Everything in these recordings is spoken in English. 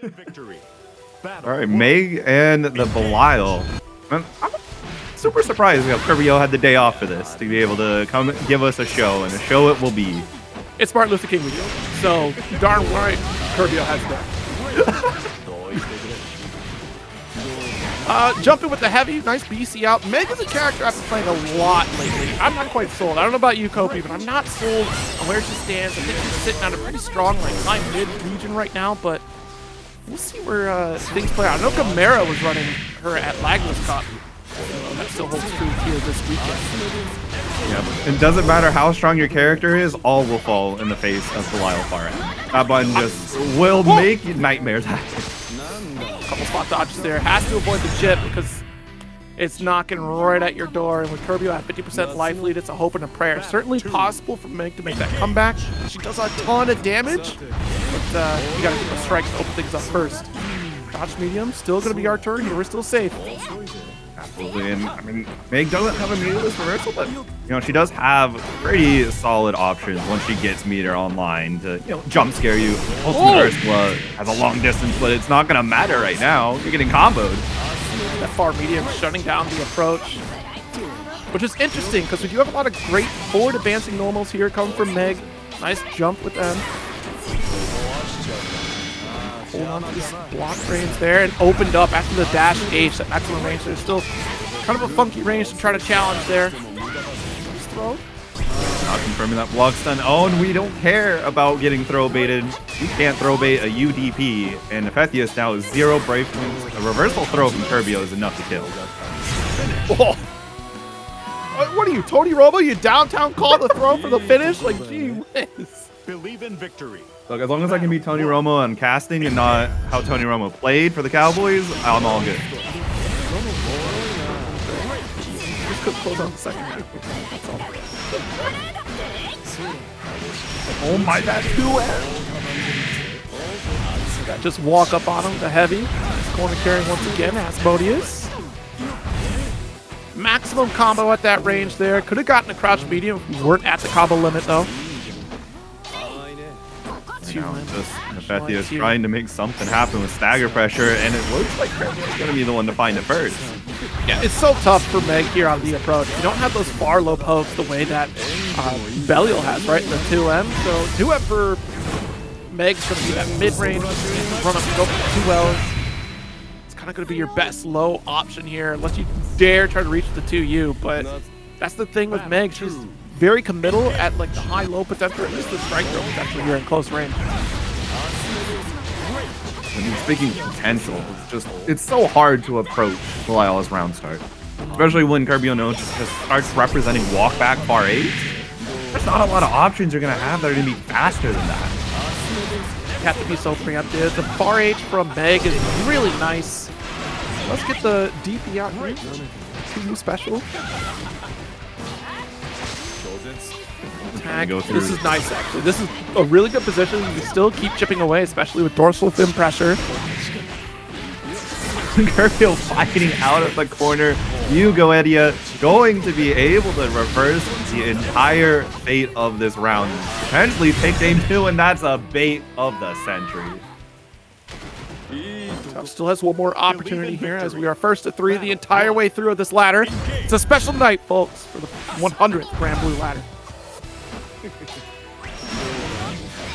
All right, Meg and the Belial. I'm super surprised that Kirbio had the day off for this to be able to come give us a show, and a show it will be. It's Martin Luther King week, so darn right Kirbio has that. Jumping with the heavy, nice BC out. Meg is a character I've been playing a lot lately. I'm not quite sold. I don't know about you, Kopi, but I'm not sold on where she stands. I think she's sitting on a pretty strong, like, high mid region right now, but we'll see where things play out. I know Gamera was running her at Lagless Cup. That still holds true here this weekend. Yeah, it doesn't matter how strong your character is, all will fall in the face of Belial far end. That button just will make nightmares happen. Couple spot dodges there. Has to avoid the chip because it's knocking right at your door. And with Kirbio at 50% life lead, it's a hope and a prayer. Certainly possible for Meg to make that comeback. She does a ton of damage, but you gotta get the strikes to open things up first. Dodge medium, still gonna be our turn here. We're still safe. Absolutely, and I mean, Meg doesn't have a Mitosis reversal, but you know, she does have pretty solid options once she gets meter online to, you know, jump scare you. Ultimate Ursula has a long distance, but it's not gonna matter right now. You're getting comboed. That far medium shutting down the approach, which is interesting because we do have a lot of great forward advancing normals here coming from Meg. Nice jump with them. Hold on to this block range there and opened up after the dash H at maximum range. There's still kind of a funky range to try to challenge there. Nice throw. Not confirming that block stun. Oh, and we don't care about getting throw baited. You can't throw bait a UDP, and Nephetheus now is 0 brave points. A reversal throw from Kirbio is enough to kill. Oh. What are you, Tony Romo? You downtown call the throw for the finish? Like, gee whiz. Believe in victory. Look, as long as I can be Tony Romo on casting and not how Tony Romo played for the Cowboys, I'm all good. Just could close on the second. That's all. Oh my bad, 2L. Just walk up on him, the heavy. Corner carrying once again, Asmodeus. Maximum combo at that range there. Could have gotten a crouch medium if we weren't at the combo limit though. Now just Nephetheus trying to make something happen with stagger pressure, and it looks like Kirbio's going to be the one to find it first. Yeah, it's so tough for Meg here on the approach. You don't have those far low pokes the way that Belial has, right, in the 2M. So 2M for Meg's going to be that mid-range run up and go for 2L. It's kind of going to be your best low option here, unless you dare try to reach the 2U. But that's the thing with Meg. She's very committal at like the high-low potential, at least the strike throw potential here in close range. I mean, speaking of potential, it's so hard to approach Belial's round start. Especially when Kirbio knows just starts representing walk back far 8. There's not a lot of options you're going to have that are going to be faster than that. You have to be so preemptive. The far H from Meg is really nice. Let's get the DP out here. 2U special. This is nice, actually. This is a really good position. You can still keep chipping away, especially with dorsal fin pressure. Kirbio fighting out of the corner. Yugo Edia going to be able to reverse the entire fate of this round. Potentially take game 2, and that's a bait of the century. Still has one more opportunity here as we are first to 3 the entire way through of this ladder. It's a special night, folks, for the 100th Granblue ladder.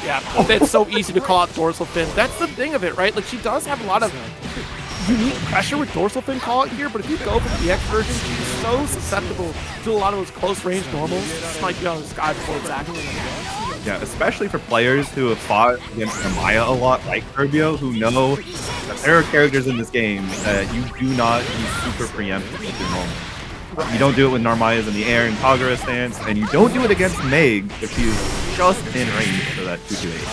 Yeah, it's so easy to call out dorsal fin. That's the thing of it, right? Like, she does have a lot of unique pressure with dorsal fin call out here, but if you go for the X version, she's so susceptible to a lot of those close range normals. This might be on the sky before it's active. Yeah, especially for players who have fought against Narmaya a lot, like Kirbio, who know that there are characters in this game that you do not use super preemptive with your normal. You don't do it when Narmaya's in the air in Kagura stance, and you don't do it against Meg if she's just in range for that 228.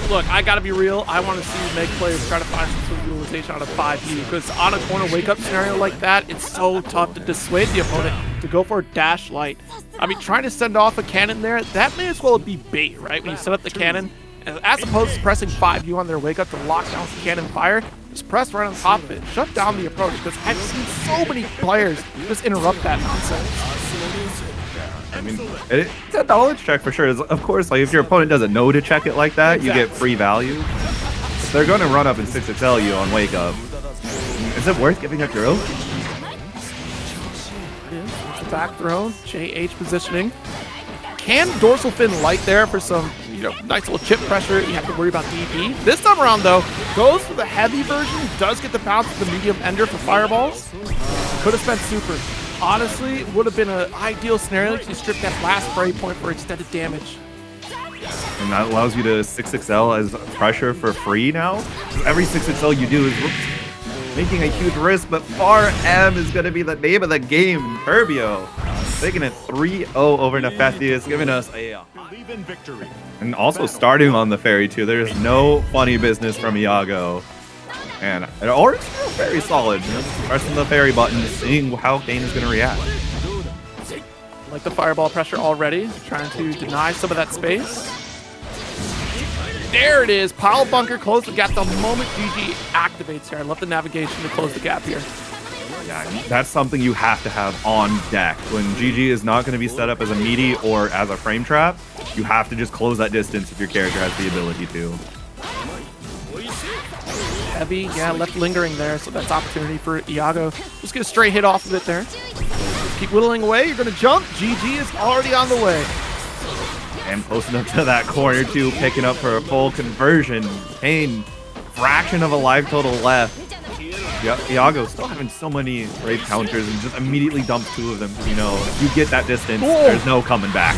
Look, I gotta be real. I want to see Meg players try to find some sort of utilization out of 5U, because on a corner wake-up scenario like that, it's so tough to dissuade the opponent to go for a dash light. I mean, trying to send off a cannon there, that may as well be bait, right? When you set up the cannon, as opposed to pressing 5U on their wake-up to lock down the cannon fire, just press right on top of it. Shut down the approach, because I've seen so many players just interrupt that nonsense. I mean, it's a knowledge check for sure. Of course, like if your opponent doesn't know to check it like that, you get free value. they're going to run up and 6XL you on wake up. Is it worth giving a girl? Back throw, JH positioning. Can dorsal fin light there for some, nice little chip pressure. You have to worry about DP. This time around, though, goes for the heavy version. Does get the bounce with the medium ender for fireballs. Could have spent super. Honestly, would have been an ideal scenario to strip that last spray point for extended damage. And that allows you to 6XL as pressure for free now. Every 6XL you do is making a huge risk, but Far M is going to be the name of the game. Kirbio taking it 3-0 over Nephetheus, giving us a victory. And also starting on the Ferry too. There's no funny business from Iago. And it already feels very solid. Pressing the Ferry button, seeing how Kain is going to react. Like the fireball pressure already, trying to deny some of that space. There it is. Pile bunker, close the gap the moment GG activates here. I love the navigation to close the gap here. Yeah, that's something you have to have on deck. When GG is not going to be set up as a meaty or as a frame trap, you have to just close that distance if your character has the ability to. Heavy, yeah, left lingering there, so that's opportunity for Iago. Just get a straight hit off of it there. Just keep whittling away. You're going to jump. GG is already on the way. And posting up to that corner too, picking up for a full conversion. Kain, fraction of a life total left. Iago still having so many brave counters and just immediately dumps 2 of them. If you get that distance, there's no coming back.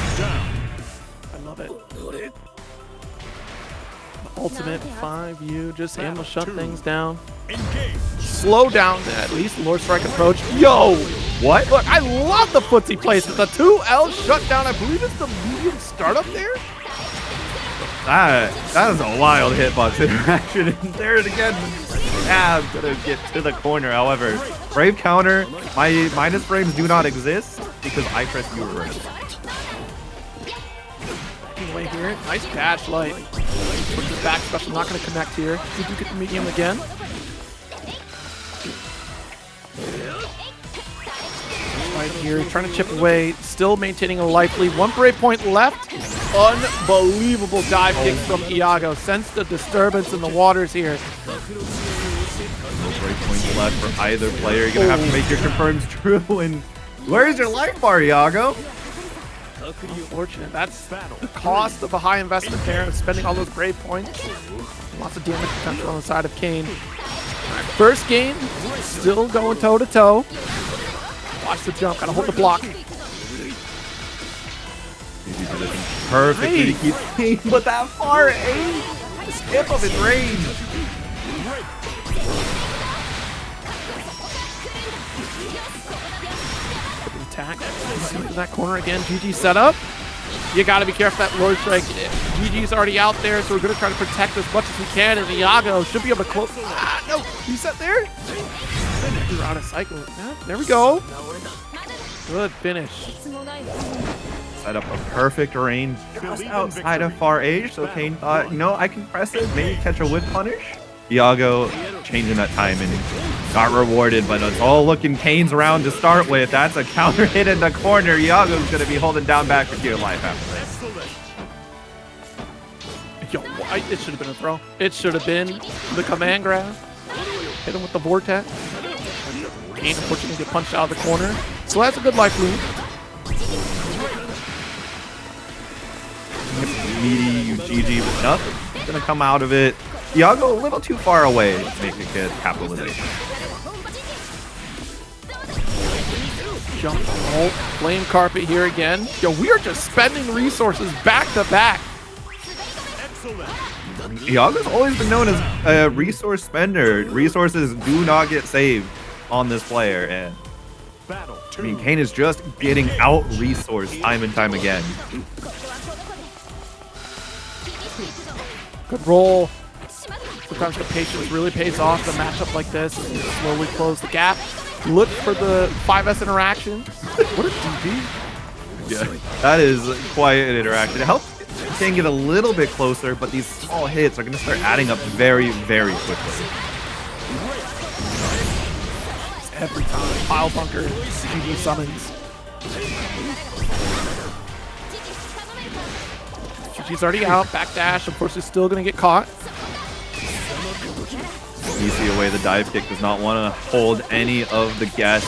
I love it. Ultimate 5U, just able to shut things down. Slow down at least Lord Strike approach. Yo! What? Look, I love the footsie placement. The 2L shutdown, I believe it's the medium startup there. That is a wild hitbox interaction. And there it again. I'm gonna get to the corner. However, brave counter. My minus frames do not exist because I press U reverse. Backing away here. Nice dash light. Push the back special, not gonna connect here. We do get the medium again. Right here, trying to chip away, still maintaining a life lead. 1 brave point left. Unbelievable dive kick from Iago. Sense the disturbance in the waters here. No brave points left for either player. You're gonna have to make your confirms true. And where's your life bar, Iago? Unfortunate. That's the cost of a high investment there, of spending all those brave points. Lots of damage potential on the side of Kain. First game, still going toe-to-toe. Watch the jump, gotta hold the block. Perfectly to keep Kain, but that far aim, the skip of his range. Attack in that corner again. GG setup. You gotta be careful that Lord Strike. GG's already out there, so we're gonna try to protect as much as we can. And Iago should be able to close. No, reset there. We're on a cycle. Yeah, there we go. Good finish. Set up a perfect range just outside of far age, so Kain thought, I can press it, maybe catch a whip punish. Iago changing that time and got rewarded, but it's all looking Kain's round to start with. That's a counter hit in the corner. Iago's going to be holding down back for dear life after this. Yo, it should have been a throw. It should have been the command grab. Hit him with the vortex. Kain unfortunately get punched out of the corner. So that's a good life loop. Meaty GG, but nothing. Gonna come out of it. Iago a little too far away to make a good capitalization. Jump ult, flame carpet here again. Yo, we are just spending resources back to back. Iago's always been known as a resource spender. Resources do not get saved on this player, and Kain is just getting out resourced time and time again. Good roll. Sometimes the patience really pays off. The matchup like this, you slowly close the gap. Look for the 5S interaction. What a DP. Yeah, that is quite an interaction. It helps Kain get a little bit closer, but these small hits are going to start adding up very, very quickly. Every time. Pile bunker, GG summons. GG's already out. Backdash, of course, is still going to get caught. Easy away the dive kick. Does not want to hold any of the guess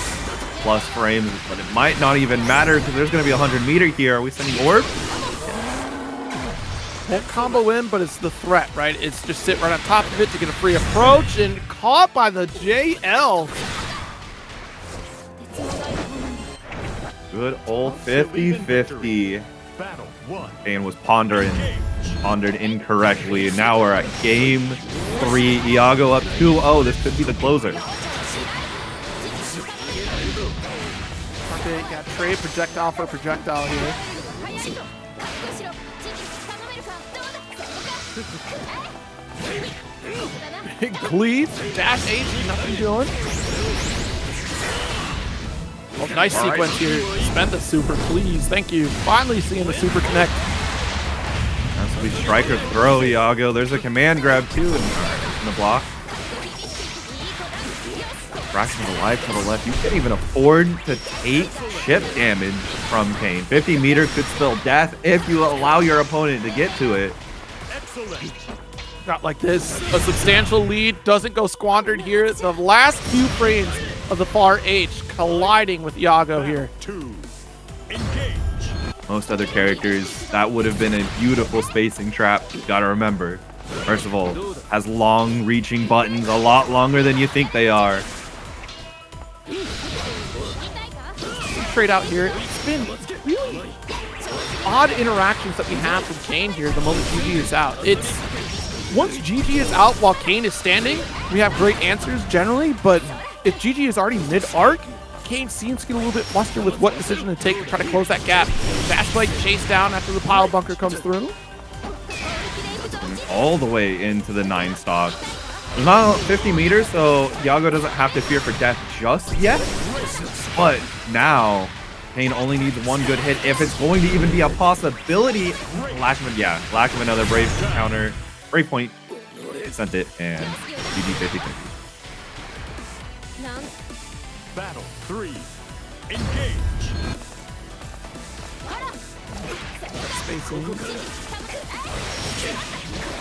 plus frames, but it might not even matter because there's going to be 100 meter here. Are we sending orb? Won't combo in, but it's the threat, right? It's just sit right on top of it to get a free approach, and caught by the JL. Good old 50-50. Kain was pondered incorrectly. Now we're at game 3. Iago up 2-0. This could be the closer. Okay, got trade projectile for projectile here. Big cleave, dash H, nothing doing. Well, nice sequence here. Spend the super, please. Thank you. Finally seeing the super connect. That's to be striker throw, Iago. There's a command grab too in the block. Fraction of a life to the left. You can't even afford to take chip damage from Kain. 50 meter could spell death if you allow your opponent to get to it. Not like this. A substantial lead doesn't go squandered here. The last few frames of the far H colliding with Iago here. Most other characters, that would have been a beautiful spacing trap. You gotta remember, Percival has long reaching buttons, a lot longer than you think they are. Straight out here. It's been really odd interactions that we have with Kain here the moment GG is out. It's once GG is out while Kain is standing, we have great answers generally, but if GG is already mid-arc, Kain seems to get a little bit flustered with what decision to take to try to close that gap. Dash blade chase down after the pile bunker comes through. All the way into the 9 stock. There's not 50 meters, so Iago doesn't have to fear for death just yet. But now, Kain only needs one good hit if it's going to even be a possibility. Lack of another brave counter. Brave point sent it, and GG 50-50. Battle 3. Engage. Spacing.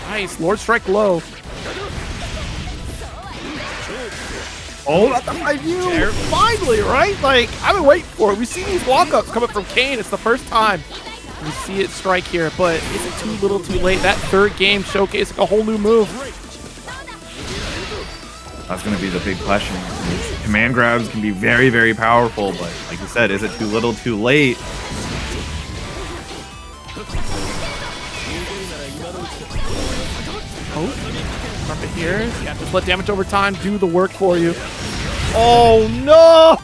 Nice. Lord Strike low. Oh, that's a 5U! Finally, right? Like, I've been waiting for it. We see these walk-ups coming from Kain. It's the first time we see it strike here, but is it too little too late? That third game showcasing a whole new move. That's going to be the big question. Command grabs can be very, very powerful, but like you said, is it too little too late? Oh, drop it here. Yeah, just let damage over time do the work for you. Oh no!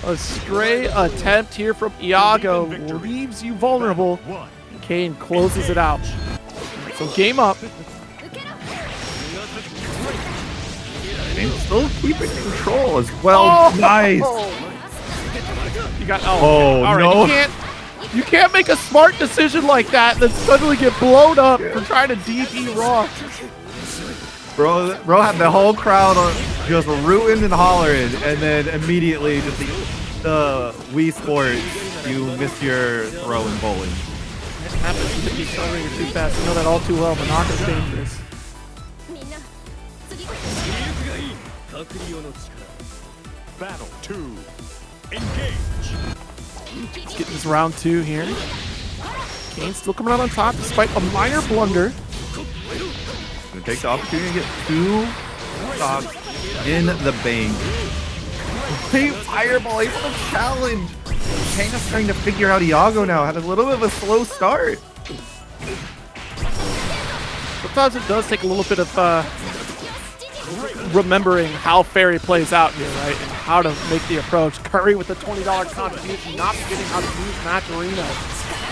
A stray attempt here from Iago leaves you vulnerable. Kain closes it out. So game up. And still keeping control as well. Oh, nice. You got all right, no. You can't make a smart decision like that, then suddenly get blown up for trying to DP Raw. Bro had the whole crowd on just rooting and hollering, and then immediately just the Wii Sports, you miss your throw in bowling. It happens to be accelerated too fast. You know that all too well. Monaka's dangerous. Battle 2. Engage. Let's get this round 2 here. Kain still coming out on top despite a minor blunder. Gonna take the opportunity to get 2 stocks in the bank. Hey, Fireball, able to challenge. Kain is trying to figure out Iago now. Had a little bit of a slow start. Sometimes it does take a little bit of remembering how Ferry plays out here, right? And how to make the approach. Curry with the $20 contribution, not forgetting how to use Match Arena.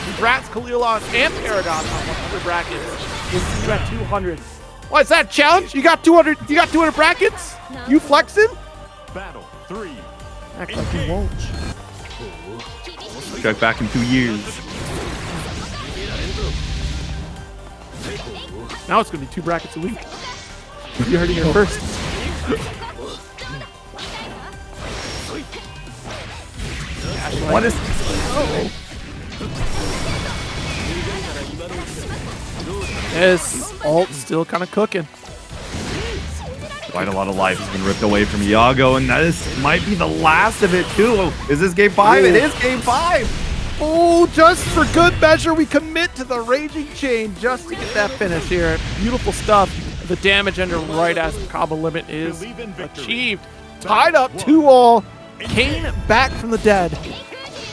Congrats, Kagliostro and Paragon on 100 brackets. We'll see you at 200. What is that, challenge? You got 200? You got 200 brackets? You flexing? Battle 3. Act like you won't. Check back in 2 years. Now it's going to be 2 brackets a week. You heard it here first. What is... This ult still kind of cooking. Quite a lot of life has been ripped away from Iago, and that might be the last of it too. Oh, is this game 5? It is game 5. Oh, just for good measure, we commit to the Raging Chain just to get that finish here. Beautiful stuff. The damage ender right as the combo limit is achieved. Tied up 2-all. Kain back from the dead.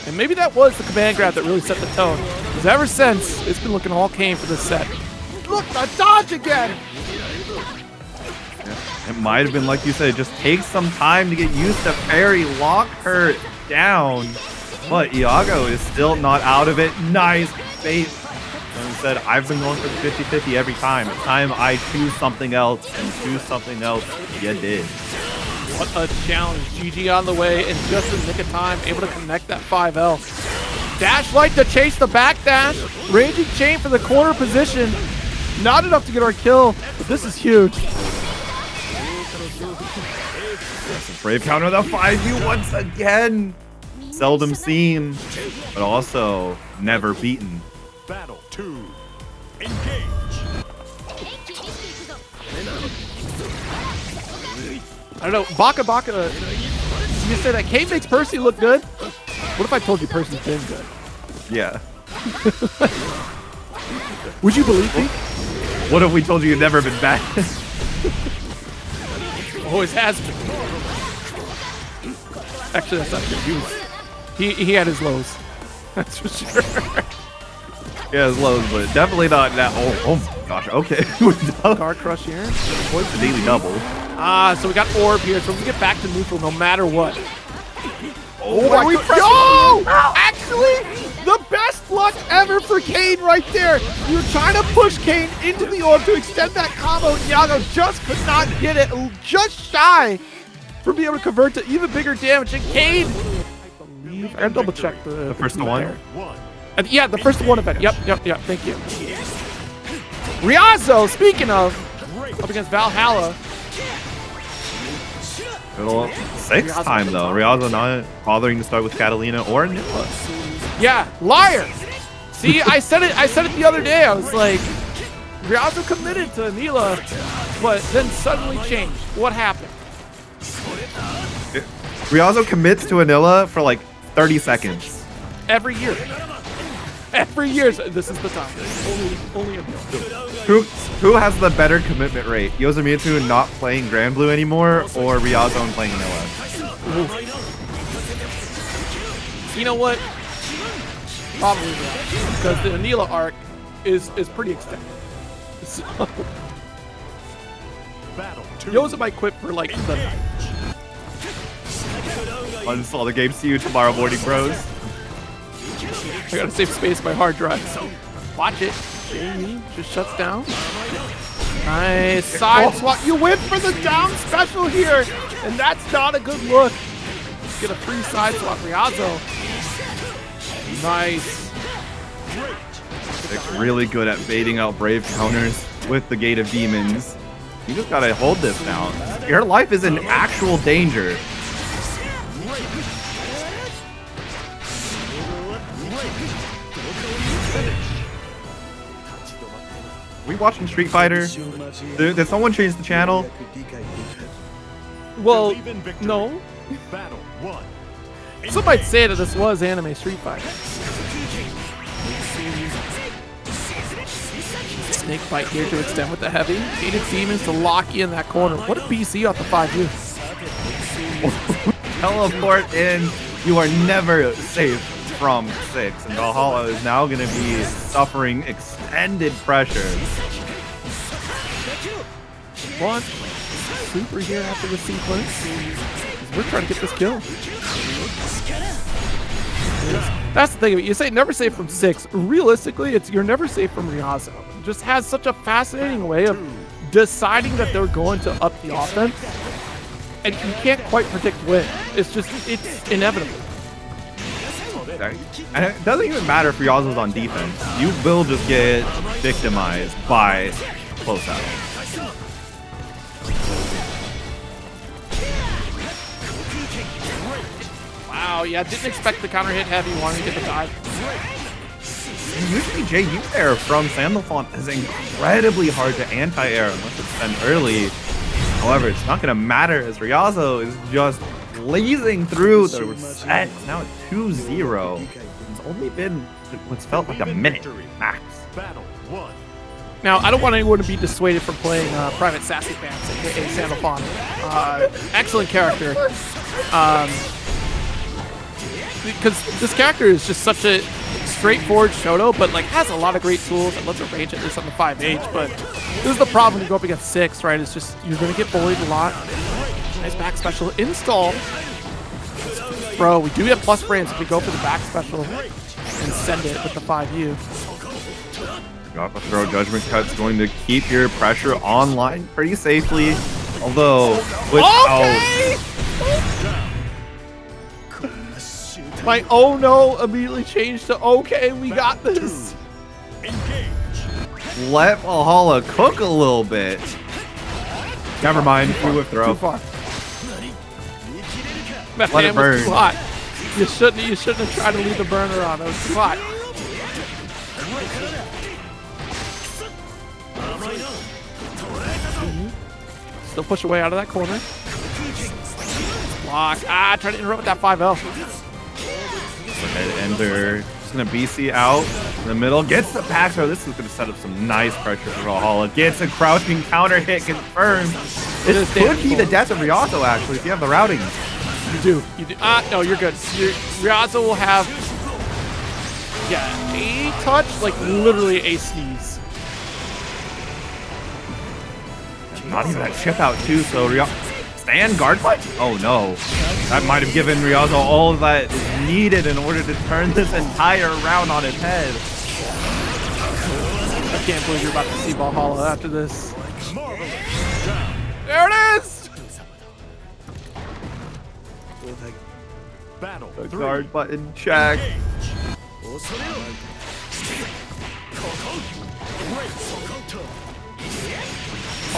And maybe that was the command grab that really set the tone. Because ever since, it's been looking all Kain for this set. Look, the dodge again! It might have been, like you said, just take some time to get used to Ferry, lock her down. But Iago is still not out of it. Nice bait. And said, I've been going for the 50-50 every time. It's time I choose something else and choose something else. You did. What a challenge. GG on the way in just the nick of time, able to connect that 5L. Dash light to chase the backdash. Raging Chain for the corner position. Not enough to get our kill, but this is huge. Brave counter the 5U once again. Seldom seen, but also never beaten. Battle 2. Engage. I don't know, Baka, you said that Kain makes Percy look good? What if I told you Percy's been good? Yeah. Would you believe me? What if we told you you'd never been bad? Always has been. Actually, that's not true. He had his lows. That's for sure. Yeah, his lows, but definitely not that. Oh my gosh. Okay. Guard crush here. What's the daily double? So we got orb here, so we get back to neutral no matter what. Oh my god. Yo! Actually, the best luck ever for Kain right there. You're trying to push Kain into the orb to extend that combo. Iago just could not get it. Just shy from being able to convert to even bigger damage. And Kain, I gotta double check the first one. Yeah, the first one event. Yep. Thank you. Ryazo, speaking of, up against Vallhala. Little 6th time though. Ryazo not bothering to start with Catalina or Nippa. Yeah, liar. See, I said it the other day. I was like, Ryazo committed to Anila, but then suddenly changed. What happened? Ryazo commits to Anila for like 30 seconds. Every year. Every year, this is the time. Only a Who has the better commitment rate? Yoshimizu not playing Granblue anymore, or Ryazo and playing Anila? You know what? Probably not, because the Anila arc is pretty extended. So, Yoza might quit for like the night. Uninstall the game. See you tomorrow morning, bros. I gotta save space on my hard drive. Watch it. Jamie just shuts down. Nice side swap. You went for the down special here, and that's not a good look. Get a free side swap. Ryazo. Nice. It's really good at baiting out Brave counters with the Gate of Demons. You just gotta hold this now. Your life is in actual danger. We watching Street Fighter? Did someone change the channel? Well, no. Some might say that this was anime Street Fighter. Snake bite here to extend with the heavy. Gated Demons to lock you in that corner. What a BC off the 5U. Teleport in. You are never safe from 6. And Vallhala is now going to be suffering extended pressure. One. Super here after the sequence. We're trying to get this kill. That's the thing. You say never safe from 6. Realistically, you're never safe from Ryazo. It just has such a fascinating way of deciding that they're going to up the offense, and you can't quite predict when. It's inevitable. And it doesn't even matter if Ryazo's on defense. You will just get victimized by close out. Wow, yeah, didn't expect the counter hit heavy, wanted to get the dive. And usually JU air from Sandalphon is incredibly hard to anti-air unless it's sent early. However, it's not going to matter as Ryazo is just blazing through the set. It's now at 2-0. It's only been what's felt like a minute max. Battle 1. Now, I don't want anyone to be dissuaded from playing Private Sassy Pants, aka Sandalphon. Excellent character. Because this character is just such a straightforward Shoto, but like has a lot of great tools and lots of range, at least on the 5H. But this is the problem when you go up against 6, right? It's just you're going to get bullied a lot. Nice back special install. Bro, we do get plus frames if we go for the back special and send it with the 5U. Got the throw judgment cut's going to keep your pressure online pretty safely. Although, Okay! My oh no immediately changed to okay, we got this. let Vallhala cook a little bit. Never mind, you with throw. Too far. That Let it fan was burn. too hot. You shouldn't have tried to leave the burner on. That was too hot. Still push away out of that corner. Block. Ah, trying to interrupt with that 5L. Okay, Ender. Just gonna BC out in the middle. Gets the back throw. This is gonna set up some nice pressure for Vallhala. Gets a crouching counter hit confirmed. This could be the death of Ryazo actually if you have the routing. You do. Ah, no, you're good. Ryazo will have, yeah, a touch, like literally a sneeze. Not even that chip out too, so stand guard fight? Oh no. That might have given Ryazo all that is needed in order to turn this entire round on its head. I can't believe you're about to see Vallhala after this. There it is! Battle The 3. guard button check.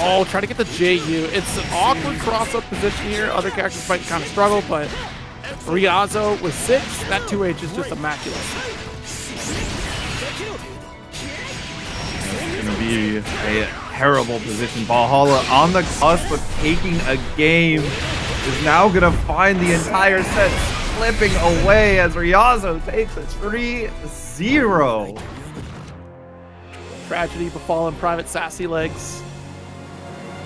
Oh, try to get the JU. It's an awkward cross-up position here. Other characters might kind of struggle, but Ryazo with 6, that 2H is just immaculate. It's gonna be a terrible position. Vallhala on the cusp of taking a game is now gonna find the entire set slipping away as Ryazo takes a 3-0. Tragedy befallen Private Sassy Legs.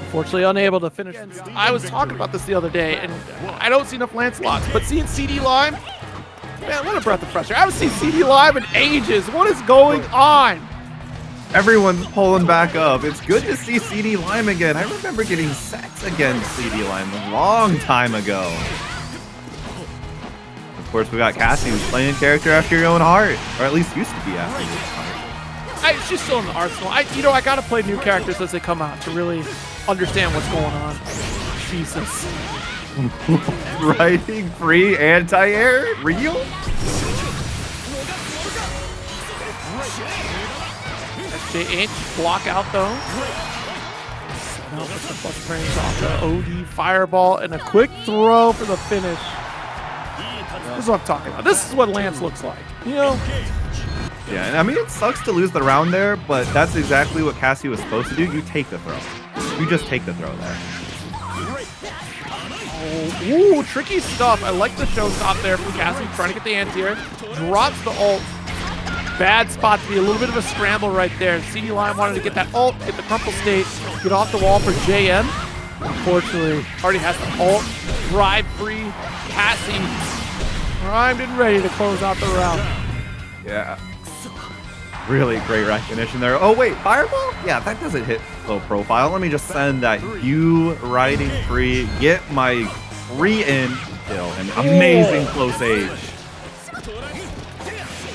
Unfortunately unable to finish. I was talking about this the other day, and I don't see enough Lancelots, but seeing CD Lime, man, what a breath of fresh air. I haven't seen CD Lime in ages. What is going on? Everyone's pulling back up. It's good to see CD Lime again. I remember getting sets against CD Lime a long time ago. Of course, we got Kasy, who's playing character after your own heart, or at least used to be after your own heart. She's still in the arsenal. I gotta play new characters as they come out to really understand what's going on. Jesus. Riding free anti-air? Real? SJ8 block out though. Set out with the plus frames off the OD fireball and a quick throw for the finish. This is what I'm talking about. This is what Lance looks like. You know? Yeah, and I mean, it sucks to lose the round there, but that's exactly what Kasy was supposed to do. You take the throw. You just take the throw there. Oh, ooh, tricky stuff. I like the show stop there from Kasy, trying to get the anti-air. Drops the ult. Bad spot to be a little bit of a scramble right there. CD Lime wanted to get that ult, get the crumple state, get off the wall for JM. Unfortunately, already has the ult. Drive free. Kasy primed and ready to close out the round. Yeah. Really great recognition there. Oh, wait, fireball? Yeah, that doesn't hit low profile. Let me just send that you riding free, get my free in kill, and amazing close age.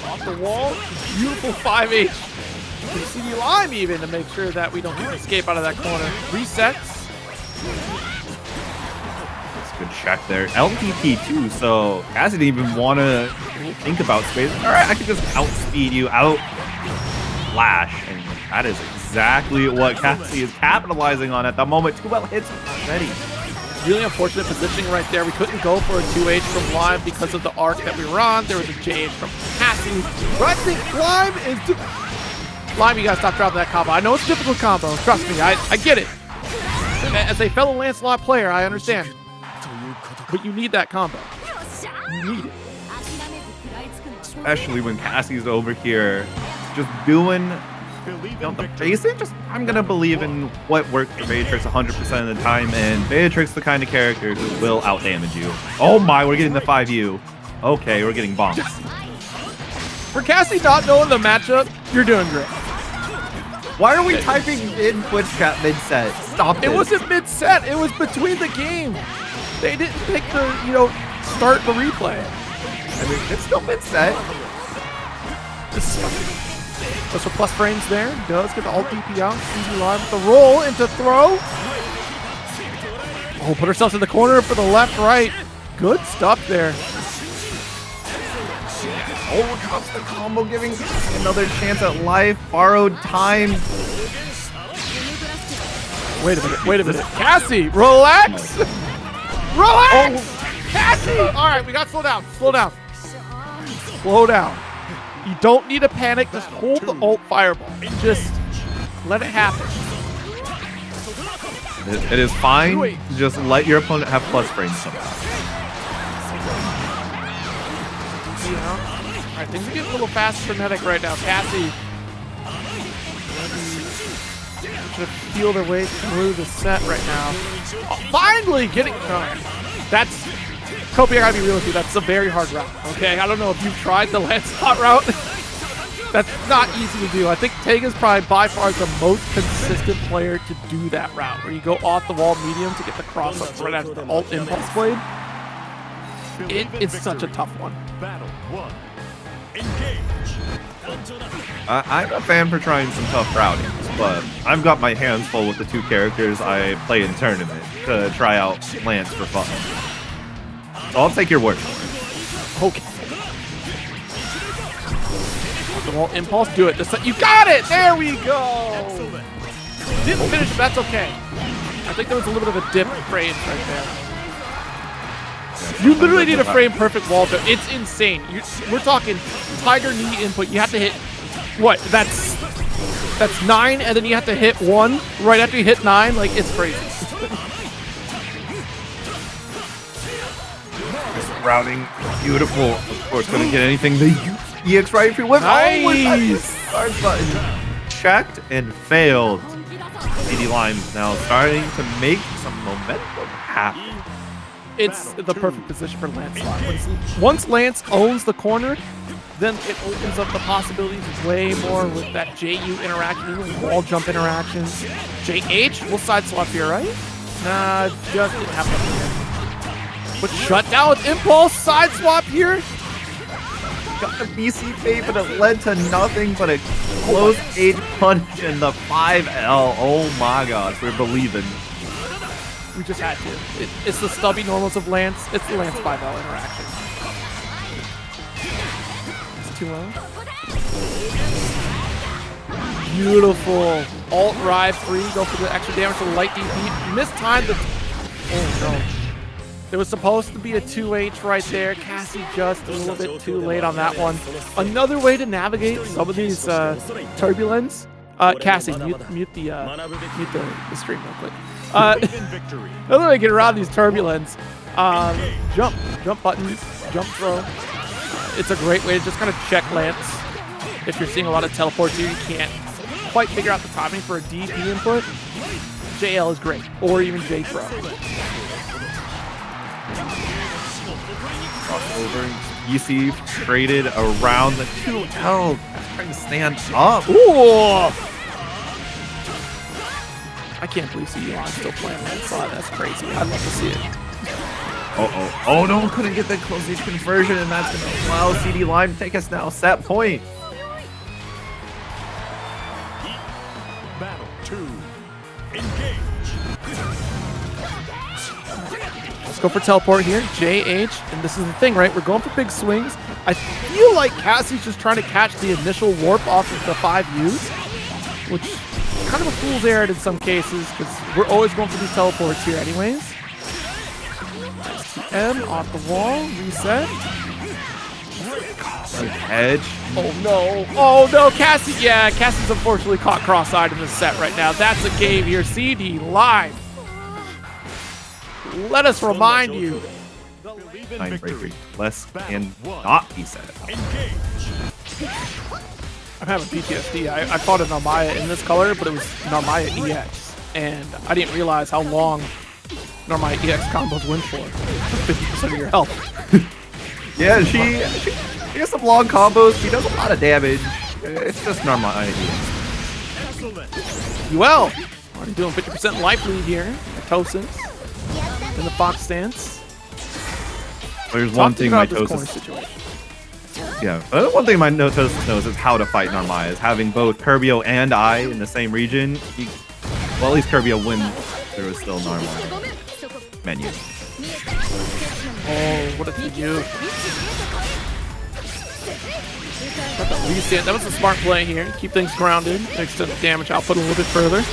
Off the wall, beautiful 5H. From CD Lime even to make sure that we don't get an escape out of that corner. Resets. That's a good check there. LTP too, so Kasy didn't even want to think about space. All right, I can just outspeed you, flash, and that is exactly what Kasy is capitalizing on at the moment. 2L hits already. Really unfortunate positioning right there. We couldn't go for a 2H from Lime because of the arc that we were on. There was a JH from Kasy. Rising Lime is... Lime, you gotta stop dropping that combo. I know it's a difficult combo. Trust me, I get it. As a fellow Lancelot player, I understand. But you need that combo. You need it. Especially when Kasy's over here just doing the basic. I'm going to believe in what works for Beatrix 100% of the time. And Beatrix the kind of character who will outdamage you. Oh my, we're getting the 5U. Okay, we're getting bombed. For Kasy not knowing the matchup, you're doing great. Why are we typing in Twitch chat mid-set? Stop it. It wasn't mid-set. It was between the game. They didn't pick the, start the replay. I mean, it's still mid-set. Just for plus frames there. Does get the alt DP out. Easy line with the roll into throw. Oh, put herself in the corner for the left-right. Good stuff there. Oh, drops the combo, giving another chance at life. Borrowed time. Wait a minute. Kasy, relax. Relax. Kasy. All right, we got to slow down. Slow down. You don't need to panic. Just hold the ult fireball. Just let it happen. It is fine. Just let your opponent have plus frames somehow. All right, things are getting a little fast frenetic right now. Kasy should feel their way through the set right now. Finally getting... That's... Kobe, I gotta be real with you. That's a very hard route, okay? I don't know if you've tried the Lancelot route. That's not easy to do. I think Tega's probably by far the most consistent player to do that route, where you go off the wall medium to get the cross up right after the ult impulse blade. It's such a tough one. Battle 1. Engage. I'm a fan for trying some tough routings, but I've got my hands full with the two characters I play in tournament to try out Lance for fun. So I'll take your word for it. Okay. The wall impulse, do it. You got it! There we go! Didn't finish it, that's okay. I think there was a little bit of a dip in frames right there. You literally need a frame perfect wall jump. It's insane. We're talking tiger knee input. You have to hit, what? That's 9, and then you have to hit 1 right after you hit 9. Like, it's crazy. Routing, beautiful. Of course, couldn't get anything. The EX right through whip. Nice. Start button checked and failed. CD Lime now starting to make some momentum happen. It's the perfect position for Lancelot. Once Lance owns the corner, then it opens up the possibilities way more with that JU interaction, wall jump interactions. JH, we'll side swap here, right? Nah, just didn't have enough. But shut down with impulse, side swap here. Got the BC fade, but it led to nothing but a close age punch in the 5L. Oh my gosh, we're believing. We just had to. It's the stubby normals of Lance. It's the Lance 5L interaction. It's too low. Beautiful. Alt ride free. Go for the extra damage for the light DP. Mistimed the... Oh no. There was supposed to be a 2H right there. Kasy just a little bit too late on that one. Another way to navigate some of these turbulence. Kasy, mute the stream real quick. Another way to get around these turbulence. Jump buttons, jump throw. It's a great way to just kind of check Lance. If you're seeing a lot of teleports here, you can't quite figure out the timing for a DP input. JL is great, or even J Pro. Crossover. EC traded around the 2L. Trying to stand up. Ooh! I can't believe Seox still playing Lancelot. That's crazy. I'd love to see it. Oh no, couldn't get the close age conversion, and that's going to allow CD Lime to take us now. Set point. Battle 2. Engage. Let's go for teleport here. JH, and this is the thing, right? We're going for big swings. I feel like Kasy's just trying to catch the initial warp off of the 5Us, which is kind of a fool's errand in some cases, because we're always going for these teleports here anyways. Nice TM off the wall, reset. Edge. Oh no. Oh no, Kasy. Yeah, Kasy's unfortunately caught cross-eyed in this set right now. That's a game here. CD live. Let us remind you. Xninebreaker. Less can not be said. I'm having PTSD. I fought a Narmaya in this color, but it was Narmaya EX. And I didn't realize how long Narmaya EX combos went for. 50% of your health. Yeah, she has some long combos. She does a lot of damage. It's just Narmaya EX. Yuel, already doing 50% life lead here. Mitosis in the box stance. There's one thing Mitosis. Yeah, one thing Mitosis knows is how to fight Narmaya. Is having both Kirbio and I in the same region. Well, at least Kirbio wins. There was still Narmaya menu. Oh, what a TU. That was a smart play here. Keep things grounded. Extend the damage output a little bit further.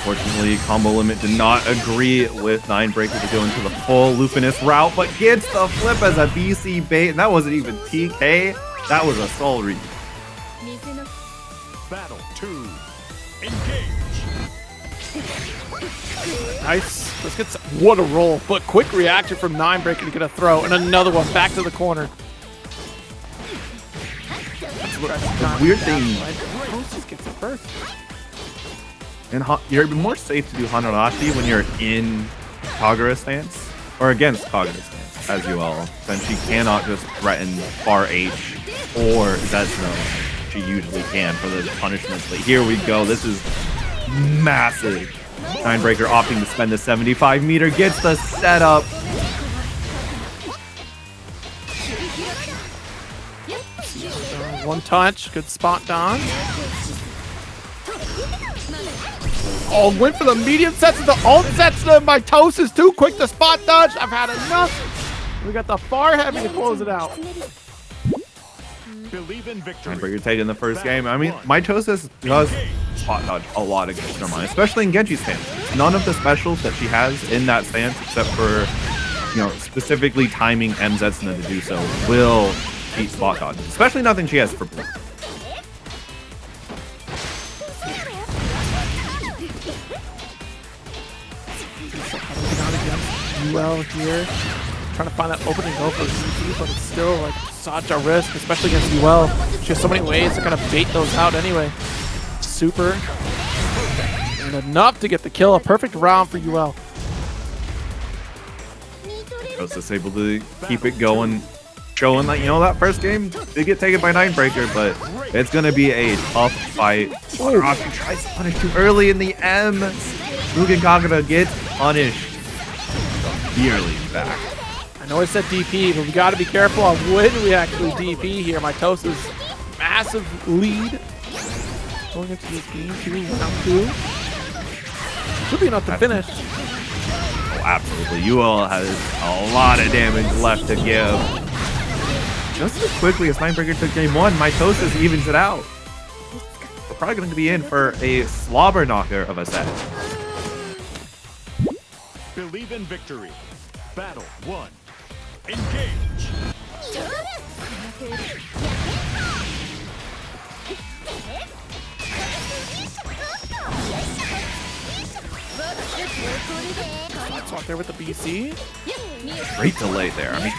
Fortunately, Combo Limit did not agree with Xninebreaker to go into the full Lupinus route, but gets the flip as a BC bait, and that wasn't even TK. That was a soul read. Battle 2. Engage. Nice. Let's get some. What a roll. But quick reaction from Xninebreaker to get a throw, and another one back to the corner. The weird thing. Mitosis gets it first. And you're more safe to do Hanarashi when you're in Kagura stance, or against Kagura stance, as Yuel, since she cannot just threaten far H or Zetsno. She usually can for the punishments, but here we go. This is massive. Xninebreaker opting to spend the 75 meter, gets the setup. One touch, good spot Don. Oh, went for the medium sets of the alt sets to Mitosis, too quick to spot dodge. I've had enough. We got the far heavy to close it out. Believe in victory. Xninebreaker taking the first game. I mean, Mitosis does spot dodge a lot against Narmaya, especially in Genji's stance. None of the specials that she has in that stance, except for, you know, specifically timing MZetsuna to do so, will beat spot dodge. Especially nothing she has for blue. Yuel here, trying to find that opening go for CP, but it's still like such a risk, especially against Yuel. She has so many ways to kind of bait those out anyway. Super. And enough to get the kill. A perfect round for Yuel. Mitosis able to keep it going, showing that, you know, that first game did get taken by Xninebreaker, but it's going to be a tough fight. Rocky tries to punish too early in the M. Mugen Kagura gets punished. Nearly back. I know I said DP, but we got to be careful on when we actually DP here. Mitosis, massive lead. Going into this game, round 2. Should be enough to finish. Oh, absolutely. Yuel has a lot of damage left to give. Just as quickly as Xninebreaker took game 1, Mitosis evens it out. We're probably going to be in for a slobber knocker of a set. Believe in victory. Battle 1. Engage. Out there with the BC. Great delay there. I mean,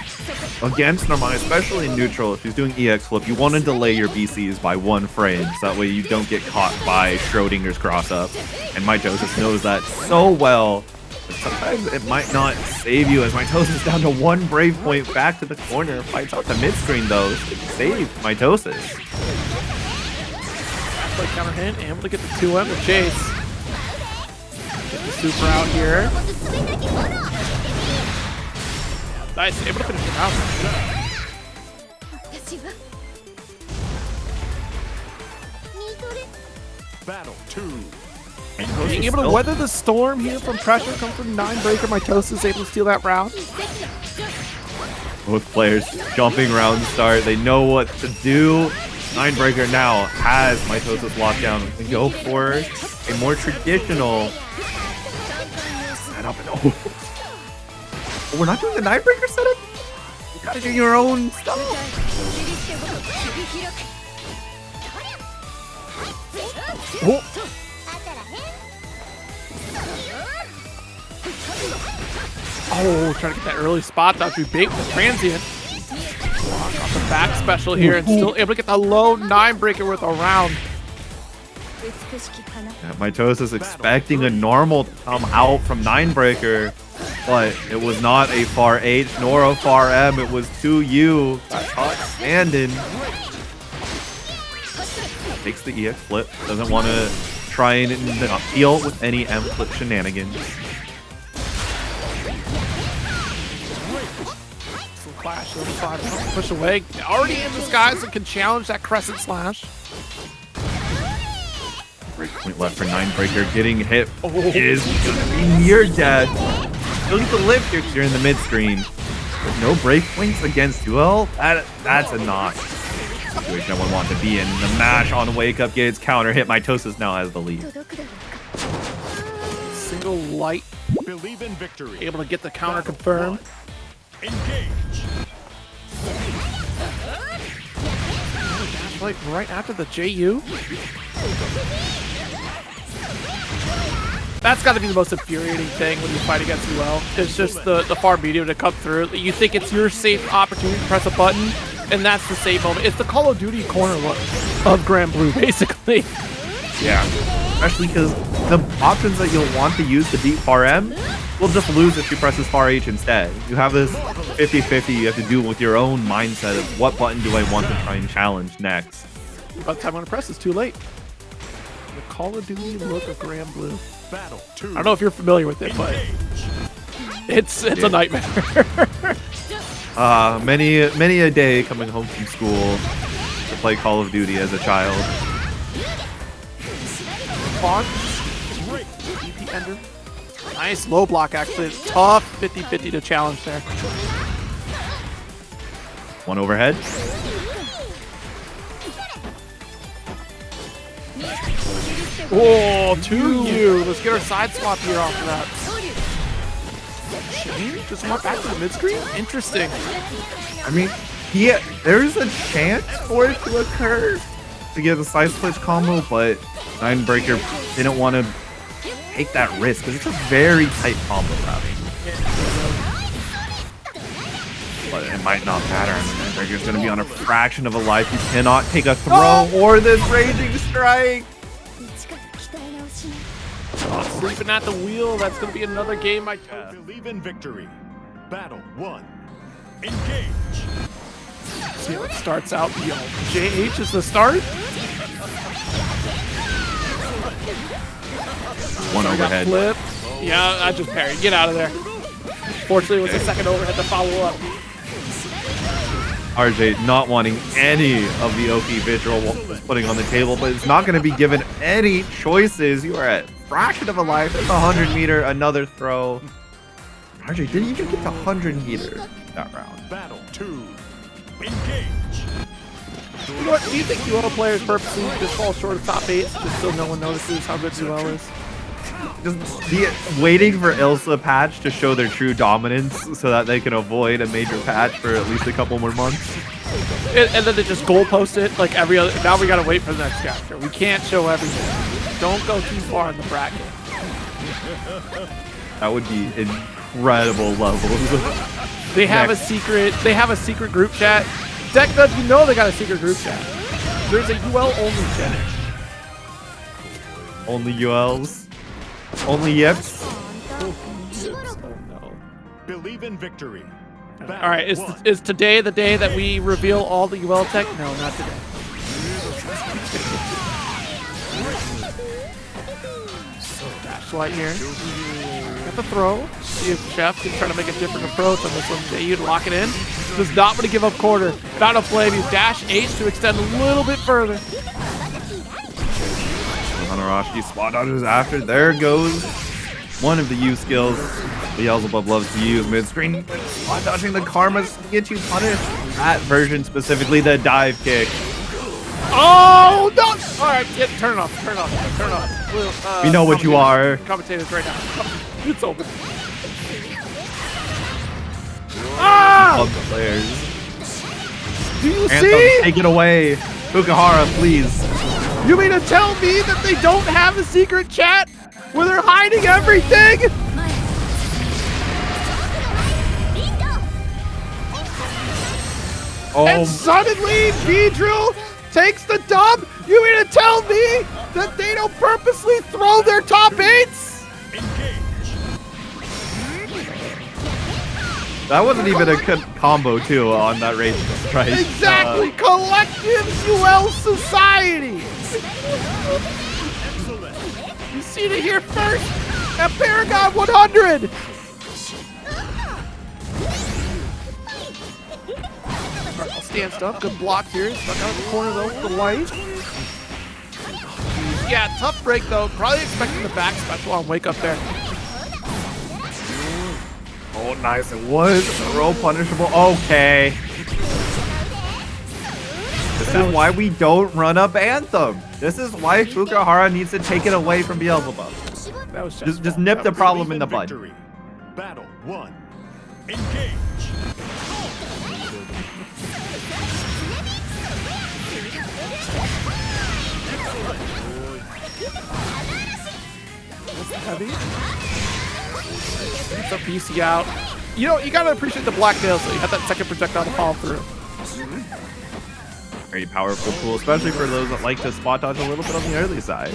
against Narmaya, especially in neutral, if he's doing EX flip, you want to delay your BCs by 1 frame, so that way you don't get caught by Schrodinger's cross up. And Mitosis knows that so well. But sometimes it might not save you, as Mitosis down to 1 brave point back to the corner. Fights out the mid screen though. Saved Mitosis. Play counter hit, able to get the 2M to chase. Get the super out here. Nice, able to finish it out. Battle 2. Being able to weather the storm here from pressure comes from Xninebreaker. Mitosis able to steal that round. Both players jumping round start. They know what to do. Xninebreaker now has Mitosis locked down and go for a more traditional setup. Oh, we're not doing the Xninebreaker setup? You gotta do your own stuff. Oh. Oh, trying to get that early spot dodge. We bait with the transient. Block off the back special here and still able to get the low 9-breaker with a round. Yeah, Mitosis expecting a normal to come out from 9-breaker, but it was not a far H nor a far M. It was 2U. Got caught standing. Takes the EX flip. Doesn't want to try and deal with any M flip shenanigans. Flash, push away. Already in disguise and can challenge that crescent slash. Break point left for 9-breaker. Getting hit is gonna be near death. Still need to live here because you're in the mid screen. With no break points against Yuel, that's a not situation I would want to be in. The mash on wake up gets counter hit. Mitosis now has the lead. Single light. Believe in victory. Able to get the counter confirmed. Engage. Like right after the JU. That's got to be the most infuriating thing when you fight against Yuel. It's just the far medium to come through. You think it's your safe opportunity to press a button, and that's the safe moment. It's the Call of Duty corner look of Granblue, basically. Yeah, especially because the options that you'll want to use to beat far M will just lose if you press this far H instead. You have this 50-50 you have to do with your own mindset of what button do I want to try and challenge next. By the time I'm going to press, it's too late. The Call of Duty look of Granblue. Battle 2. I don't know if you're familiar with it, but it's a nightmare. Many a day coming home from school to play Call of Duty as a child. Font. DP ender. Nice low block, actually. Tough 50-50 to challenge there. One overhead. Oh, 2U. Let's get our side swap here off of that. Shane just went back to the mid screen? Interesting. I mean, there's a chance for it to occur to get the side switch combo, but 9-breaker didn't want to take that risk because it's a very tight combo routing. But it might not matter. I mean, 9-breaker's going to be on a fraction of a life. You cannot take a throw or this raging strike. Sleeping at the wheel. That's going to be another game. I believe in victory. Battle 1. Engage. See how it starts out. Yo, JH is the start. One overhead. Flip. Yeah, I just parried. Get out of there. Fortunately, it was the second overhead to follow up. RJ not wanting any of the OP Vidril was putting on the table, but it's not going to be given any choices. You are at fraction of a life. It's 100 meter, another throw. RJ didn't even get to 100 meter that round. Battle 2. Engage. You know what? Do you think Yuel players purposely just fall short of top 8 just so no one notices how good Yuel is? Just waiting for Ilsa patch to show their true dominance so that they can avoid a major patch for at least a couple more months. And then they just goalpost it like every other. Now we gotta wait for the next character. We can't show everything. Don't go too far in the bracket. That would be incredible levels. They have a secret. They have a secret group chat. Deck Nuts, you know they got a secret group chat. There's a UL only chat. Only ULs. Only yips. Oh no. Believe in victory. All right, is today the day that we reveal all the UL tech? No, not today. Dash light here. Got the throw. See if Chef can try to make a different approach on this one. You'd lock it in. Does not want to give up quarter. Not a play. He's dash H to extend a little bit further. Hanarashi spot dodges after. There goes one of the U skills Beelzebub loves to use mid-screen. Spot dodging the karmas to get you punished. That version specifically, the dive kick. Oh, no! Alright, turn it off, turn it off, turn it off. We know what you are. Commentators right now. It's over. Oh! Love the players. Do you Anthem, see? take it away. Fukuhara, please. You mean to tell me that they don't have a secret chat where they're hiding everything? Oh, And suddenly, Vidril takes the dub? You mean to tell me that they don't purposely throw their top 8s? that wasn't even a good combo, too, on that rage strike. Exactly! Collective Yuel Society! You seen it here first at Paragon 100! Alright, I'll stand stuff. Good block here. Stuck out the corner though with the light. Yeah, tough break though. Probably expecting the back special on wake up there. Oh, nice. It was throw punishable. Okay. This is why we don't run up Anthem. This is why Fukuhara needs to take it away from Beelzebub. That was Just nip the problem in the bud. Victory. Battle 1. Engage. heavy. Gets a PC out. You know, you gotta appreciate the black nails, so you have that second projectile to follow through. Very powerful tool, especially for those that like to spot dodge a little bit on the early side.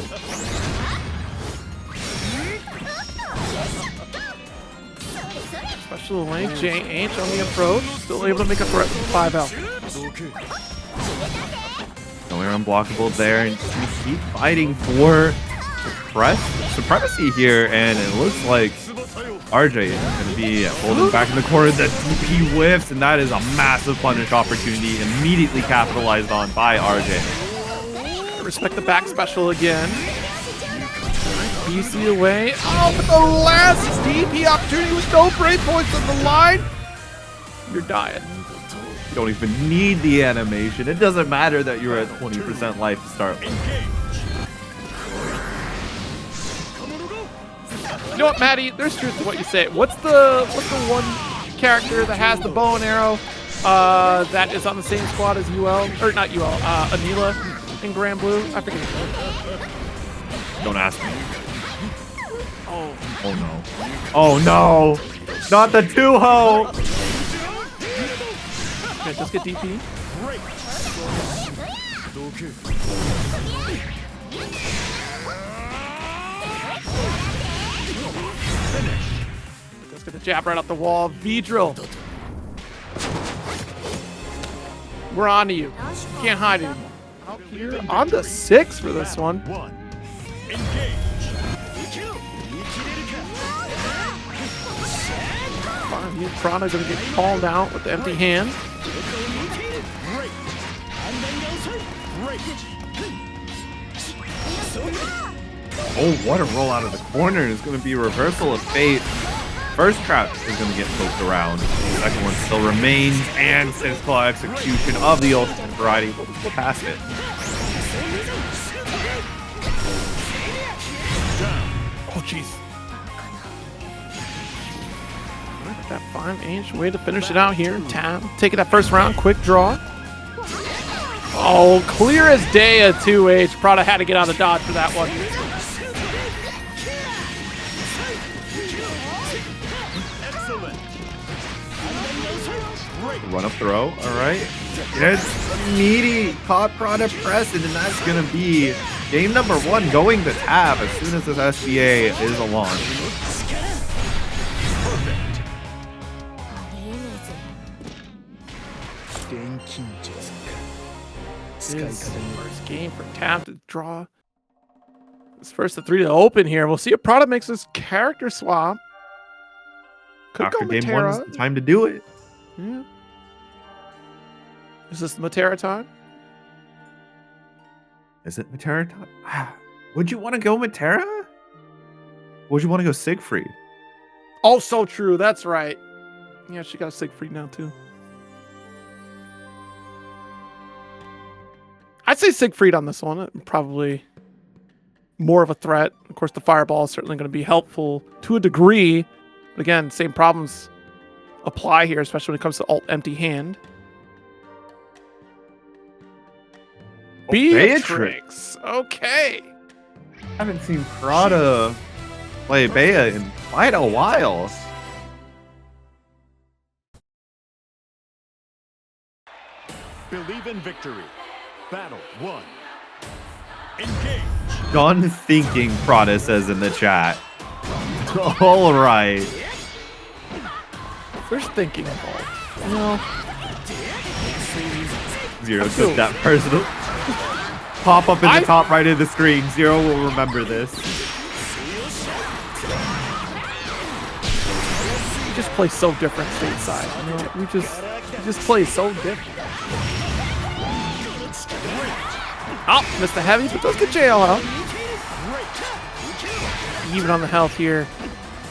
Special link, J-H on the approach. Still able to make a threat with 5L. Going unblockable there, and we keep fighting for supremacy here, and it looks like RJ is going to be holding back in the corner. The DP whiffs, and that is a massive punish opportunity immediately capitalized on by RJ. Respect the back special again. PC away. Oh, but the last DP opportunity with no break points on the line. You're dying. You don't even need the animation. It doesn't matter that you're at 20% life to start with. You know what, Maddie? There's truth to what you say. What's the one character that has the bow and arrow that is on the same squad as Yuel? Or not Yuel, Anila in Granblue? I forget. Don't ask me. Oh no. Oh no! Not the 2-ho! Okay, just get DP. Let's get the jab right off the wall. Vidril. We're on to you. Can't hide anymore. Out here on the 6 for this one. Fine, Prada gonna get called out with the empty hand. Oh, what a roll out of the corner. It's going to be a reversal of fate. First trap is going to get poked around. The second one still remains, and Six Claw execution of the ultimate variety will pass it. Oh, jeez. That fine age way to finish it out here. Tam taking that first round, quick draw. Oh, clear as day a 2H. Prada had to get out of dodge for that one. Run up throw, all right. It's meaty, caught Prada press, and then that's going to be game number 1 going to tab as soon as this SBA is a launch. His first game for Tab to draw. This first of 3 to open here. We'll see if Prada makes this character swap. Could After go game 1 Matera. is the time to do it. Yeah. Is this the Matera time? Is it Matera time? Would you want to go Matera? Would you want to go Siegfried? Oh, so true. That's right. Yeah, she got a Siegfried now, too. I'd say Siegfried on this one. Probably more of a threat. Of course, the fireball is certainly going to be helpful to a degree. But again, same problems apply here, especially when it comes to alt empty hand. Beatrix. Okay. I haven't seen Prada play Bea in quite a while. Believe in victory. Battle 1. Engage. Done thinking, Prada says in the chat. All right. There's thinking involved. No. Zero took that personal. Pop up in the top right of the screen. Zero will remember this. We just play so different stateside. You know, we just play so different. Oh, missed the heavy, but does get jail out. Even on the health here.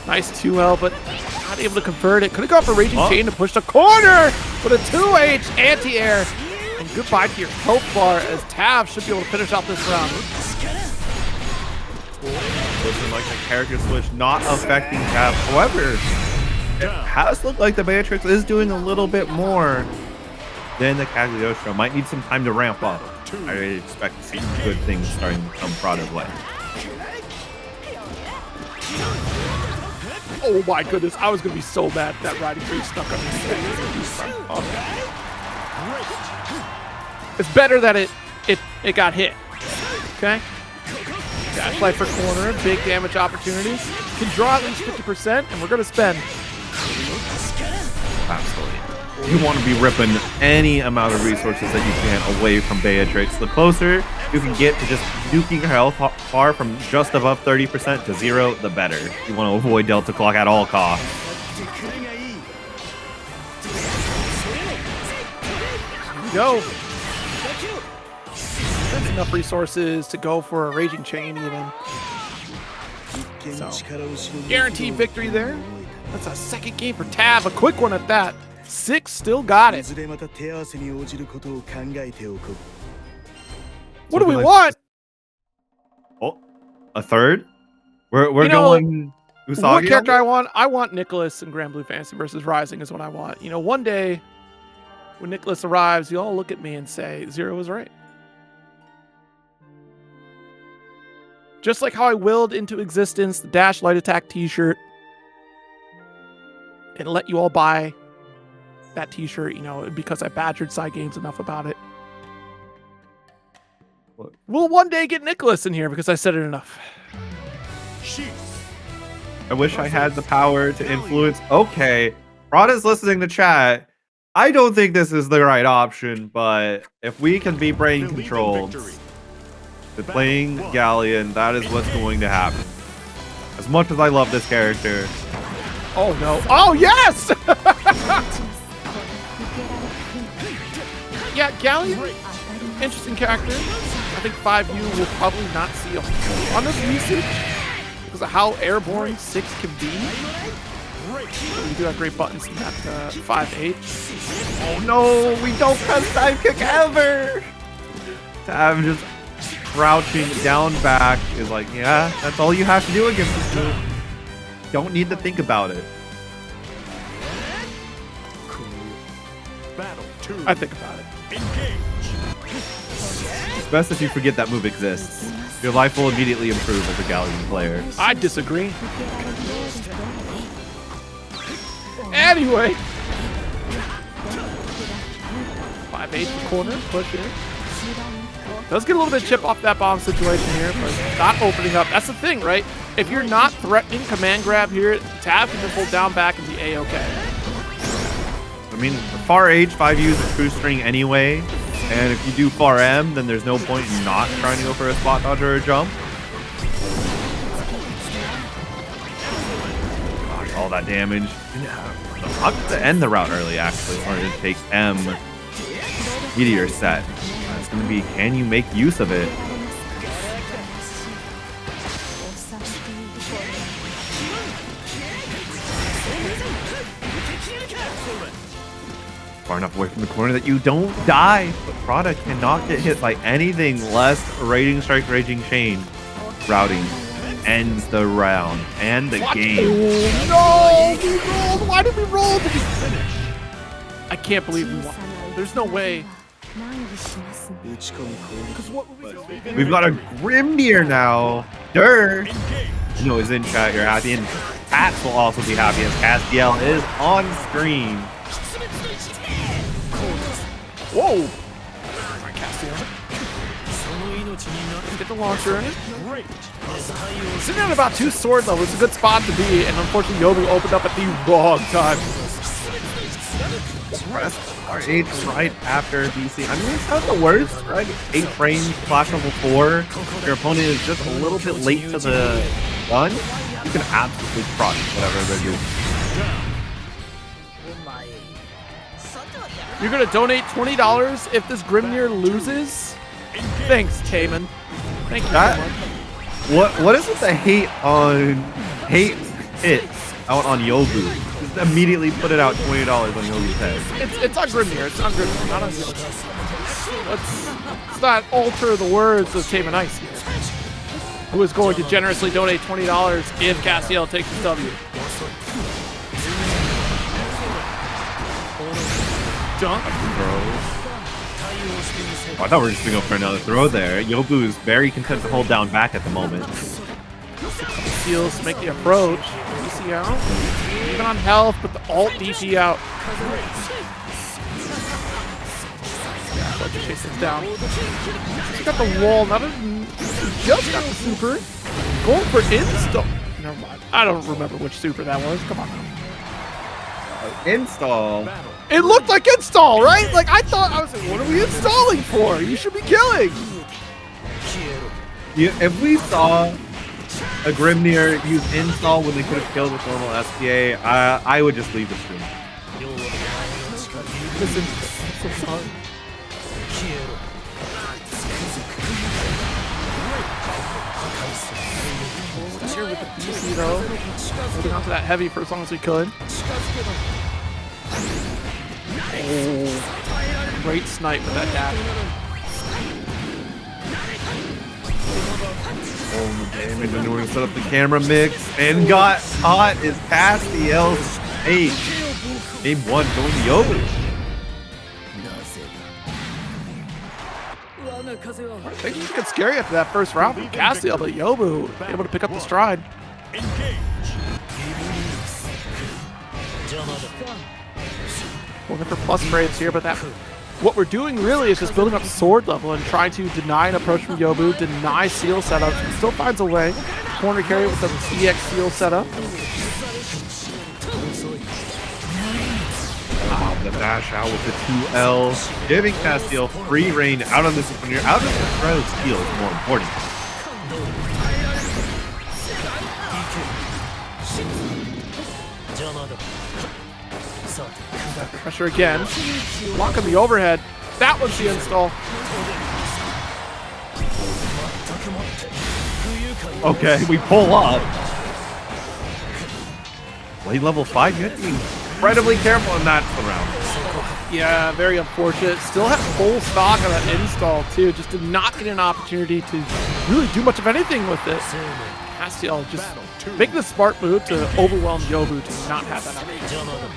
Nice 2L, but not able to convert it. Could have gone for Raging Chain to push the corner with a 2H anti-air. And goodbye to your health bar as Tav should be able to finish out this round. Looking like the character switch not affecting Tav. However, it has looked like the Beatrix is doing a little bit more than the Cagliostro. Might need some time to ramp up. I really expect to see some good things starting to come Prada's way. Oh my goodness, I was going to be so mad that riding tree stuck on his head. Okay. It's better that it got hit. Okay? Dash light for corner, big damage opportunities. Can draw at least 50%, and we're going to spend. Absolutely. You want to be ripping any amount of resources that you can away from Beatrix. The closer you can get to just nuking her health bar from just above 30% to 0, the better. You want to avoid Delta Clock at all costs. Go. That's enough resources to go for a Raging Chain even. So, guaranteed victory there. That's a second game for Tav, a quick one at that. 6 still got it. What do we want? Oh, a third? We're going Usagi. What character I want? I want Nicholas in Granblue Fantasy versus Rising is what I want. You know, one day when Nicholas arrives, you all look at me and say, Zero was right. Just like how I willed into existence the Dash Light Attack t-shirt and let you all buy that t-shirt, you know, because I badgered side games enough about it. What? We'll one day get Nicholas in here because I said it enough. I wish I had the power to influence. Okay, Prada's listening to chat. I don't think this is the right option, but if we can be brain controlled with playing Galleon, that is what's going to happen. As much as I love this character. Oh no. Oh yes! Yeah, Galleon, interesting character. I think 5U will probably not see a ton of usage because of how airborne 6 can be. We do have great buttons in that 5H. Oh no, we don't press dive kick ever! I'm just crouching down back is like, yeah, that's all you have to do against this move. Don't need to think about it. I think about it. It's best if you forget that move exists. Your life will immediately improve as a Galleon player. I disagree. Anyway. 5-8 corner, push here. Does get a little bit of chip off that bomb situation here, but not opening up. That's the thing, right? If you're not threatening command grab here, Tav can just hold down back and be A-okay. I mean, far H, 5U is a true string anyway, and if you do far M, then there's no point in not trying to go for a spot dodge or a jump. Gosh, all that damage. I'll have to end the route early, actually, or to take M meteor set. It's going to be, can you make use of it? Far enough away from the corner that you don't die, but Prada cannot get hit by anything less Raging Strike, Raging Chain routing. ends the round and the game. Oh, no! We rolled! Why did we roll? I can't believe we won. There's no way. We've got a Grimnir now. Durr. You know, is in chat. You're happy, and Pats will also be happy as Castiel is on screen. Whoa! Alright, Castiel. Get the launcher in it. Sitting at about 2 sword levels. It's a good spot to be, and unfortunately, Yobu opened up at the wrong time. Press R8 right after DC. I mean, it's not the worst, right? 8 frames, flash level 4. Your opponent is just a little bit late to the gun. You can absolutely crush whatever they're doing. You're gonna donate $20 if this Grimnir loses? Thanks, Taman. Thank you so much. What is with the hate hits out on Yobu? Just immediately put it out $20 on Yobu's head. It's on Grimnir. It's on Grimnir, not on Yobu. Let's not alter the words of Taman Ice here, who is going to generously donate $20 if Castiel takes the W. Dunk. Oh, I thought we were just going to go for another throw there. Yobu is very content to hold down back at the moment. Seals to make the approach. DC out. Even on health, but the alt DP out. Let me chase this down. He's got the wall. Not a, just got the super. Going for install. Never mind. I don't remember which super that was. Come on now. Install. It looked like install, right? Like, I thought, I was like, what are we installing for? You should be killing. If we saw a Grimnir use install when they could have killed with normal SPA, I would just leave the stream. Listen, I'm so sorry. Here with the PC though. Holding on to that heavy for as long as we could. Oh, great snipe with that dash. Oh, damage, and we're gonna set up the camera mix and got caught is Castiel's 8. Game 1 going to Yobu. Things just get scary after that first round from Castiel, but Yobu able to pick up the stride. Looking for plus frames here, but what we're doing really is just building up sword level and trying to deny an approach from Yobu, deny seal setup. He still finds a way. Corner carry with the EX seal setup. The dash out with the 2L, giving Castiel free reign out on this Grimnir. Out of the throw steal is more important. Pressure again. Blocking the overhead. That was the install. Okay, we pull up. Late level 5, you have to be incredibly careful in that round. Yeah, very unfortunate. Still had full stock on that install too. Just did not get an opportunity to really do much of anything with it. Castiel just making the smart move to overwhelm Yobu to not have that opportunity.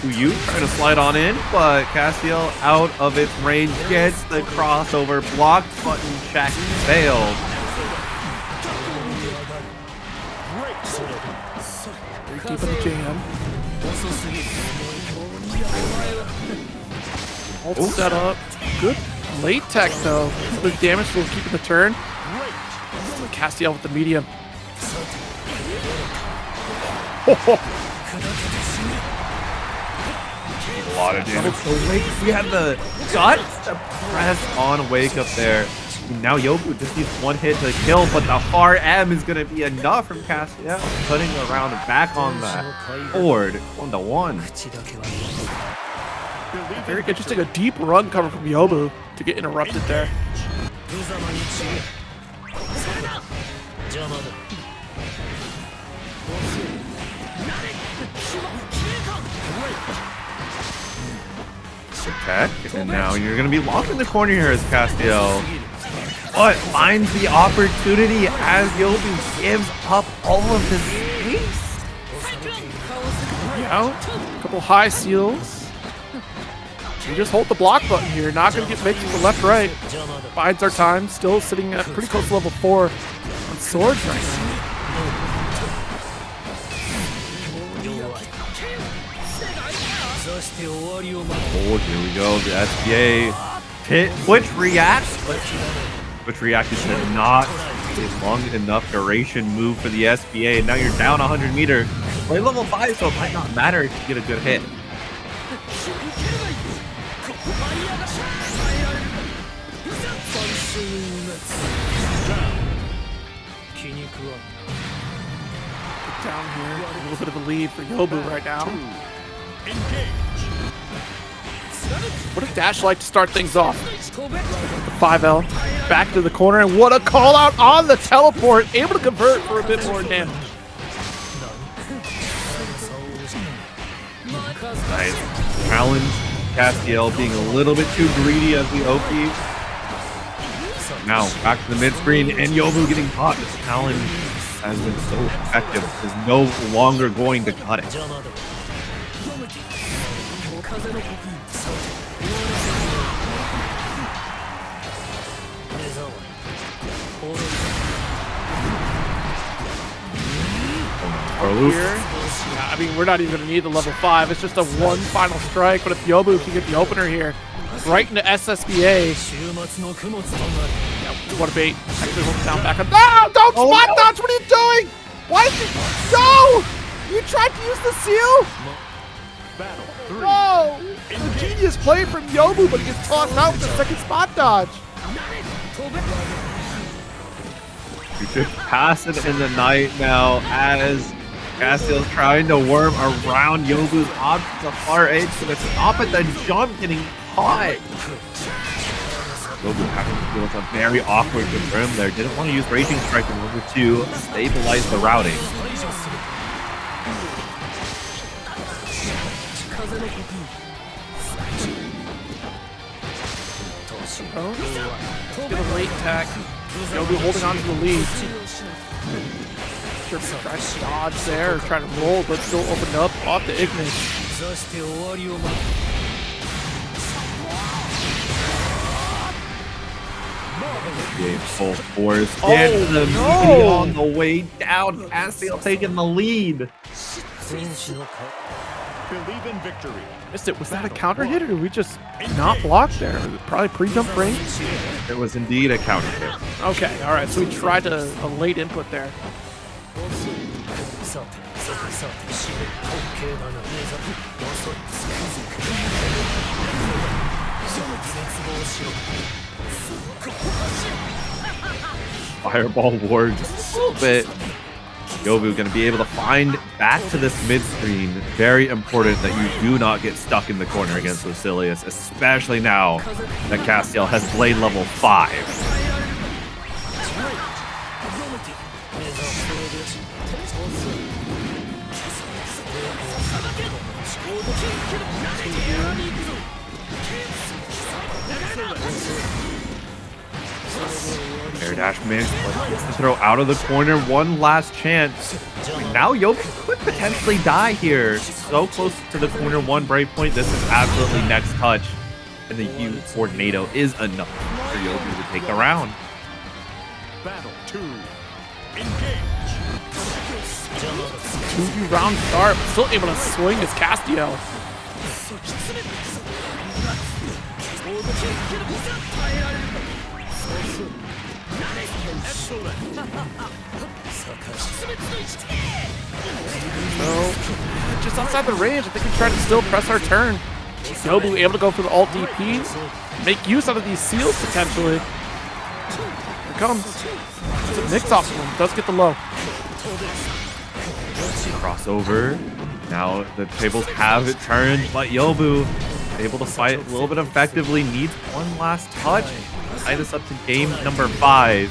You trying to slide on in, but Castiel out of its range gets the crossover. Blocked button check failed. Deep in the jam. Ult set up. Good late tech though. The damage will keep the turn. Castiel with the medium. A lot of damage. We had the guts to press on Wake Up there. Now Yobu just needs one hit to kill, but the far M is going to be enough from Castiel, putting the round back on the board, 1-1. Very interesting, a deep run coming from Yobu to get interrupted there. Attack, and now you're going to be locked in the corner here as Castiel but finds the opportunity as Yobu gives up all of his space. Yeah, a couple high seals. We just hold the block button here. Not going to get mixed with the left-right. Bides our time. Still sitting at pretty close to level 4 on swords right now. Oh, here we go. The SBA hit. Twitch reacts, but Twitch reacted to not a long enough duration move for the SBA. And now you're down 100 meter. Play level 5, so it might not matter if you get a good hit. Down here, a little bit of a lead for Yobu right now. What a dash like to start things off. The 5L back to the corner, and what a call out on the teleport, able to convert for a bit more damage. Nice challenge. Castiel being a little bit too greedy as the OP. Now back to the mid screen, and Yobu getting caught. This challenge has been so effective. Is no longer going to cut it. Yeah, I mean, we're not even going to need the level 5. It's just a one final strike, but if Yobu can get the opener here, right into SSBA. Yeah, what a bait. Actually, hold it down back up. No! Don't spot dodge! What are you doing? Why did you... No! You tried to use the seal? No! A genius play from Yobu, but he gets tossed out with the second spot dodge. You should pass it in the night now as Castiel's trying to worm around Yobu's options to far edge so to stop at the jump, getting caught. Yobu having to deal with a very awkward confirm there. Didn't want to use Raging Strike in order to stabilize the routing. Get a late attack. Yobu holding on to the lead. Sure if he tries to dodge there or try to roll, but still opened up off the Ignis. Game full force. Get the meaty on the way down. Castiel taking the lead. Believe in victory. Missed it. Was that a counter hit or did we just not block there? Probably pre-jump range? It was indeed a counter hit. Okay, alright, so we tried a late input there. Fireball ward just a little bit. Yobu going to be able to find back to this mid screen. Very important that you do not get stuck in the corner against Lucilius, especially now that Castiel has blade level 5. Air dash mix, but gets the throw out of the corner. One last chance. Now Yobu could potentially die here. So close to the corner 1 breakpoint. This is absolutely next touch. And the U Tornado is enough for Yobu to take the round. Battle 2. Engage. 2 round start, but still able to swing his Castiel. So, just outside the range, I think we tried to still press our turn. Yobu able to go for the alt DP, make use out of these seals potentially. Here it comes. It's a mix off him, does get the low. Crossover. Now the tables have it turned, but Yobu able to fight a little bit effectively. Needs one last touch. Tie this up to game number 5.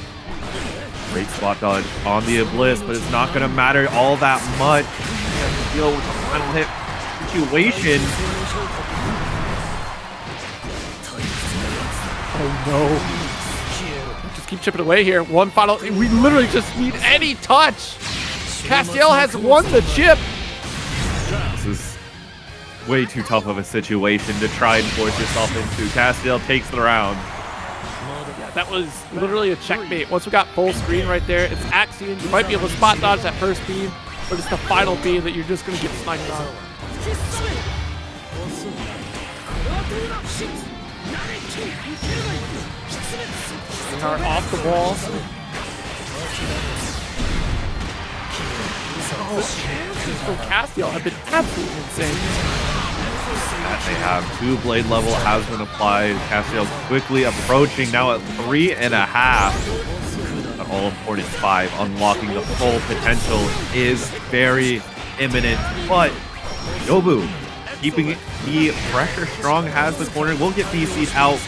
Great spot dodge on the Abyss, but it's not going to matter all that much. He has to deal with the final hit situation. Oh no. keep chipping away here. One final. We literally just need any touch. Castiel has won the chip. This is way too tough of a situation to try and force yourself into. Castiel takes the round. Yeah, that was literally a checkmate. Once we got full screen right there, it's Axion. You might be able to spot dodge that first beam, but it's the final beam that you're just going to get sniped on. Are off the wall. For Castiel have been absolutely insane. They have 2 blade level has been applied. Castiel quickly approaching now at 3.5. An all important 5. Unlocking the full potential is very imminent. But Yobu keeping the pressure strong, has the corner. We'll get BC'd out.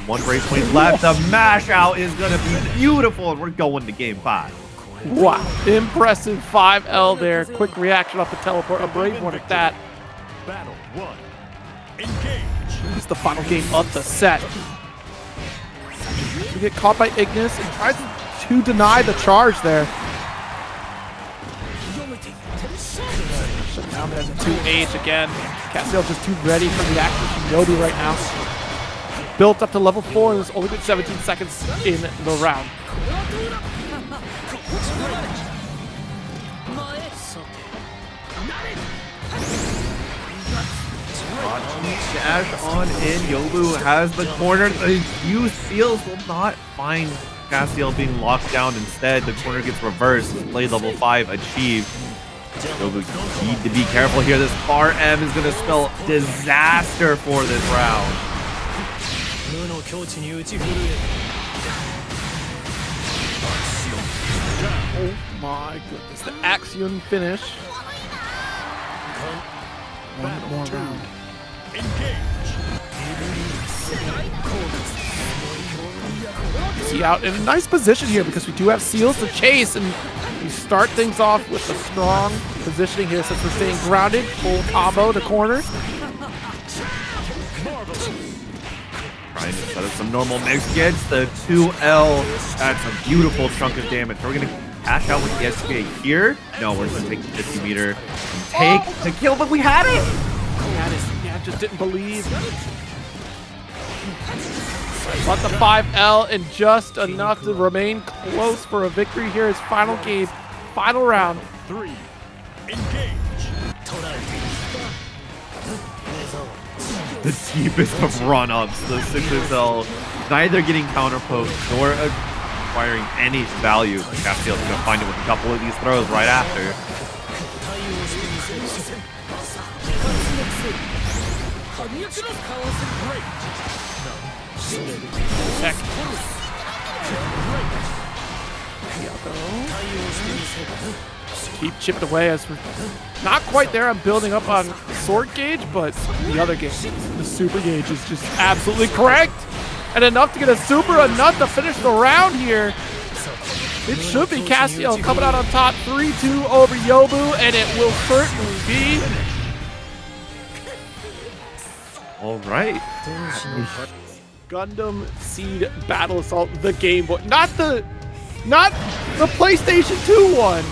1 break point left. The mash out is going to be beautiful, and we're going to game 5. Wow. Impressive 5L there. Quick reaction off the teleport. A brave one at that. Battle 1. Engage. It's the final game of the set. We get caught by Ignis and tries to deny the charge there. Shut down there, the 2H again. Castiel just too ready for the action from Yobu right now. Built up to level 4, and there's only been 17 seconds in the round. Dash on in. Yobu has the corner. The used seals will not find Castiel being locked down. Instead, the corner gets reversed. Blade level 5 achieved. Yobu need to be careful here. This RM is going to spell disaster for this round. Oh my goodness. The Axion finish. One more round. See out in a nice position here because we do have seals to chase, and we start things off with a strong positioning here since we're staying grounded. Full combo to corner. Trying to set up some normal mix. Gets the 2L. That's a beautiful chunk of damage. We're going to cash out with the SPA here. No, we're going to take the 50 meter and take the kill, but we had it! Yeah, just didn't believe. But the 5L and just enough to remain close for a victory here. His final game, final round. 3. Engage. The deepest of run-ups. The 6SL neither getting counterpoked nor acquiring any value. Castiel's going to find it with a couple of these throws right after. Check. Keep chipped away as we're not quite there. I'm building up on sword gauge, but the other gauge, the super gauge, is just absolutely correct. And enough to get a super, enough to finish the round here. It should be Castiel coming out on top, 3-2 over Yobu, and it will certainly be. All right. Gundam Seed Battle Assault, the Game Boy, not the PlayStation 2 one.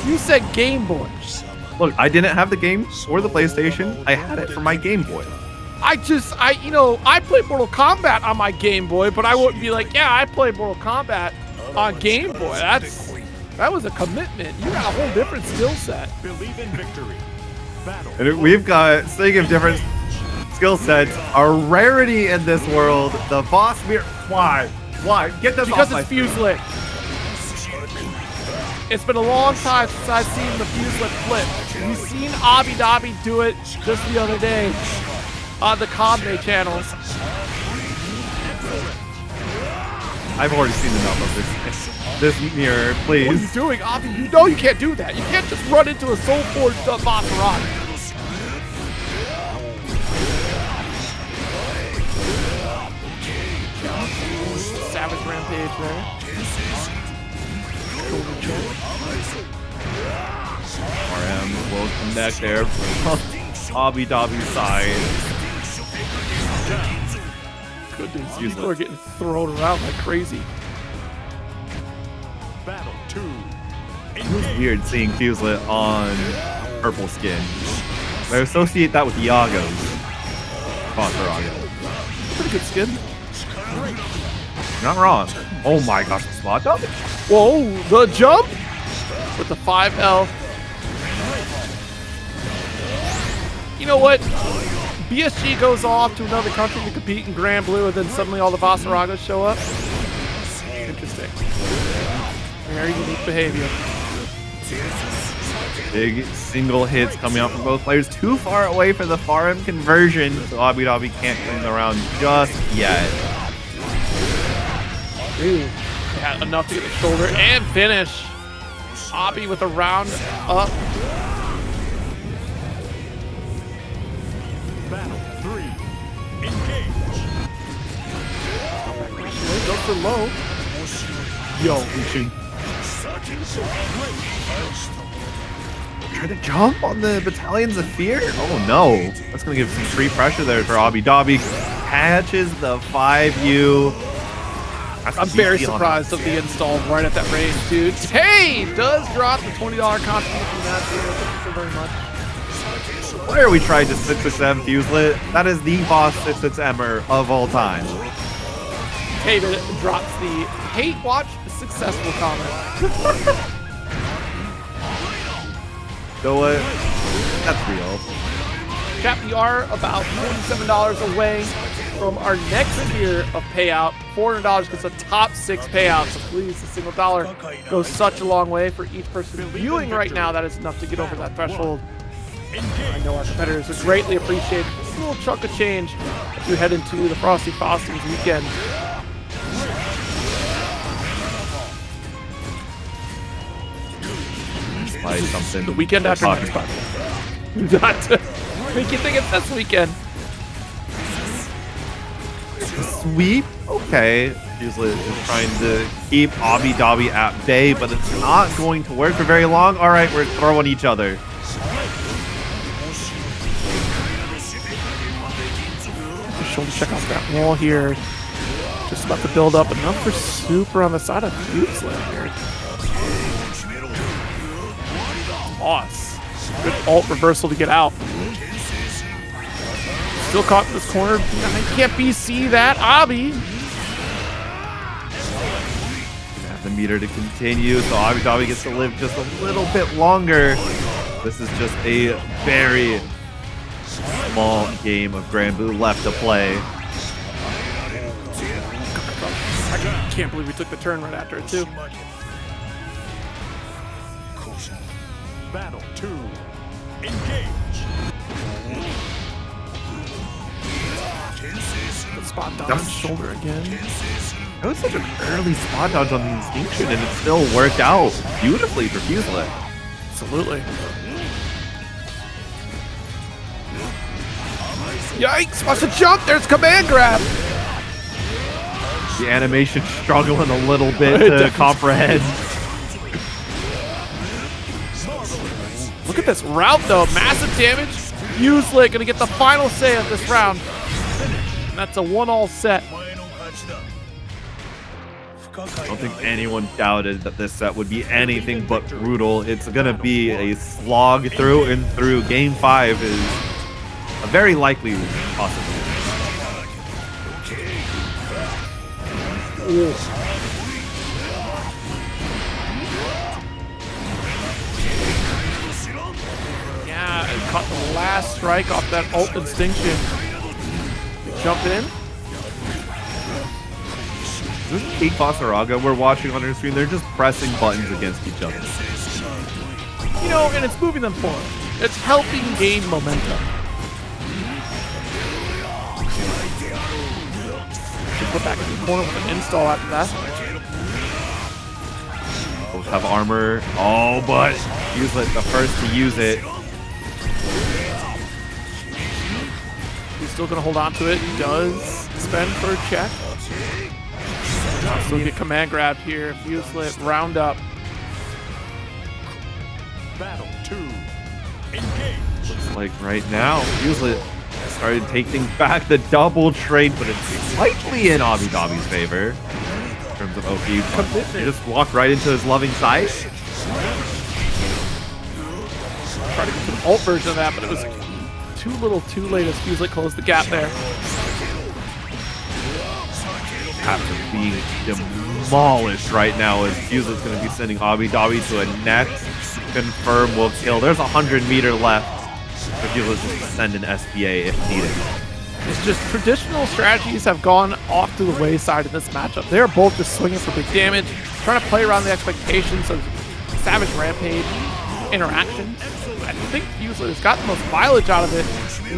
You said Game Boy. Look, I didn't have the game or the PlayStation. I had it for my Game Boy. I played Mortal Kombat on my Game Boy, but I wouldn't be like, yeah, I played Mortal Kombat on Game Boy. That was a commitment. You got a whole different skill set. Believe in victory. Battle. And we've got, speaking of different skill sets, a rarity in this world, the Vosmir. Why? Get this because off it's Fuselit. It's been a long time since I've seen the Fuselit flip. We've seen Abi Dhabi do it just the other day on the Kambe channel. I've already seen enough of this mirror, please. What are you doing, Abi? You know you can't do that. You can't just run into a Soul Forged Vaseraga. Savage Rampage there. RM will connect there from Abi Dhabi's side. Goodness, people are getting thrown around like crazy. It's weird seeing Fuselit on purple skin. I associate that with Iago's Vaseraga. Pretty good skin. You're not wrong. Oh my gosh, the spot jump? Whoa, the jump with the 5L. You know what? BSG goes off to another country to compete in Granblue, and then suddenly all the Vaseragas show up. Interesting. Very unique behavior. Big single hits coming out from both players. Too far away for the Farim conversion, so Abi can't clean the round just yet. Ooh. Yeah, enough to get the shoulder and finish. Abi with a round up. Battle 3. Engage. Goes for low. Yo, we should try to jump on the Battalions of Fear? Oh no. That's going to give some free pressure there for Abi. Catches the 5U. I'm very surprised of the install right at that range, dude. Hey, does drop the $20 contribution from that. Thank you so very much. Why are we trying to 667 Fuselit? That is the boss 667er of all time. Hey, but it drops the hate watch successful comment. So what? That's real. Chat, we are about $47 away from our next tier of payout. $400 gets a top 6 payout, so please, a single dollar goes such a long way for each person viewing right now. That is enough to get over that threshold. I know our competitors would greatly appreciate this little chunk of change as we head into the Frosty Fostings weekend. Like something. The weekend after next time. Not to make you think it's this weekend. Sweep? Okay. Fuselit is trying to keep Abi at bay, but it's not going to work for very long. Alright, we're throwing each other. Shoulder check off that wall here. Just about to build up enough for super on the side of Fuselit here. Boss. Good alt reversal to get out. Still caught in this corner. I can't BC that. Abi. Have the meter to continue, so Abi gets to live just a little bit longer. This is just a very small game of Granblue left to play. I can't believe we took the turn right after it, too. Battle 2. Engage. Good spot dodge, shoulder again. That was such an early spot dodge on the Instinction, and it still worked out beautifully for Fuselit. Absolutely. Yikes! Watch the jump! There's command grab! The animation struggling a little bit to comprehend. Look at this route, though. Massive damage. Fuselit gonna get the final say of this round. And that's a 1-all set. I don't think anyone doubted that this set would be anything but brutal. It's gonna be a slog through and through. Game 5 is a very likely possibility. Yeah, it caught the last strike off that ult Instinction. Jump in. This is Peak Vaseraga we're watching on our screen. They're just pressing buttons against each other. You know, and it's moving them forward. It's helping gain momentum. Should put back in the corner with an install after that. Both have armor. Oh, but Fuselit the first to use it. He's still going to hold on to it. He does spend for a check. Still get command grabbed here. Fuselit round up. Battle 2. Engage. Looks like right now, Fuselit started to take things back. The double trade, but it's slightly in Abi's favor in terms of OP. He just walked right into his loving sight. try to get to the ult version of that, but it was too little too late as Fuselit closed the gap there. After being demolished right now, as Fuselit's going to be sending Abidabi to a next confirm will kill. There's 100 meter left for Fuselit to send an SPA if needed. It's just traditional strategies have gone off to the wayside in this matchup. They're both just swinging for big damage, trying to play around the expectations of Savage Rampage interactions. I think Fuselit has got the most mileage out of it.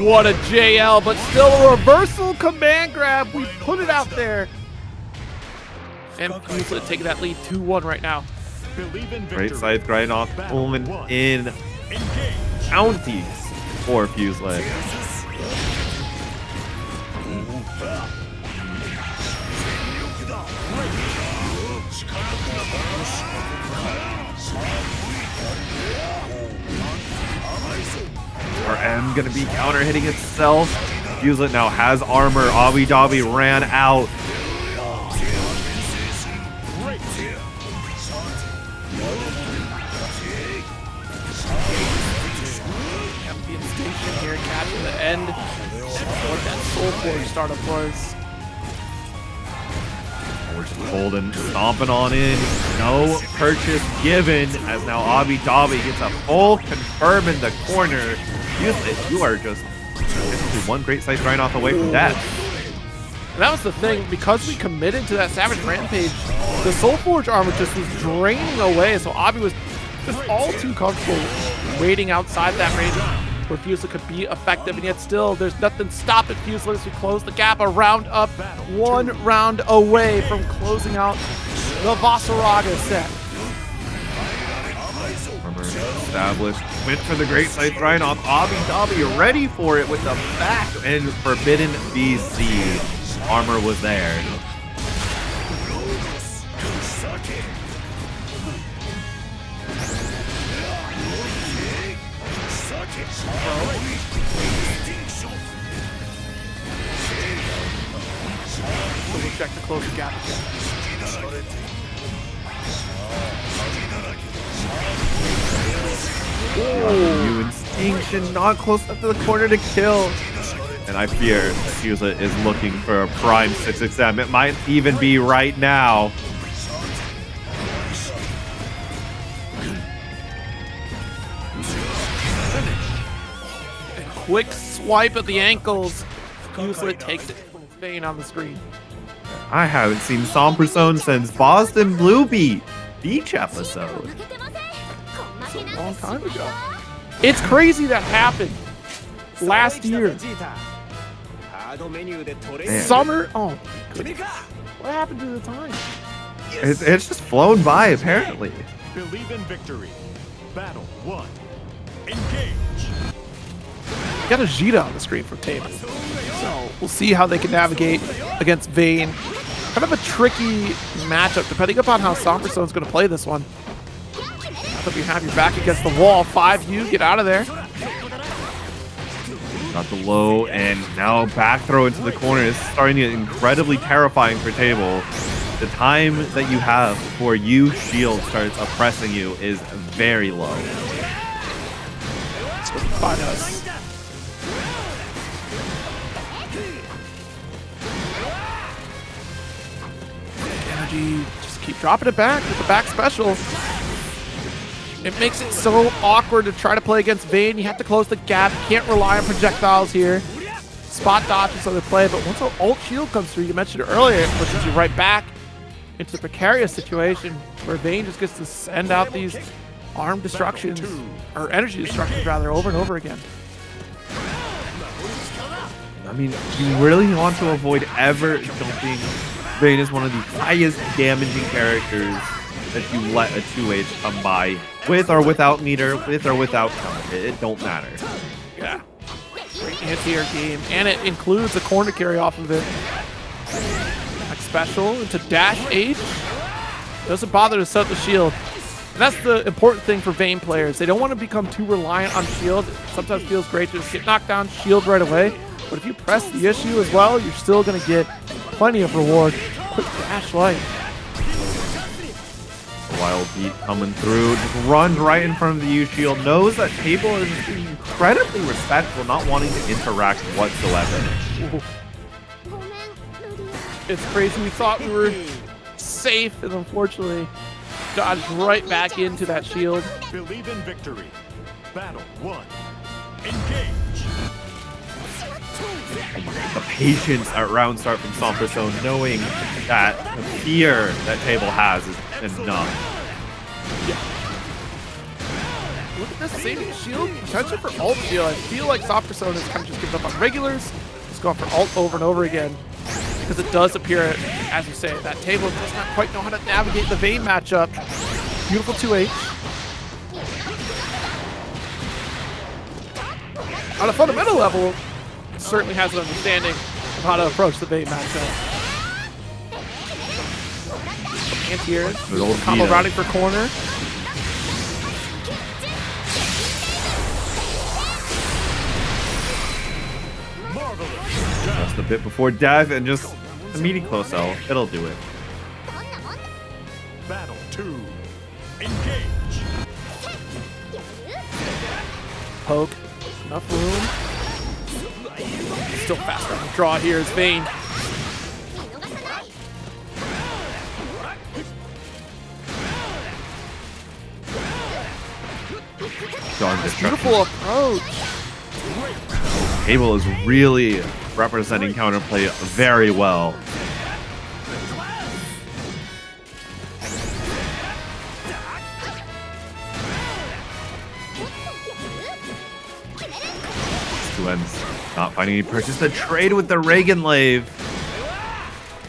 What a JL, but still a reversal command grab. We put it out there. And Fuselit taking that lead 2-1 right now. Great scythe grind off Pullman in counties for Fuselit. RM gonna be counter hitting itself. Fuselit now has armor. Abidabi ran out. Here, catching the end. What that Soul Forge startup was. We're just holding, stomping on in. No purchase given, as now Abidabi gets a full confirm in the corner. Fuselit, you are just one great scythe grind off away from death. And that was the thing, because we committed to that Savage Rampage, the Soul Forge armor just was draining away, so Abi was just all too comfortable waiting outside that range where Fuselit could be effective, and yet still there's nothing stopping Fuselit as we close the gap. A round up, 1 round away from closing out the Vaseraga set. Established, went for the great scythe grind off Abidabi, ready for it with the back, and Forbidden BC armor was there. So we'll check to close the gap again. You Instinction, not close enough to the corner to kill. And I fear that Fuselit is looking for a prime 6XM. It might even be right now. Quick swipe at the ankles. Fuselit takes it from Vayne on the screen. I haven't seen Sompersone since Boston Blue Beach episode. It's a long time ago. It's crazy that happened last year. Man. Summer. Oh, my goodness. What happened to the time? It's just flown by, apparently. Believe in victory. Battle 1. Engage. Got a Jita on the screen for Taven. So we'll see how they can navigate against Vayne. Kind of a tricky matchup depending upon how Sompersone's going to play this one. Now that you have your back against the wall, 5U, get out of there. Got the low, and now back throw into the corner is starting to get incredibly terrifying for Table. The time that you have before shield starts oppressing you is very low. Let's go find us. Energy, just keep dropping it back with the back special. It makes it so awkward to try to play against Vayne. You have to close the gap. You can't rely on projectiles here. Spot dodge is other play, but once an ult shield comes through, you mentioned it earlier, it pushes you right back into the precarious situation where Vayne just gets to send out these arm destructions, or energy destructions rather, over and over again. I mean, you really want to avoid ever jumping. Vayne is one of the highest damaging characters that you let a 2H come by, with or without meter, with or without counter. It don't matter. Yeah. Great anti-air game, and it includes a corner carry off of it. Like special into dash H. Doesn't bother to set the shield. And that's the important thing for Vayne players. They don't want to become too reliant on shield. It sometimes feels great to just get knocked down, shield right away. But if you press the issue as well, you're still going to get plenty of reward. Quick dash light. Wild beat coming through. Just runs right in front of the U shield. Knows that table is incredibly respectful, not wanting to interact whatsoever. It's crazy. We thought we were safe, and unfortunately, dodged right back into that shield. Believe in victory. Battle 1. Engage. The patience at round start from Somperso, knowing that the fear that table has is enough. Yeah. Look at this saving shield. Potential for ult shield. I feel like Somperso has kind of just given up on regulars. Just going for ult over and over again. Because it does appear, as you say, that table does not quite know how to navigate the Vayne matchup. Beautiful 2H. On a fundamental level, it certainly has an understanding of how to approach the Vayne matchup. Anti-air, combo routing for corner. Just a bit before death and just a meaty close L. It'll do it. Battle 2. Engage. Poke. Enough room. Still faster on the draw here is Vayne. Beautiful approach. Table is really representing counterplay very well. Two ends not finding any purchase. The trade with the Reagan Lave.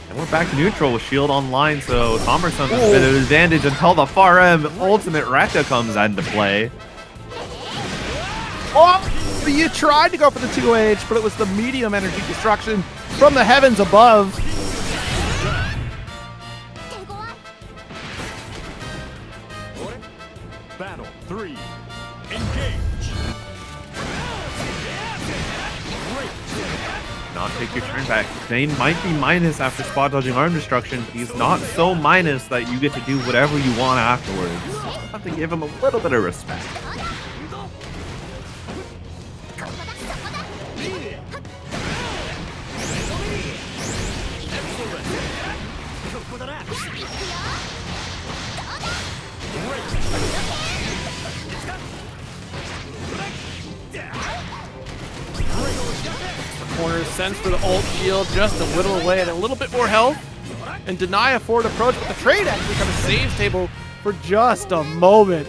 And we're back neutral with shield online, so Somperso has a bit of advantage until the far M ultimate Rekka comes into play. Oh, you tried to go for the 2H, but it was the medium energy destruction from the heavens above. Battle 3. Engage. Not take your turn back. Vayne might be minus after spot dodging arm destruction, but he's not so minus that you get to do whatever you want afterwards. You have to give him a little bit of respect. Corner sends for the ult shield just to whittle away at a little bit more health and deny a forward approach, but the trade actually kind of saves table for just a moment.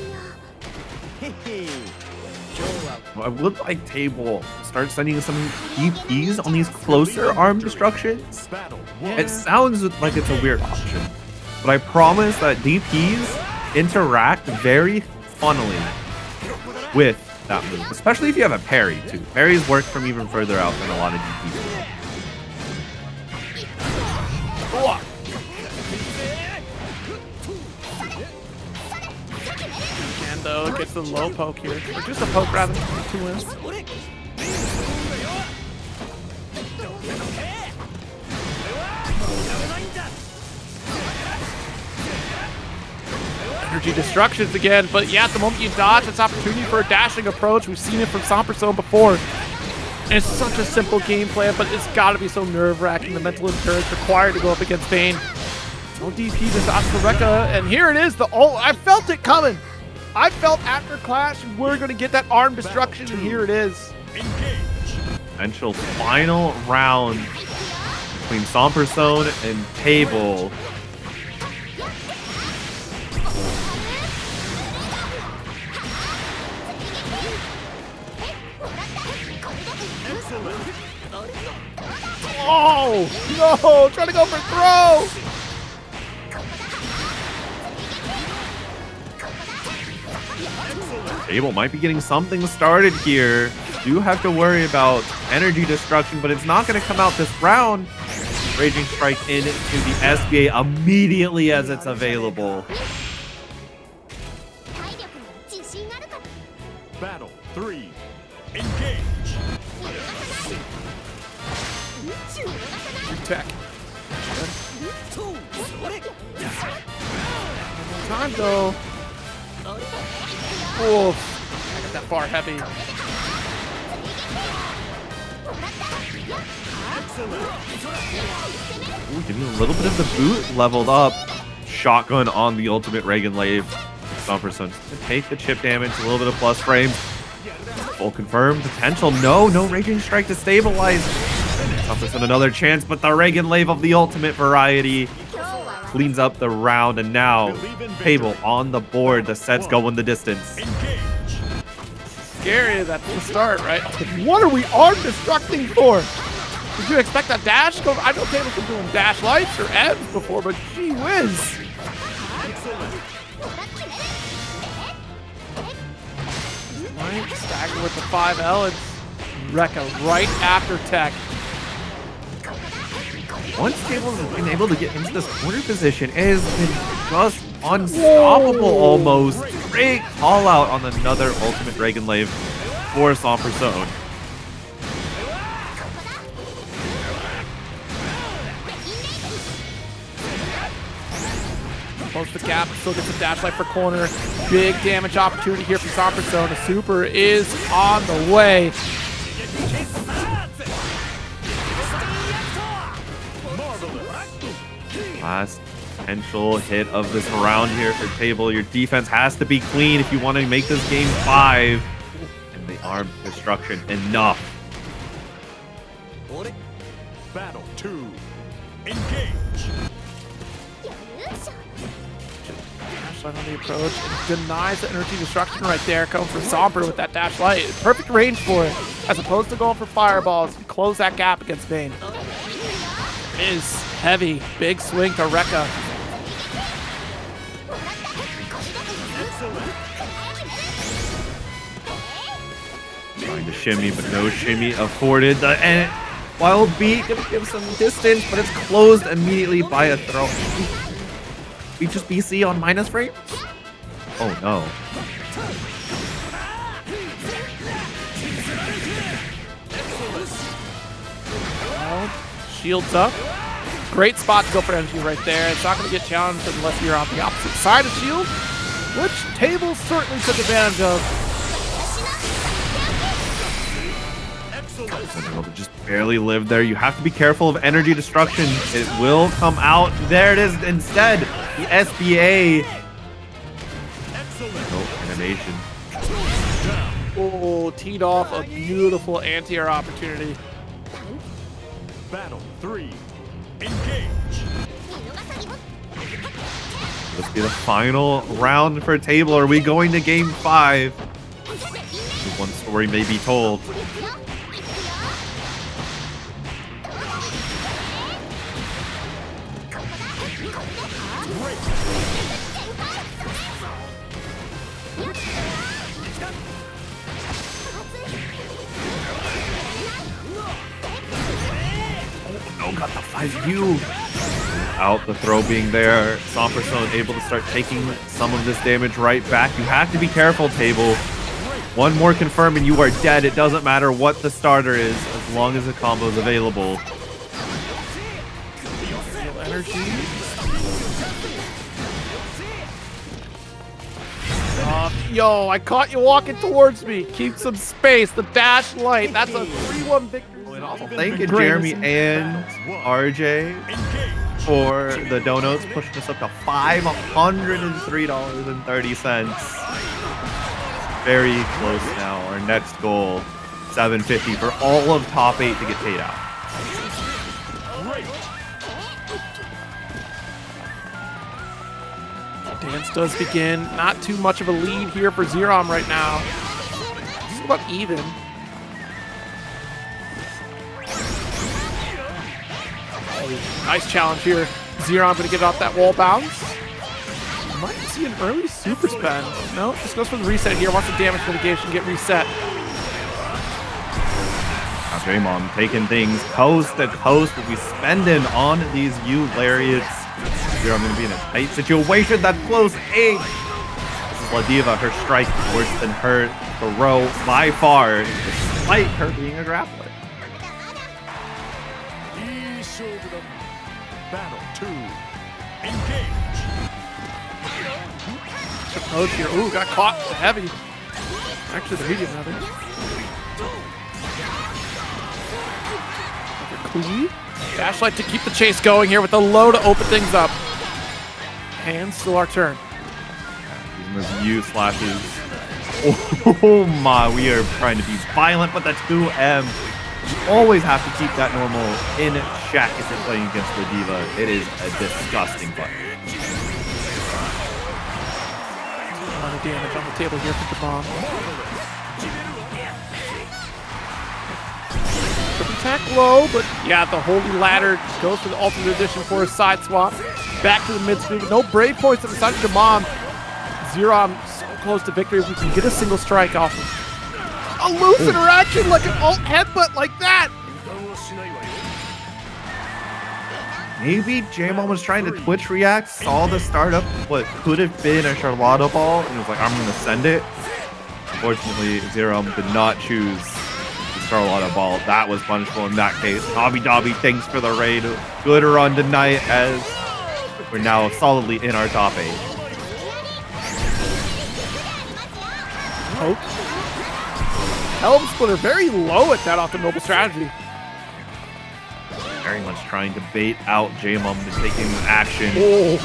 I would like table start sending some DPs on these closer arm destructions. It sounds like it's a weird option, but I promise that DPs interact very funnily with that move, especially if you have a parry too. Parries work from even further out than a lot of DPs. And though it gets the low poke here, or just a poke rather than 2 wins. Energy destructions again, but yeah, at the moment you dodge, it's opportunity for a dashing approach. We've seen it from Somperso before. And it's such a simple game plan, but it's got to be so nerve-wracking. The mental endurance required to go up against Vayne. No DP, just opt for Rekka, and here it is, the ult. I felt it coming. I felt after Clash we're going to get that arm destruction, and here it is. Potential final round between Somperso and Table. Oh, no, trying to go for throw. Table might be getting something started here. Do have to worry about energy destruction, but it's not going to come out this round. Raging Strike into the SBA immediately as it's available. Battle 3. Engage. Tech. time though. Oof. I got that far heavy. Ooh, getting a little bit of the boot leveled up. Shotgun on the ultimate Reagan Lave. Stomperson to take the chip damage, a little bit of plus frames. Full confirm potential. No Raging Strike to stabilize. Stomperson another chance, but the Reagan Lave of the ultimate variety cleans up the round, and now Table on the board. The set's going the distance. Scary that to start, right? What are we arm destructing for? Did you expect a dash? I know Table's been doing dash lights or ebbs before, but gee whiz. Right, stagger with the 5L. It's Rekka right after tech. Once Table's been able to get into this corner position, it has been just unstoppable almost. Great call out on another ultimate Reagan Lave for Stomperson. Close the gap, still gets a dash light for corner. Big damage opportunity here from Stomperson. The super is on the way. Last potential hit of this round here for Table. Your defense has to be clean if you want to make this game 5. And the arm destruction enough. Battle 2. Engage. Dash light on the approach. And denies the energy destruction right there. Coming for Somper with that dash light. Perfect range for it. As opposed to going for fireballs. Close that gap against Vayne. Is heavy. Big swing to Rekka. Trying to shimmy, but no shimmy afforded. And Wild Beat gonna give some distance, but it's closed immediately by a throw. We just BC on minus frames? Oh no. Well, shields up. Great spot to go for energy right there. It's not going to get challenged unless you're on the opposite side of shield, which Table certainly took advantage of. Able to just barely live there. You have to be careful of energy destruction. It will come out. There it is instead. The SBA. No animation. Oh, teed off a beautiful anti-air opportunity. Battle 3. Engage. Let's be the final round for Table. Are we going to game 5? One story may be told. Got the 5U. Out the throw being there. Stomperson able to start taking some of this damage right back. You have to be careful, Table. One more confirm and you are dead. It doesn't matter what the starter is as long as the combo is available. Energy. Yo, I caught you walking towards me. Keep some space. The dash light. That's a 3-1 victory. Thank you, Jeremy and RJ, for the donuts, pushing us up to $503.30. Very close now. Our next goal, $750 for all of top 8 to get paid out. Dance does begin. Not too much of a lead here for Zerom right now. Just about even. Nice challenge here. Zerom gonna get off that wall bounce. Might see an early super spend. No, just goes for the reset here. Wants the damage mitigation, get reset. Draymond taking things coast to coast. Will be spending on these U lariats. Zerom gonna be in a tight situation. That close 8. This is La Diva. Her strike worse than her throw by far, despite her being a grappler. Battle 2. Engage. dash approach here. Ooh, got caught with the heavy. Actually, the medium, rather. Clean. Dashlight to keep the chase going here with the low to open things up. And still our turn. Review slashes. Oh my, we are trying to be violent, but that's 2M. You always have to keep that normal in check if you're playing against the diva. It is a disgusting button. A lot of damage on the table here for the bomb. Attack low, but yeah, the Holy Ladder goes for the ultimate addition for a side swap. Back to the mid screen with no brave points on the side of Jamam. Zerom so close to victory if we can get a single strike off him. A loose interaction like an alt headbutt like that. Maybe Jamam was trying to Twitch react, saw the startup, what could have been a Charlotta ball, and was like, I'm going to send it. Unfortunately, Zerom did not choose Charlotta ball. That was punishable in that case. Hobby Dobby, thanks for the raid. Good run tonight as we're now solidly in our top 8. Poke. Helm Splitter very low at that off the Noble Strategy. Very much trying to bait out Jamam to taking action. Oh.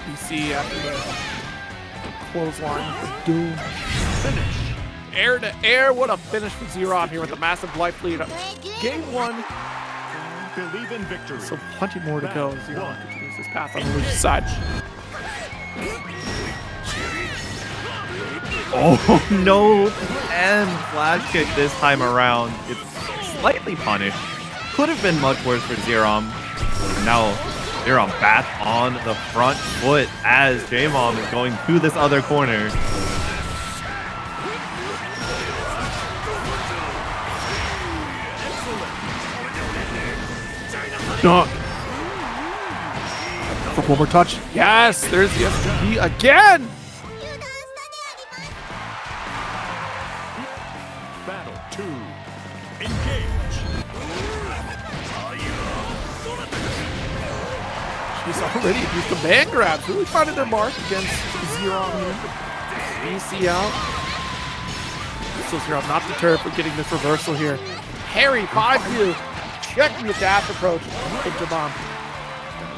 BC after the clothesline with the Doom. Finish. Air to air, what a finish for Zerom here with a massive life lead. Game 1. Believe in victory. So plenty more to go. Zerom continues his path on the Lucius side. Oh no! And flash kick this time around. It's slightly punished. Could have been much worse for Zerom. Now Zerom back on the front foot as Jamam is going to this other corner. Dunk. For one more touch. Yes, there's the STP again. Battle 2. Engage. She's already used command grabs. Really finding their mark against Zerom here. BC out. Still Zerom not deterred from getting this reversal here. Harry, 5-2. Checking the dash approach into bomb.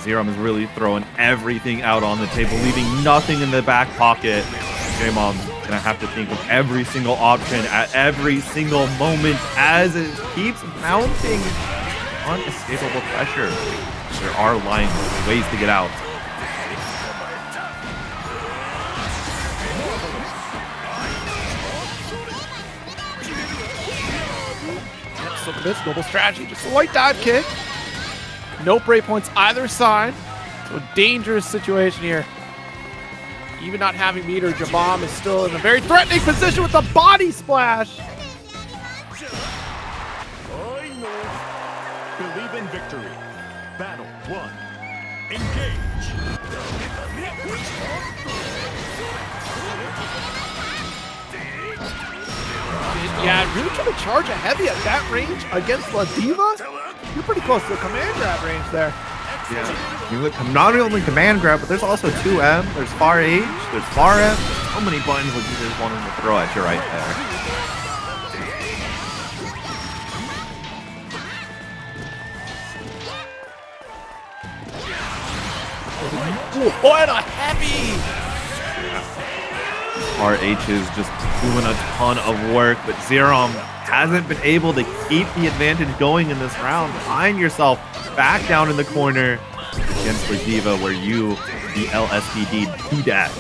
Zerom is really throwing everything out on the table, leaving nothing in the back pocket. Jamam's gonna have to think of every single option at every single moment as it keeps mounting unescapable pressure. There are lines, ways to get out. Look at this Noble Strategy, just a light dive kick. No break points either side. So a dangerous situation here. Even not having meter, Jamam is still in a very threatening position with a body splash. Believe in victory. Battle 1. Engage. Yeah, really trying to charge a heavy at that range against La Diva? You're pretty close to the command grab range there. Yeah. You look not only command grab, but there's also 2M, there's far H, there's far M. So many buttons that you just wanted to throw at you right there. What a heavy! RH is just doing a ton of work, but Zerom hasn't been able to keep the advantage going in this round. Find yourself back down in the corner against the Diva where you, the LSPD, do that.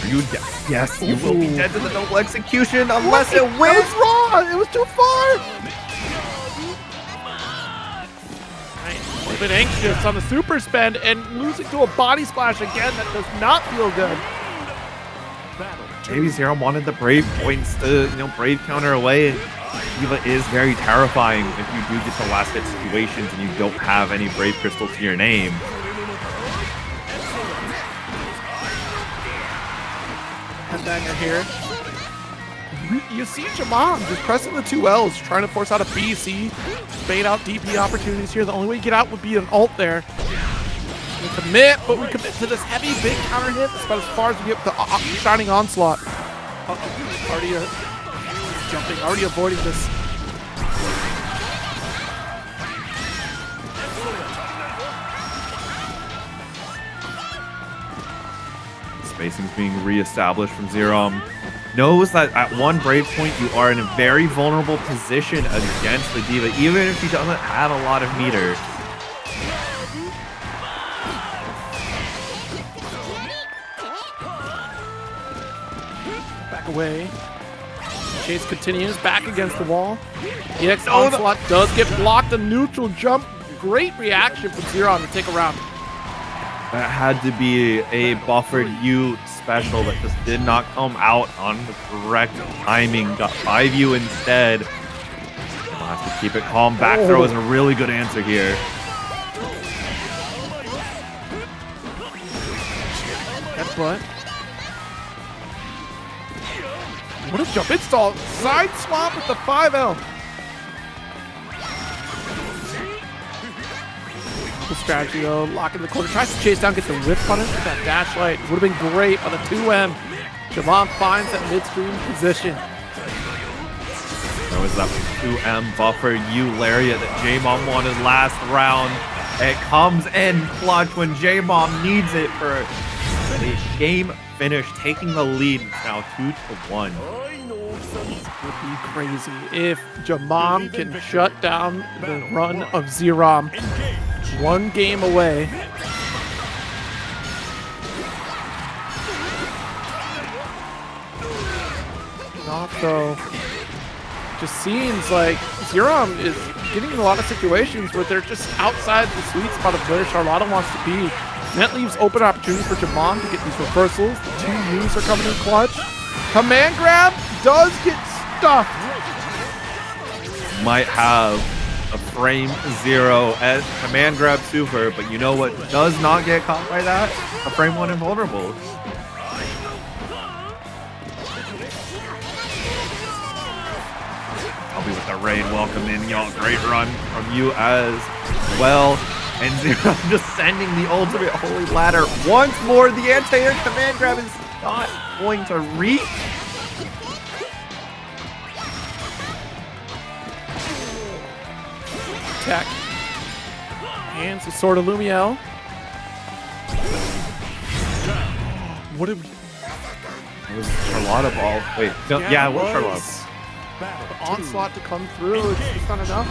You yes, you will be dead to the noble execution unless it wins. It was wrong! It was too far! A bit anxious on the super spend and losing to a body splash again. That does not feel good. Maybe Zerom wanted the brave points to, brave counter away. Diva is very terrifying if you do get to last hit situations and you don't have any brave crystal to your name. Headbanger here. You see Jamam just pressing the 2 Ls, trying to force out a BC, bait out DP opportunities here. The only way to get out would be an ult there. We commit, but we commit to this heavy big counter hit. That's about as far as we get with the Shining Onslaught. Already jumping, already avoiding this. Spacing's being reestablished from Zerom. Knows that at one Brave point you are in a very vulnerable position against the D.Va, even if he doesn't have a lot of meter. Back away. Chase continues, back against the wall. EX Onslaught does get blocked, a neutral jump. Great reaction from Zerom to take a round. That had to be a buffered U special that just did not come out on the correct timing. Got 5U instead. We'll have to keep it calm. Back throw is a really good answer here. Headbutt. What a jump install. Side swap with the 5L. Strategy though, locking the corner, tries to chase down, get the whip on it with that dash light. Would have been great on the 2M. Javon finds that mid-screen position. There was that 2M buffer U lariat that J-Mom wanted last round. It comes in clutch when J-Mom needs it for a game finish, taking the lead now 2-1. Would be crazy if Jamam can shut down the run of Zerom. 1 game away. Off though. Just seems like Zerom is getting in a lot of situations where they're just outside the sweet spot of where Charlotta wants to be. That leaves open opportunity for Jamam to get these reversals. The 2 U's are coming in clutch. Command grab does get stuffed. Might have a frame 0 at command grab super, but you know what does not get caught by that? A frame 1 invulnerable. I'll be with the raid. Welcome in, y'all. Great run from you as well. And Zero just sending the ultimate holy ladder once more. The anti-air command grab is not going to reach. Tech. Hands the sword of Lumiel. What did we... It was Charlotta ball. Wait, no, yeah, it was Charlotta. The onslaught to come through, it's just not enough.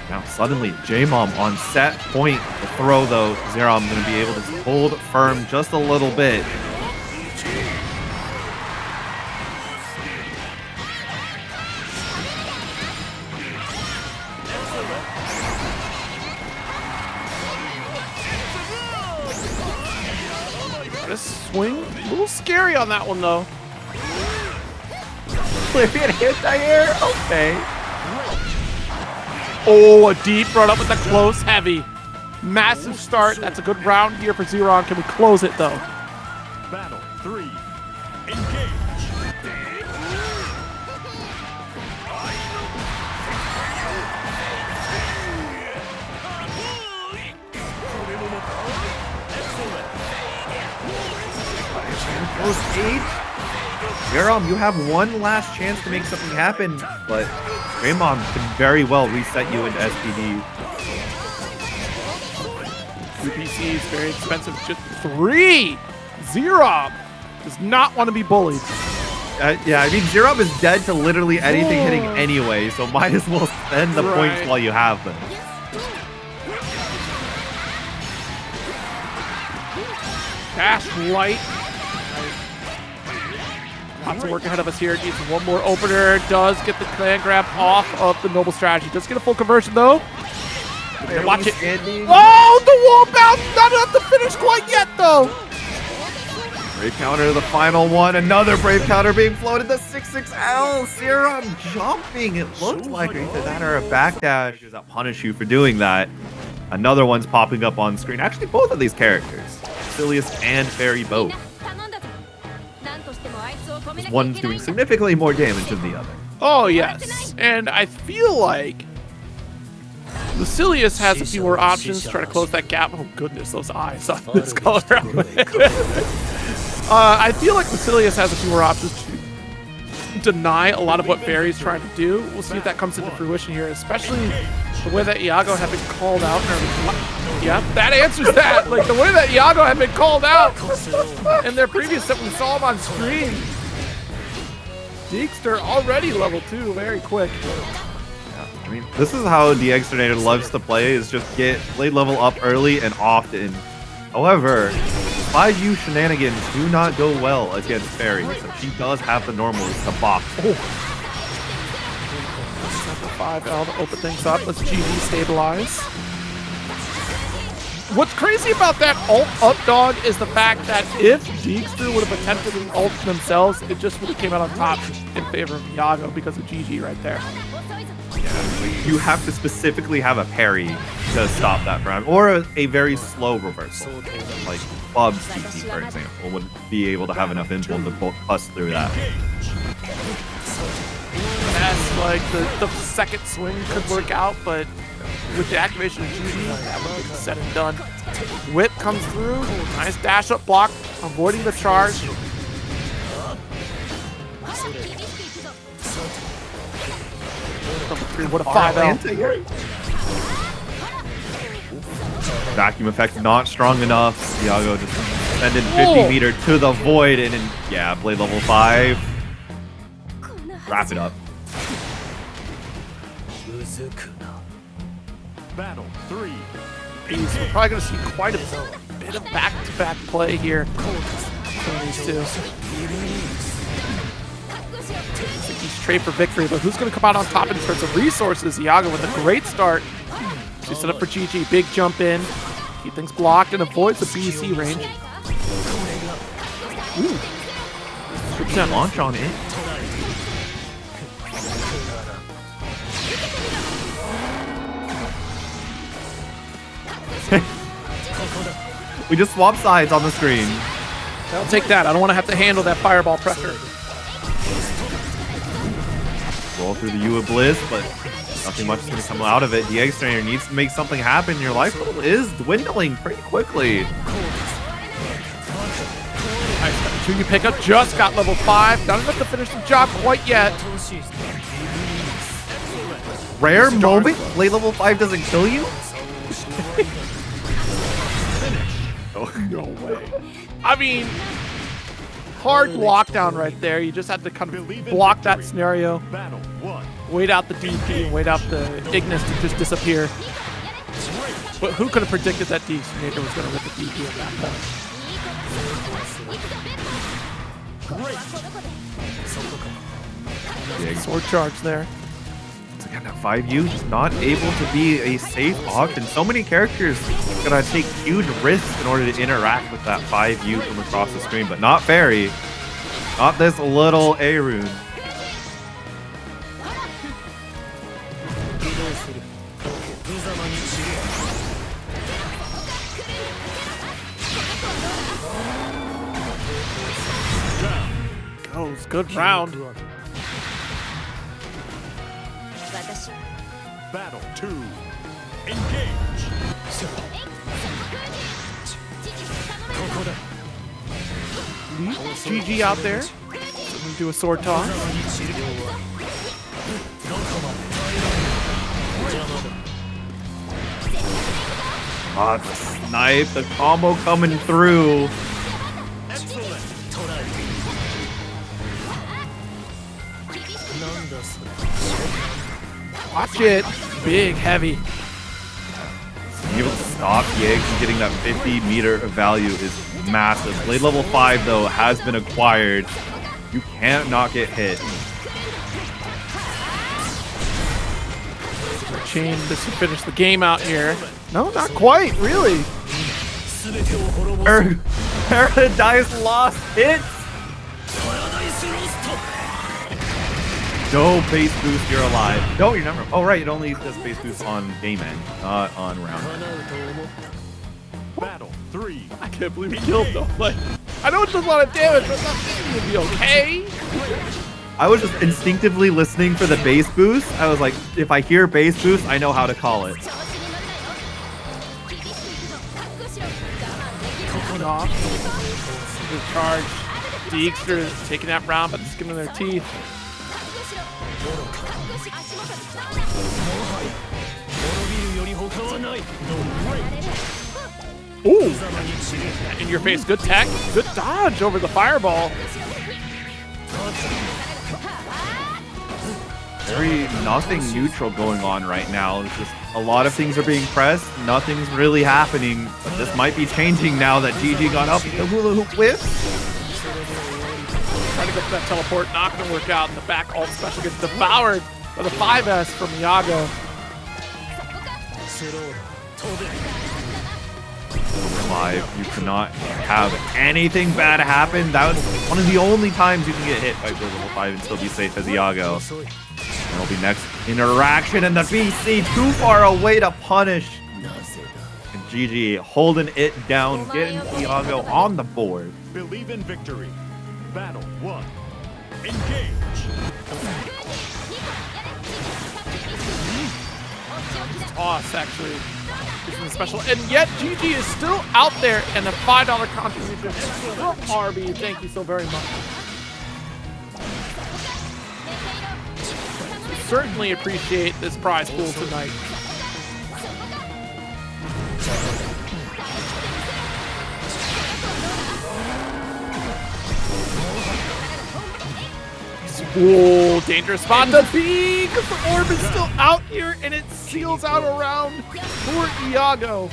Now suddenly J-Mom on set point. The throw though, Zerom going to be able to hold firm just a little bit. This swing, a little scary on that one though. Lariat anti-air, okay. Oh, a deep run up with the close heavy. Massive start. That's a good round here for Zeron. Can we close it though? Battle 3. Engage. Close 8. Zerom, you have one last chance to make something happen, but J-Mom can very well reset you into SPD. UPC is very expensive. Just 3. Zerom does not want to be bullied. Yeah, I mean, Zerom is dead to literally anything hitting anyway, so might as well spend the points while you have them. Dash light. Lots of work ahead of us here. Needs one more opener. Does get the clan grab off of the noble strategy. Does get a full conversion though. Watch it. Oh, the wall bounce. Not enough to finish quite yet though. Brave counter to the final one. Another brave counter being floated. The 6-6L. Zerom jumping. It looked like either that or a backdash. Does that punish you for doing that? Another one's popping up on screen. Actually, both of these characters. Lucilius and Ferry both. One's doing significantly more damage than the other. Oh, yes. And I feel like Lucilius has a few more options to try to close that gap. Oh, goodness, those eyes on this color. I feel like Lucilius has a few more options to deny a lot of what Ferry's trying to do. We'll see if that comes into fruition here, especially the way that Iago had been called out. Yeah, that answers that. Like, the way that Iago had been called out in their previous set, we saw him on screen. Deekster already level 2 very quick. I mean, this is how the xninebreaker loves to play, is just get late level up early and often. However, 5U shenanigans do not go well against Ferry, so she does have the normals to box. Oh. 5L to open things up. Let's GV stabilize. What's crazy about that ult up dog is the fact that if Deekster would have attempted an ult themselves, it just would have came out on top in favor of Iago because of GG right there. Yeah, like you have to specifically have a parry to stop that from, or a very slow reversal. Like Bob's TT, for example, would be able to have enough info to bust through that. That's like the second swing could work out, but with the activation of GG, that would be said and done. Whip comes through, nice dash up block, avoiding the charge. What a 5L. Vacuum effect not strong enough. Iago just sending 50 meter to the void, and then, yeah, blade level 5. Wrap it up. Battle 3. We're probably going to see quite a bit of back-to-back play here between these two. He's straight for victory, but who's going to come out on top in terms of resources? Iago with a great start. She's set up for GG. Big jump in. Keep things blocked and avoids the BC range. Ooh. 2% launch on it. We just swapped sides on the screen. I'll take that. I don't want to have to handle that fireball pressure. Roll through the U of Bliss, but nothing much is going to come out of it. The xninebreaker needs to make something happen. Your life level is dwindling pretty quickly. Nice. You pick up, just got level 5. Not enough to finish the job quite yet. Rare moment? Late level 5 doesn't kill you? Oh, no way. I mean, hard lockdown right there. You just have to kind of block that scenario. Wait out the DP and wait out the Ignis to just disappear. But who could have predicted that the xninebreaker was going to rip the DP at that point? Big sword charge there. Again, that 5U just not able to be a safe option. So many characters gonna take huge risks in order to interact with that 5U from across the screen, but not Ferry. Not this little A-Rune. Goes, good round. Battle 2. Engage. GG out there. We do a sword toss. Ah, the snipe, the combo coming through. Watch it. Big, heavy. Being able to stop Iago from getting that 50 meter of value is massive. Blade level 5, though, has been acquired. You can't not get hit. Chain just to finish the game out here. No, not quite, really. Paradise Lost hits. No base boost, you're alive. No, you're never. Oh, right, it only does base boost on game end, not on round end. Battle 3. I can't believe he killed though. Like, I know it does a lot of damage, but it's gonna be okay. I was just instinctively listening for the base boost. I was like, if I hear base boost, I know how to call it. Coming off. Good charge. Deekster is taking that round, but the skin of their teeth. Ooh! In your face. Good tech. Good dodge over the fireball. Very nothing neutral going on right now. It's just a lot of things are being pressed. Nothing's really happening. But this might be changing now that GG got up. The hula hoop whip. Trying to go for that teleport. Not going to work out. And the back ult special gets devoured by the 5S from Iago. Live, you cannot have anything bad happen. That was one of the only times you can get hit by level 5 and still be safe as Iago. And it'll be next interaction, and the BC too far away to punish. And GG holding it down, getting Iago on the board. Believe in victory. Battle 1. Engage. Toss actually is the special, and yet GG is still out there, and a $5 contribution from RB. Thank you so very much. We certainly appreciate this prize pool tonight. Ooh, dangerous spot to be, because the orb is still out here and it seals out around for Iago.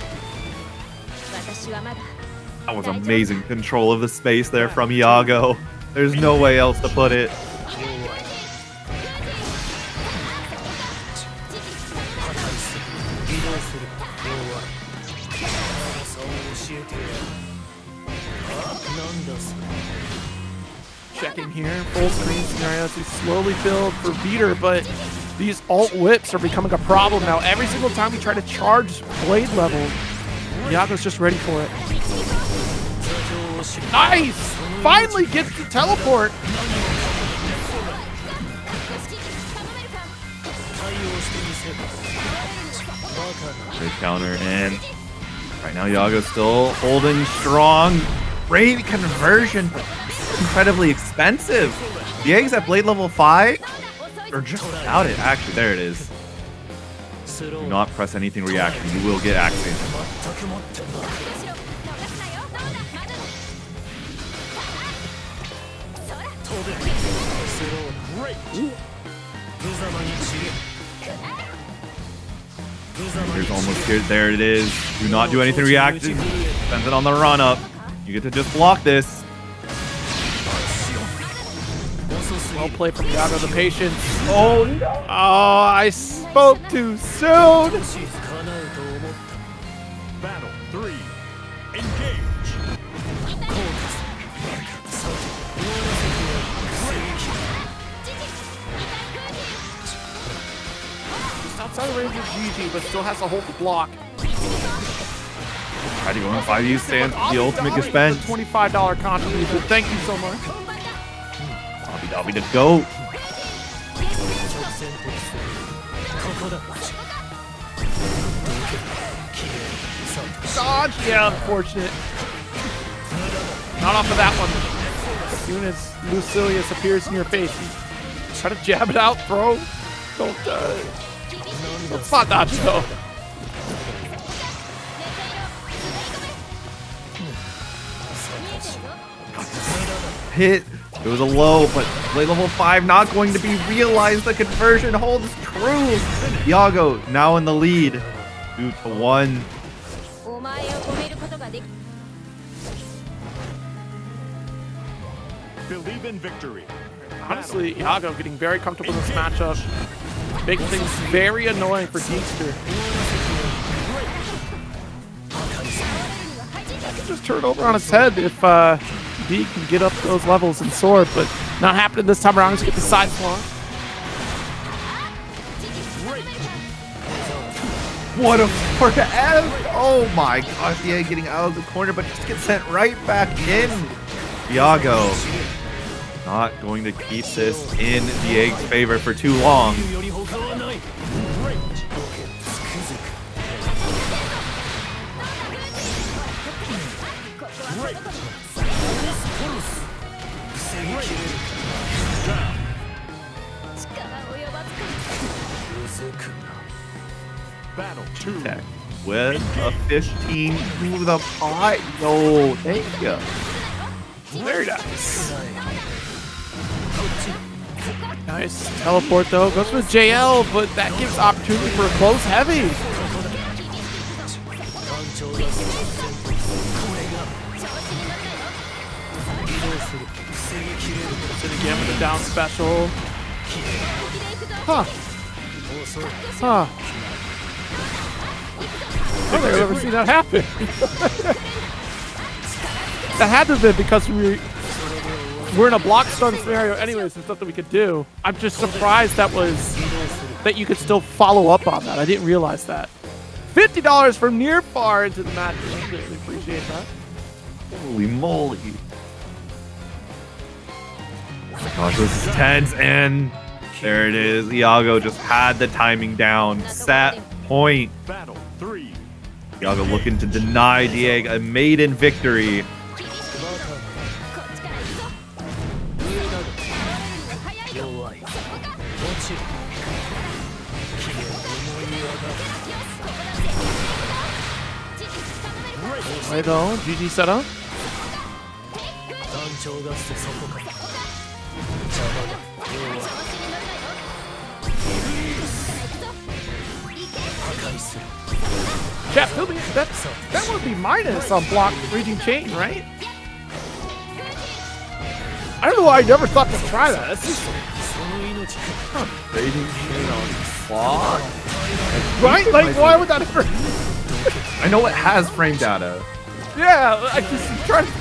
That was amazing control of the space there from Iago. There's no way else to put it. Checking here, full screen scenario to slowly build for Beater, but these alt whips are becoming a problem now. Every single time we try to charge blade level, Iago's just ready for it. Nice! Finally gets the teleport. Great counter, and right now Iago's still holding strong. Great conversion. Incredibly expensive. The eggs at blade level 5 or just without it. Actually, there it is. Do not press anything reaction. You will get axing. Here's almost here. There it is. Do not do anything reaction. Sends it on the run up. You get to just block this. Well played from Iago, the patience. Oh no! Oh, I spoke too soon! Battle 3. Engage. Just outside the range of GG, but still has to hold the block. Try to go on 5U stance, the ultimate dispense. $25 contribution. Thank you so much. Dobby to go. Dodge, yeah, unfortunate. Not off of that one. As soon as Lucilius appears in your face, you try to jab it out, throw. Don't spot dodge though. Hit. It was a low, but blade level 5 not going to be realized. The conversion holds true. Iago now in the lead. 2-1. Believe in victory. Honestly, Iago getting very comfortable in this matchup. Making things very annoying for Deekster. Just turn over on its head if D can get up those levels and sword, but not happening this time around. Just get the side slot. What a 4F! Oh my gosh, the egg getting out of the corner, but just gets sent right back in. Iago not going to keep this in the Egg's favor for too long. Battle 2. Tech with a 15 through the pot. No, thank you. Very nice. Nice teleport though. Goes with JL, but that gives opportunity for a close heavy. Sit again with the down special. Huh. Huh. I don't think I've ever seen that happen. That had to have been because we're in a block stun scenario anyways. There's nothing we could do. I'm just surprised that you could still follow up on that. I didn't realize that. $50 from near far into the match. I really appreciate that. Holy moly. Oh my gosh, this is tense, and there it is. Iago just had the timing down. Set point. Battle 3. Iago looking to deny the Egg a maiden victory. Right on, GG setup. Chat, that would be minus on block Raging Chain, right? I don't know why I never thought to try that. That's just... Raging Chain on block. Right? Like, why would that ever... I know it has frame data. Yeah, I just trying to...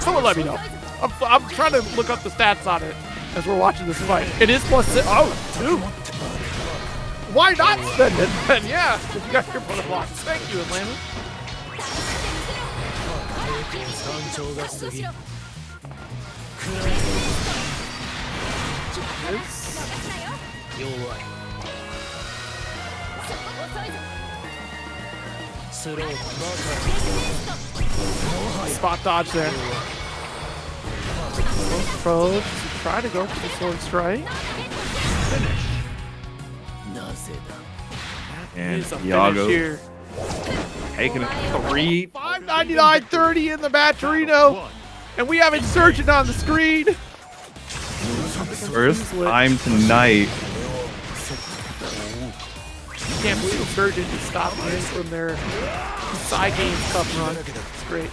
Someone let me know. I'm trying to look up the stats on it as we're watching this fight. It is +6. Oh, 2. Why not spend it then? Yeah, if you got your opponent blocked. Thank you, Atlanta. Spot dodge there. Approach. Try to go for the sword strike. Finish. And a Iago here. taking it 3. 599.30 in the Matcherino. And we have Insurgent on the screen. First time tonight. Can't believe Insurgent is stopping this from their side game cup run. It's great.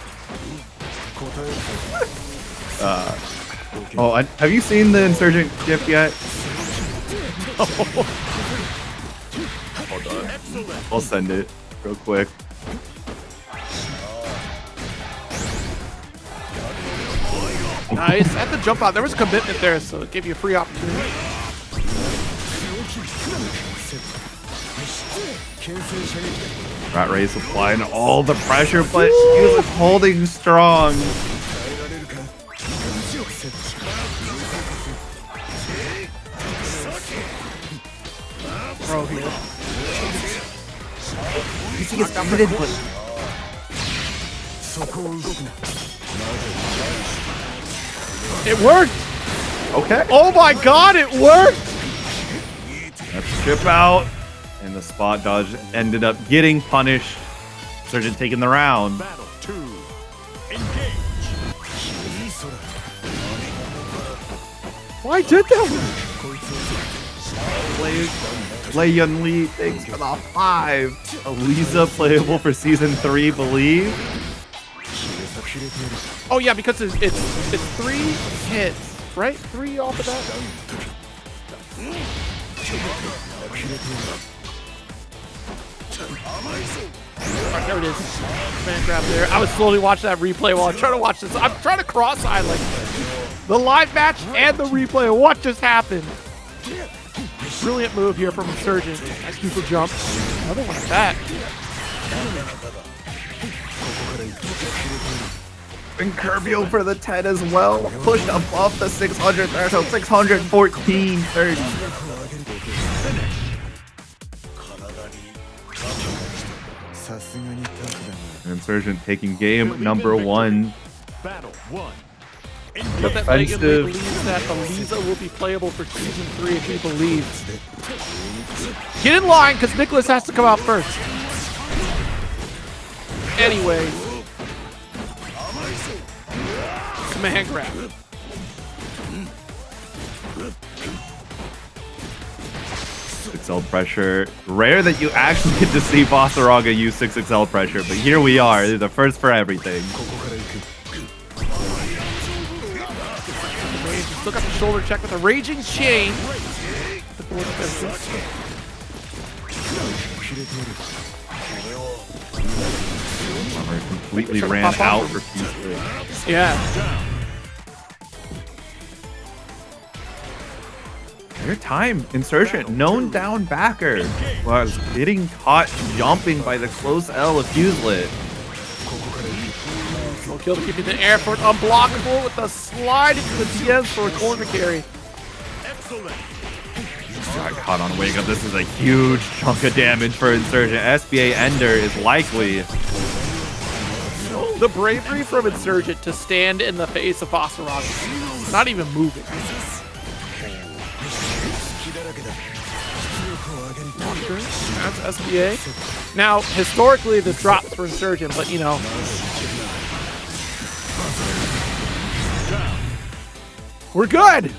Have you seen the Insurgent GIF yet? Hold on. I'll send it real quick. Nice. At the jump out, there was a commitment there, so it gave you a free opportunity. Rat Race applying all the pressure, but he was holding strong. Bro, here. He gets committed, but it worked. okay. Oh my God, it worked. Let's chip out, and the spot dodge ended up getting punished. Surgeon taking the round. Battle 2. Engage. Why did that? Galleon Lee, thanks for the 5. Eliza playable for season 3, believe. Oh yeah, because it's 3 hits, right? 3 off of that. Alright, there it is. Man grab there. I was slowly watching that replay while I'm trying to watch this. I'm trying to cross-eye like the live match and the replay of what just happened. Brilliant move here from Insurgent. Nice neutral jump. Another one at that. And Kirbio for the 10 as well. Pushed above the 600 threshold. 614.30. Insurgent taking game number 1. Battle 1. But that Megan believes that Eliza will be playable for season 3 if he believes. Get in line, because Nicholas has to come out first. Anyway. Command grab. XL pressure. Rare that you actually get to see Vaseraga use 6XL pressure, but here we are. They're the first for everything. Still got the shoulder check with a raging chain. Completely ran out for Fuselit. Yeah. Your time, Insurgent, known down backer, was getting caught jumping by the close L of Fuselit. Slow kill to keep it in the air for an unblockable with a slide into the DMs for a corner carry. Got caught on wake up. This is a huge chunk of damage for Insurgent. SBA Ender is likely. The bravery from Insurgent to stand in the face of Vaseraga. Not even moving. That's SBA. Now, historically, this drops for Insurgent, but you know. We're good!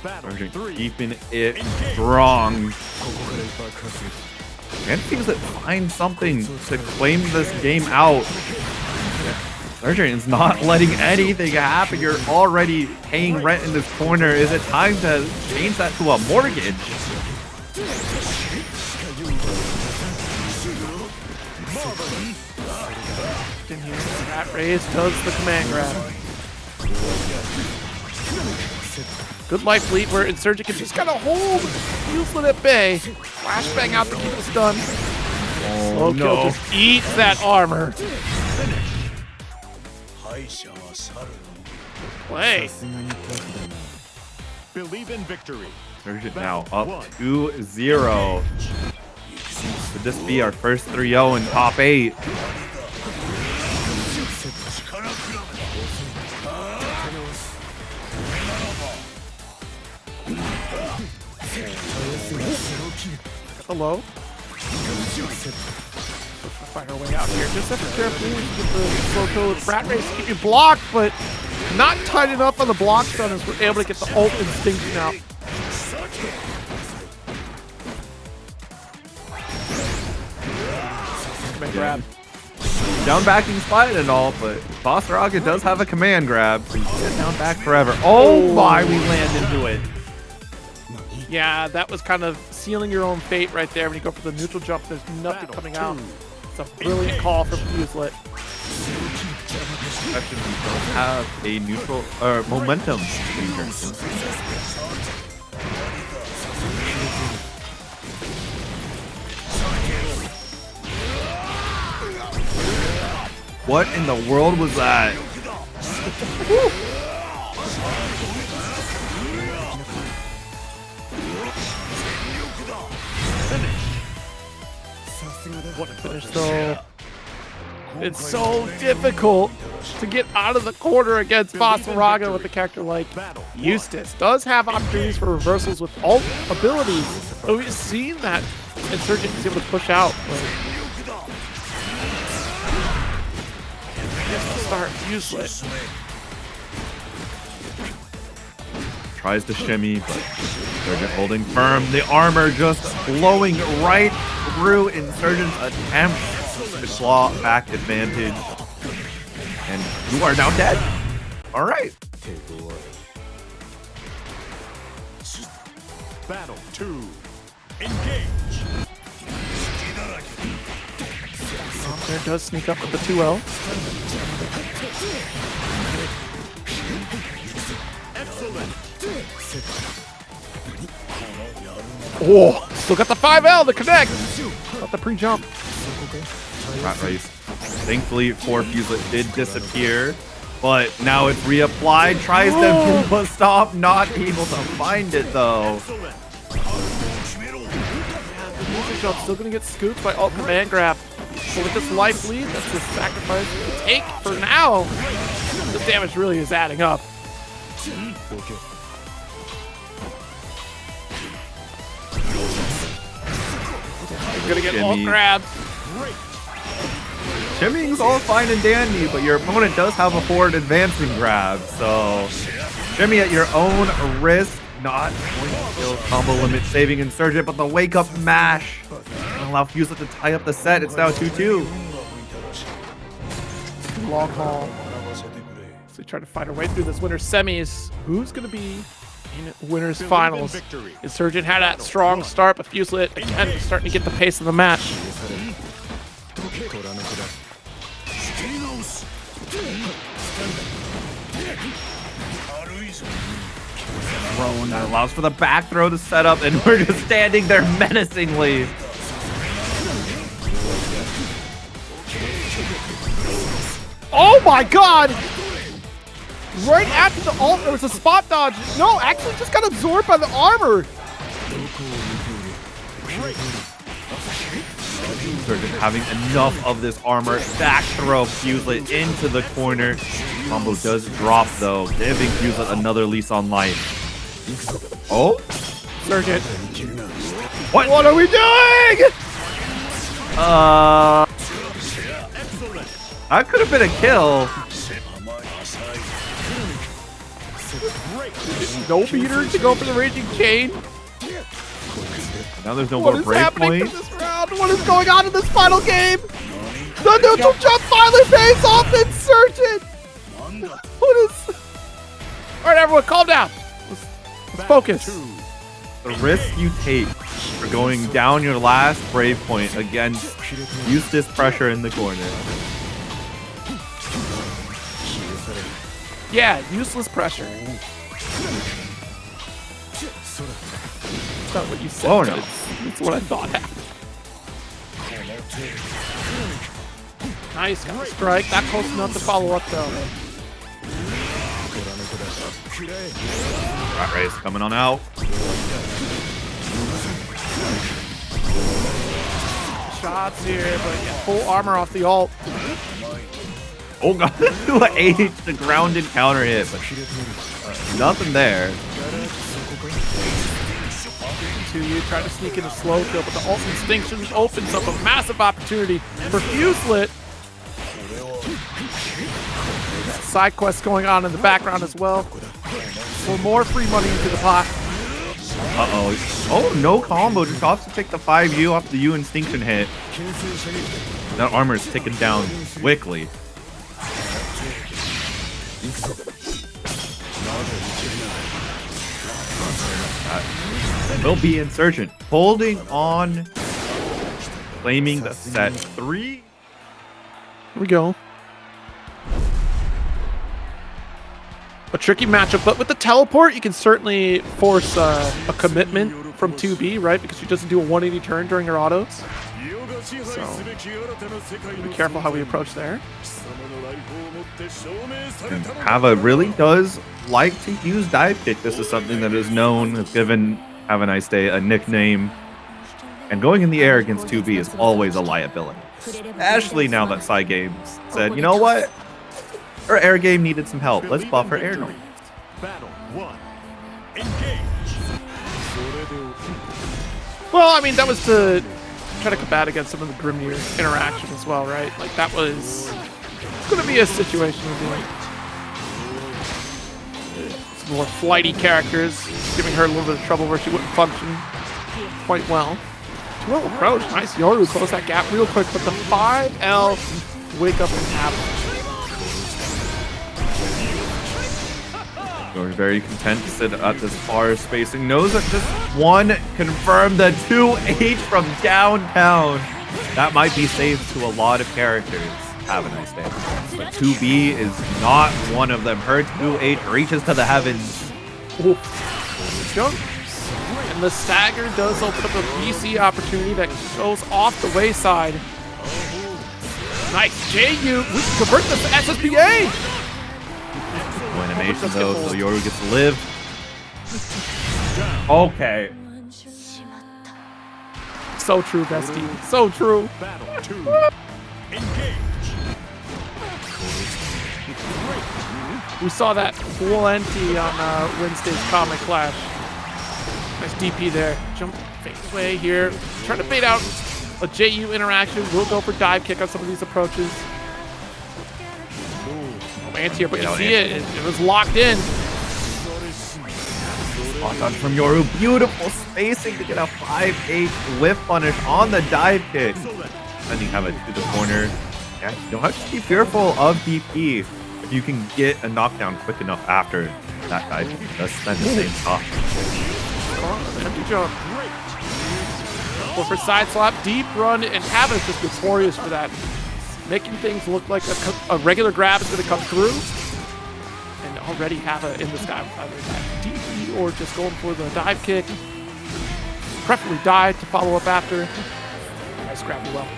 Insurgent keeping it strong. And seems to find something to claim this game out. Insurgent is not letting anything happen. You're already paying rent in this corner. Is it time to change that to a mortgage? Rat Race does the command grab. Good life lead where Insurgent can just kind of hold Fuselit at bay. Flashbang out to keep us done. Slow kill just eats that armor. Play. Believe in victory. Insurgent now up 2-0. Could this be our first 3-0 in top 8? Hello? Find our way out here. Just have to be careful to get the slow kill with Rat Race to keep you blocked, but not tight enough on the block stun as we're able to get the ult Instinction out. Command grab. Down backing spot and all, but Vaseraga does have a command grab, so you get down back forever. Oh my, we land into it. Yeah, that was kind of sealing your own fate right there. When you go for the neutral jump, there's nothing coming out. It's a brilliant call from Fuselit. Actually, we don't have a neutral or momentum changer. What in the world was that? What a finish though. It's so difficult to get out of the corner against Vaseraga with a character like Eustace. Does have opportunities for reversals with ult abilities, but we've seen that Insurgent is able to push out. Start useless. Tries to shimmy, but Insurgent holding firm. The armor just blowing right through Insurgent's attempt to claw back advantage. And you are now dead. All right. Battle 2. Engage. There does sneak up with the 2L. Excellent. Oh, still got the 5L to connect. Got the pre-jump. Rat race. Thankfully, 4 Fuselit did disappear, but now it's reapplied. Tries to but stop, not able to find it though. Jump still gonna get scooped by alt command grab. So with this life lead, that's the sacrifice to take for now. The damage really is adding up. He's gonna get alt grabbed. Shimmying's all fine and dandy, but your opponent does have a forward advancing grab, so shimmy at your own risk. Not going to kill combo limit saving Insurgent, but the wake up mash will allow Fuselit to tie up the set. It's now 2-2. Long haul. So we try to find our way through this winner's semis. Who's going to be in winner's finals? Insurgent had that strong start, but Fuselit again starting to get the pace of the match. That allows for the back throw to set up, and we're just standing there menacingly. Oh my god! Right after the ult, there was a spot dodge. No, actually just got absorbed by the armor. Having enough of this armor, back throw Fuselit into the corner. Combo does drop though, giving Fuselit another lease on life. Oh? Surgeon. What are we doing? That could have been a kill. No beater to go for the Raging Chain. Now there's no more break point. This round? What is going on in this final game? The neutral jump finally pays off Insurgent. What is... Alright everyone, calm down. Let's focus. The risk you take for going down your last brave point against Eustace pressure in the corner. Yeah, useless pressure. That's not what you said. Oh no. It's what I thought happened. Nice, got a strike. Not close enough to follow up though. Rat race coming on out. Shots here, but yeah, full armor off the ult. Oh god, the grounded counter hit, but nothing there. You try to sneak in a slow kill, but the ult Instinction opens up a massive opportunity for Fuselit. Side quests going on in the background as well. For more free money into the pot. Uh-oh. Oh, no combo. Just opts to take the 5U off the U Instinction hit. That armor is ticking down quickly. Will be Insurgent. Holding on. Claiming the set 3. Here we go. A tricky matchup, but with the teleport, you can certainly force a commitment from 2B, right? Because she doesn't do a 180 turn during her autos. So, be careful how we approach there. And Hava really does like to use dive kick. This is something that is known. It's given Have a Nice Day a nickname. And going in the air against 2B is always a liability. Especially now that side games said, you know what? Her air game needed some help. Let's buff her air game. Well, I mean, that was to try to combat against some of the Grimnir interaction as well, right? Like, that was going to be a situation of like some more flighty characters, giving her a little bit of trouble where she wouldn't function quite well. 2L approach. Nice. Yobu close that gap real quick, but the 5L wake up and happen. We're very content to sit at this far spacing. Knows that just one confirmed the 2H from downtown. That might be safe to a lot of characters. Have a nice day. But 2B is not one of them. Her 2H reaches to the heavens. Ooh. Jump. And the stagger does open up a BC opportunity that goes off the wayside. Nice JU. We can convert this to SSBA. No animation though, so Yoru gets to live. Okay. So true, bestie. So true. Battle 2. Engage. We saw that plenty on Wednesday's Comic Clash. Nice DP there. Jump fade away here. Trying to bait out a JU interaction. We'll go for dive kick on some of these approaches. No anti-air, but you see it. It was locked in. Spot dodge from Yoru. Beautiful spacing to get a 5H whiff punish on the dive kick. Sending Hava to the corner. Yeah, you don't have to be fearful of DP if you can get a knockdown quick enough after that dive kick. It does spend the same stop. Empty jump. Well, for side slap, deep run, and Hava is just notorious for that. Making things look like a regular grab is going to come through. And already Hava in the sky with either that DP or just going for the dive kick. Preferably dive to follow up after. Nice grab as well.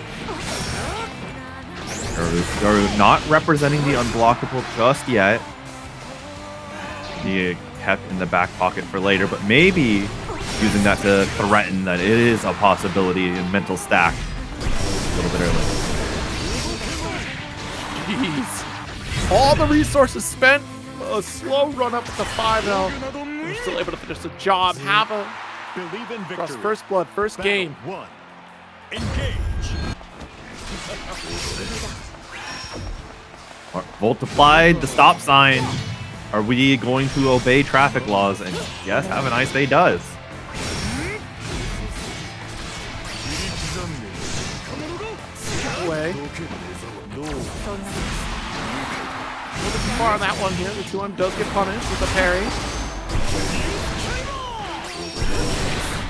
Yoru not representing the unblockable just yet. He kept in the back pocket for later, but maybe using that to threaten that it is a possibility in mental stack a little bit early. Jeez. All the resources spent. A slow run up with the 5-0. We're still able to finish the job. Hava Believe in victory. across first blood, first Battle game. 1. Engage. Multiplied the stop sign. Are we going to obey traffic laws? And yes, have a nice day does. Away. A little bit too far on that one here. The 2-1 does get punished with a parry.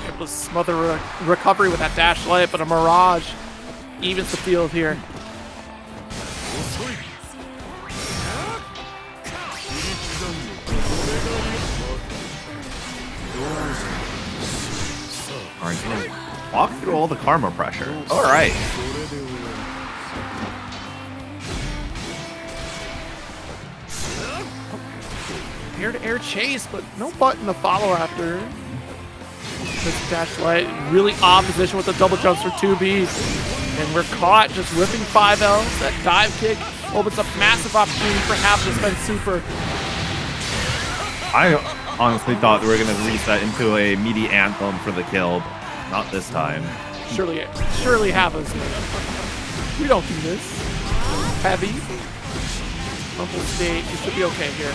Able to smother a recovery with that dash light, but a Mirage evens the field here. Alright, gonna walk through all the karma pressure. Alright. Air-to-air chase, but no button to follow after. This dash light, really odd position with the double jumps for 2Bs. And we're caught just whipping 5Ls. That dive kick opens up massive opportunity for half to spend super. I honestly thought we were going to reset into a meaty anthem for the kill, but not this time. Surely have us. We don't do this. Heavy. Rumble state. You should be okay here.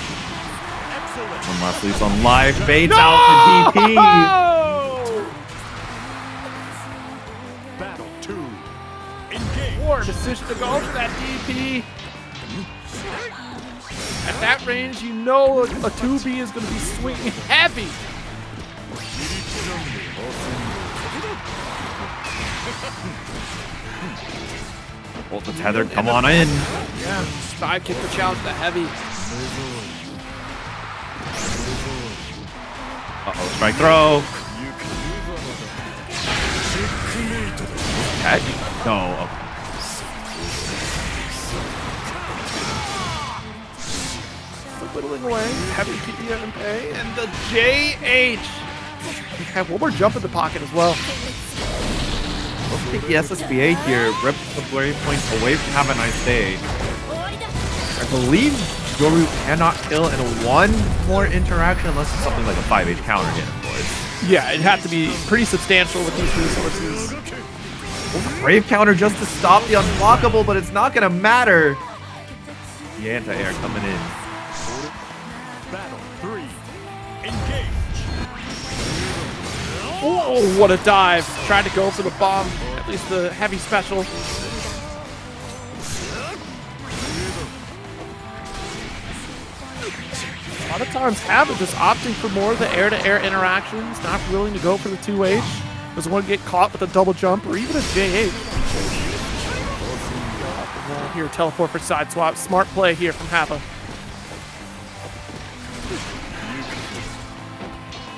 One last loose on life. Baits out the DP. Battle 2. Engage. Poor decision to go for that DP. At that range, you know a 2B is going to be swinging heavy. Hold the tether, come on in. Yeah, dive kick the challenge, the heavy. Uh-oh, strike throw. Catch? No, okay. Whittling away, heavy PPM and pay, and the JH. Have one more jump in the pocket as well. Let's take the SSBA here, rip the blurry points away from Have a Nice Day. I believe Yoru cannot kill in one more interaction unless it's something like a 5H counter hit, of course. Yeah, it'd have to be pretty substantial with these resources. Brave counter just to stop the unblockable, but it's not gonna matter. The anti-air coming in. Battle 3. Engage. Oh, what a dive. Tried to go for the bomb, at least the heavy special. A lot of times Hava just opting for more of the air-to-air interactions, not willing to go for the 2H. Doesn't want to get caught with a double jump or even a JH. Here, teleport for side swap. Smart play here from Hava.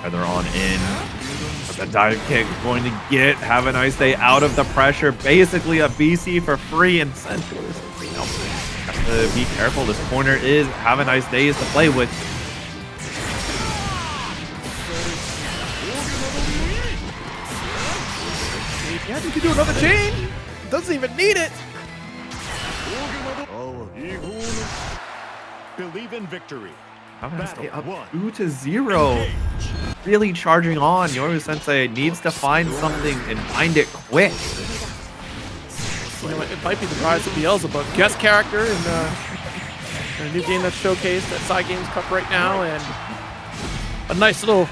Feather on in. The dive kick going to have a nice day out of the pressure. Basically a BC for free and Centaurs. Have to be careful. This corner is have a nice days to play with. Yeah, you can do another chain. Doesn't even need it. Believe in victory. Have a nice day up Battle 2-0. Really charging on. Yoru Sensei needs to find something and find it quick. You know, it might be the rise of Beelzebub, guest character in a new game that's showcased at Side Games Cup right now, and a nice little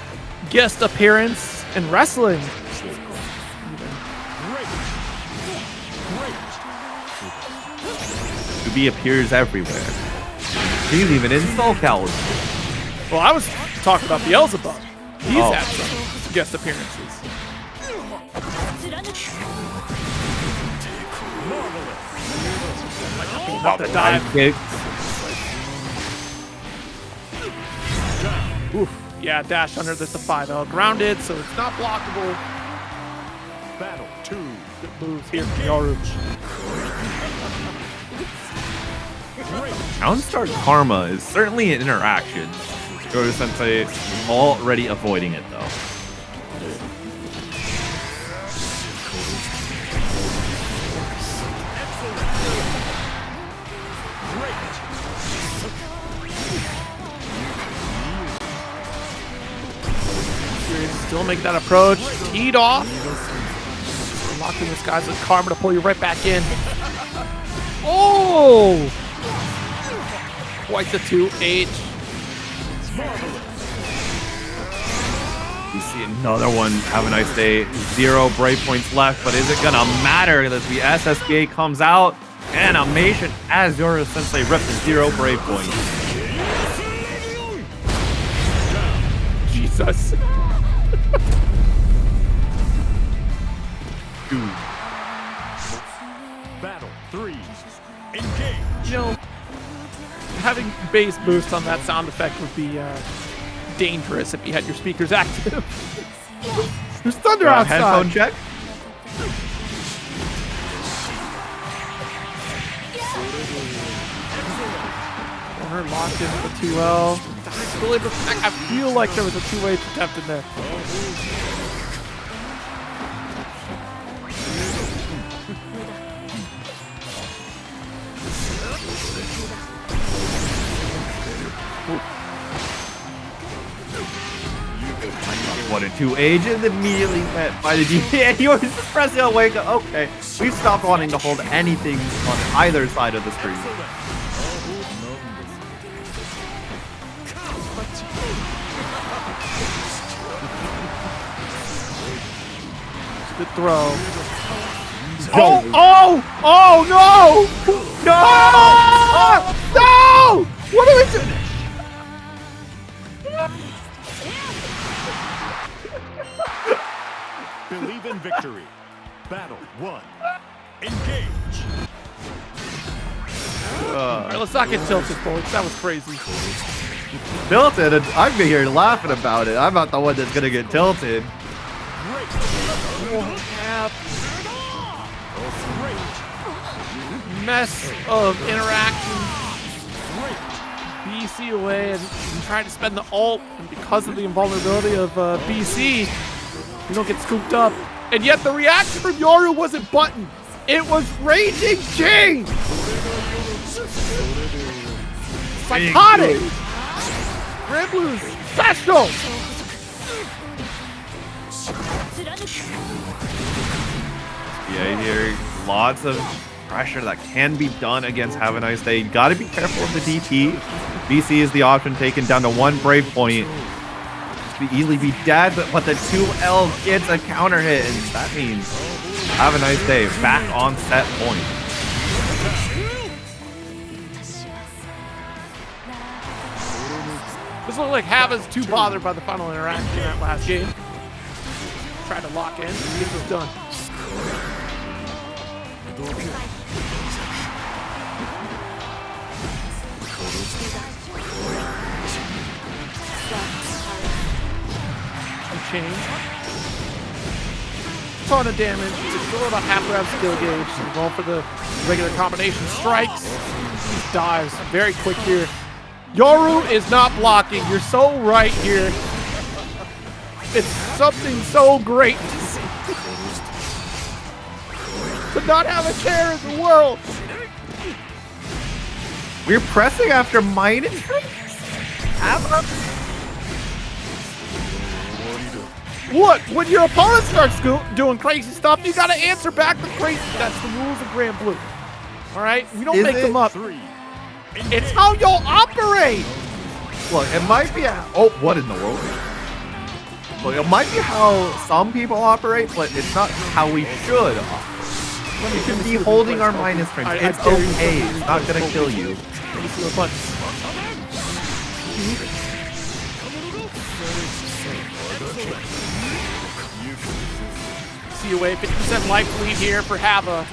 guest appearance in wrestling. Yubi appears everywhere. He's even in Soul Calibur. Well, I was talking about Beelzebub. He's had some guest appearances. About to dive. Kick. Oof. Yeah, dash under this to 5L. Grounded, so it's not blockable. Battle 2. Good moves here from Yoru. Downstar Karma is certainly an interaction. Yoru Sensei already avoiding it though. Still make that approach. Teed off. Locking this guy's with Karma to pull you right back in. Oh! Quite the 2H. We see another one. Have a nice day. 0 brave points left, but is it gonna matter as the SSBA comes out? Animation as Yoru Sensei rips 0 brave points. Jesus. Dude. Battle 3. Engage. You know, having bass boost on that sound effect would be dangerous if you had your speakers active. There's thunder outside. Headphone check. Corner locked in with the 2L. I feel like there was a 2H attempt in there. What a 2H is immediately met by the DP, and you're just pressing a wake up. Okay, we've stopped wanting to hold anything on either side of the screen. Good throw. Oh no! No! What are we doing? Believe in victory. Battle 1. Engage. All right, let's not get tilted, folks. That was crazy. Tilted, and I'm here laughing about it. I'm not the one that's gonna get tilted. Mess of interaction. BC away and trying to spend the ult, and because of the invulnerability of BC, you don't get scooped up. And yet the reaction from Yoru wasn't button. It was Raging Chain! Psychotic! Granblue special! Yeah, here, lots of pressure that can be done against Have a Nice Day. Got to be careful of the DP. BC is the option taken down to 1 brave point. Could easily be dead, but the 2L gets a counter hit, and that means Have a Nice Day back on set point. This looked like Hava's too bothered by the final interaction in that last game. Try to lock in and get this done. Chain. ton of damage. It's still about halfway out of skill gauge. So we're going for the regular combination strikes. He dives very quick here. Yoru is not blocking. You're so right here. It's something so great to see. To not have a care in the world. We're pressing after mining. Look, when your opponent starts doing crazy stuff, you gotta answer back with crazy. That's the rules of Granblue. All right, we don't make them up. It's how y'all operate. Look, it might be. Oh, what in the world? Look, it might be how some people operate, but it's not how we should operate. We should be holding our minus strength. It's okay. It's not gonna kill you. Let me see the punch. See away, 50% life lead here for Hava.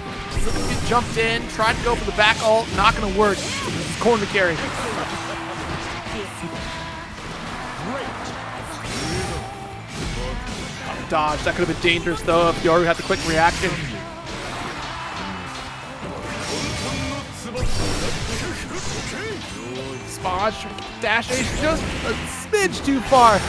Jumped in, tried to go for the back ult, not gonna work. It's corner carry. Dodge, that could have been dangerous though if Yoru had the quick reaction. Spodge, dash ace just a smidge too far.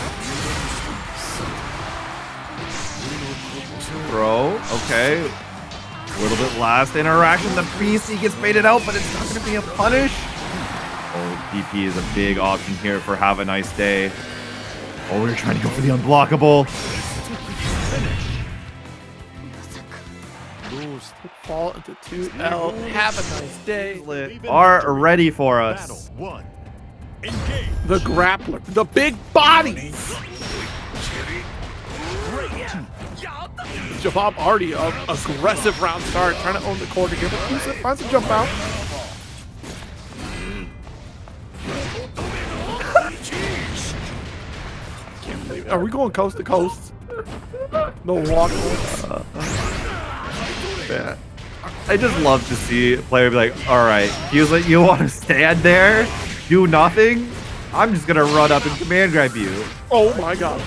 Throw, okay. A little bit last interaction. The BC gets baited out, but it's not going to be a punish. Oh, DP is a big option here for Have a Nice Day. Oh, we're trying to go for the unblockable. Fall into 2L. Have a nice day. Are ready for us. The grappler. The big bodies. Jabab already an aggressive round start, trying to own the corner here, but finds a jump out. Can't believe it. Are we going coast to coast? No walking. Man, I just love to see a player be like, all right, Fuselit, you want to stand there, do nothing? I'm just going to run up and command grab you. Oh my god.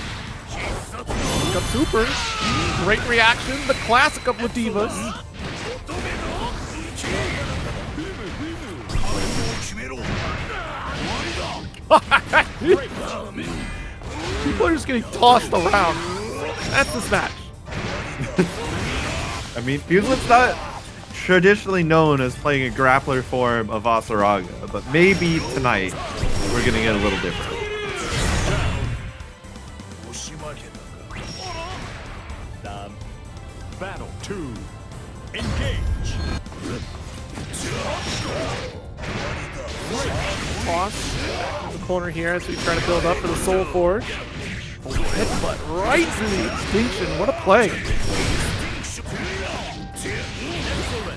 Got super. Great reaction. The classic of Ladivas. People are just getting tossed around. That's this match. I mean, Fuselit's not traditionally known as playing a grappler form of Vaseraga, but maybe tonight we're going to get a little different. Battle 2. Engage. Toss back in the corner here as we try to build up for the Soul Forge. Headbutt right through the extinction. What a play.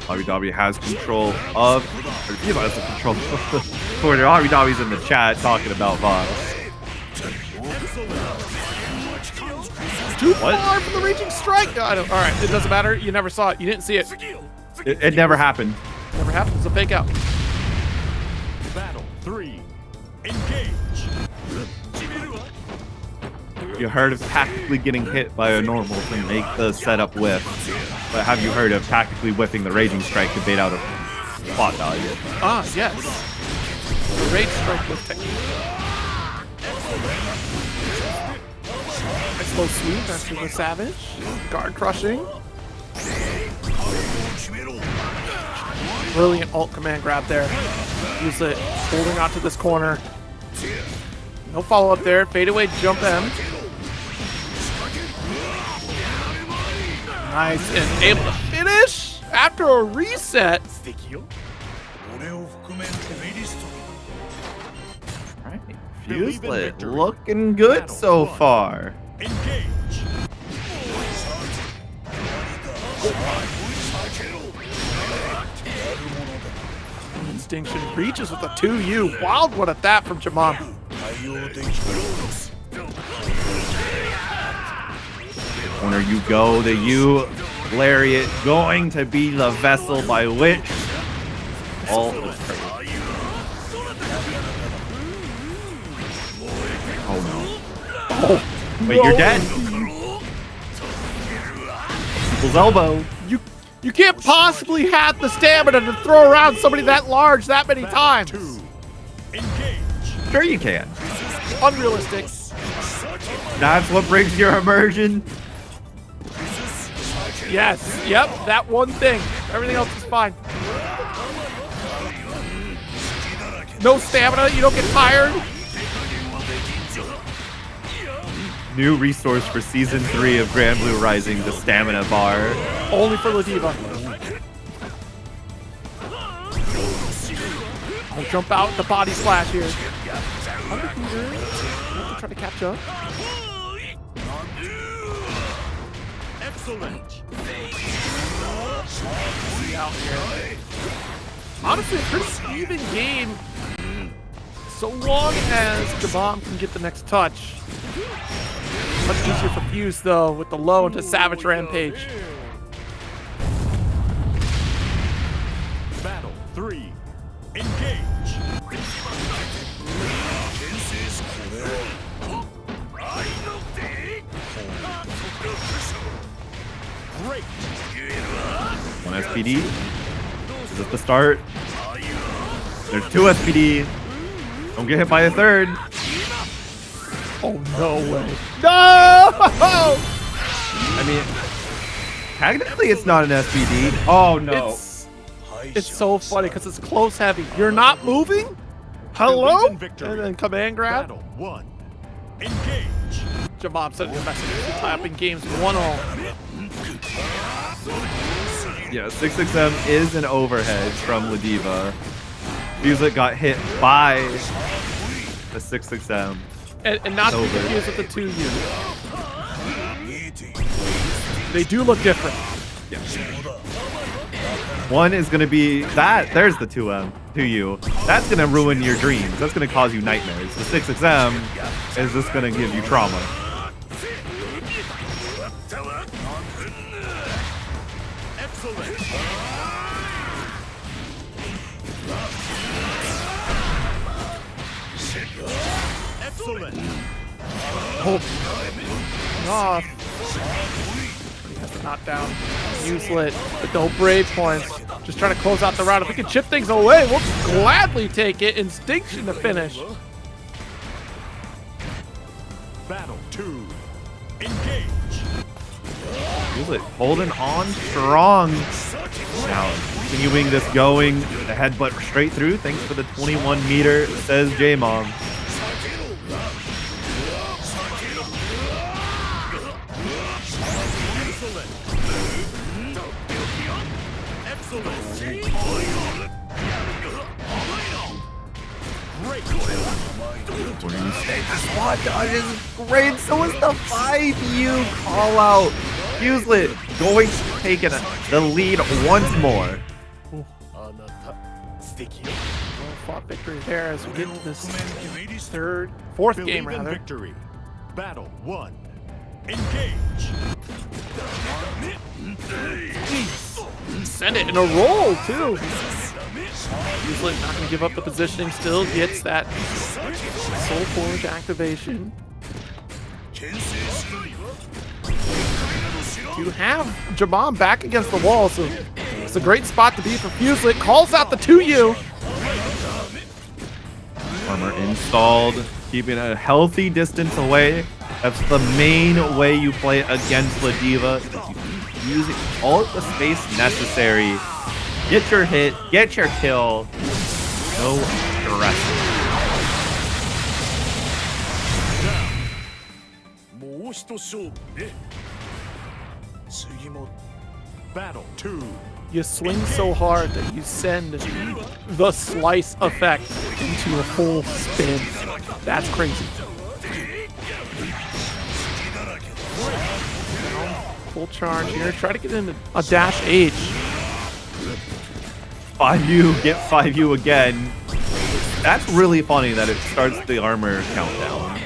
Hobby Dobby has control of, or he has the control of the corner. Hobby Dobby's in the chat talking about Voss. Too far from the reaching strike. All right, it doesn't matter. You never saw it. You didn't see it. It never happened. Never happened. It's a fake out. Battle 3. Engage. You heard of tactically getting hit by a normal to make the setup whiff, but have you heard of tactically whiffing the Raging Strike to bait out a plot dodge? Ah, yes. The Rage Strike was technique. Slow sweep after the Savage. Guard crushing. Brilliant ult command grab there. Use it. Holding onto this corner. No follow up there. Fade away jump M. Nice. And able to finish after a reset. Alright. Fuselit looking good so far. Engage. Instinction reaches with a 2U. Wild one at that from Jamam. Corner you go, the U Lariat going to be the vessel by which all is perfect. Oh no. Oh, wait, you're dead. People's elbow. You can't possibly have the stamina to throw around somebody that large that many times. Sure you can. Unrealistic. That's what brings your immersion. Yes. Yep. That one thing. Everything else is fine. No stamina. You don't get tired. New resource for Season 3 of Granblue Rising, the stamina bar. Only for Ladiva. I'll jump out the body splash here. Try to catch up. Excellent. Out here. Honestly, a pretty even game. So long as Jabam can get the next touch. Much easier for Fuse, though, with the low into Savage Rampage. Battle 3. Engage. Great. One SPD. Is it the start? There's 2 SPD. Don't get hit by a third. Oh, no way. No! I mean, technically it's not an SPD. Oh, no. It's so funny because it's close heavy. You're not moving? Hello? And then command grab. Battle 1. Engage. Jabam sending a message to tie up in games 1-all. Yeah, 6XM is an overhead from Ladiva. Fuselit got hit by the 6XM. And not to be confused with the 2U. They do look different. Yeah. One is going to be that. There's the 2U. That's going to ruin your dreams. That's going to cause you nightmares. The 6XM is just going to give you trauma. Excellent. Excellent. Oh. Off. He has to knock down Fuselit with no brave points. Just trying to close out the round. If we can chip things away, we'll gladly take it. Instinction to finish. Battle 2. Engage. Fuselit holding on strong. Now, continuing this going. The headbutt straight through. Thanks for the 21 meter, says J-Mom. The spot dodge is great, so is the 5U call out. Fuselit going to take the lead once more. Well-fought victory there as we get into this fourth game rather. Victory. Battle 1. Engage. Send it in a roll too. Fuselit not going to give up the positioning. Still gets that Soul Forge activation. You have Jabam back against the wall, so it's a great spot to be for Fuselit. Calls out the 2U. Armor installed, keeping a healthy distance away. That's the main way you play against Ladiva. Using all of the space necessary. Get your hit, get your kill. No stress. Battle 2. You swing so hard that you send the slice effect into a full spin. That's crazy. Full charge here. Try to get into a dash H. 5U, get 5U again. That's really funny that it starts the armor countdown.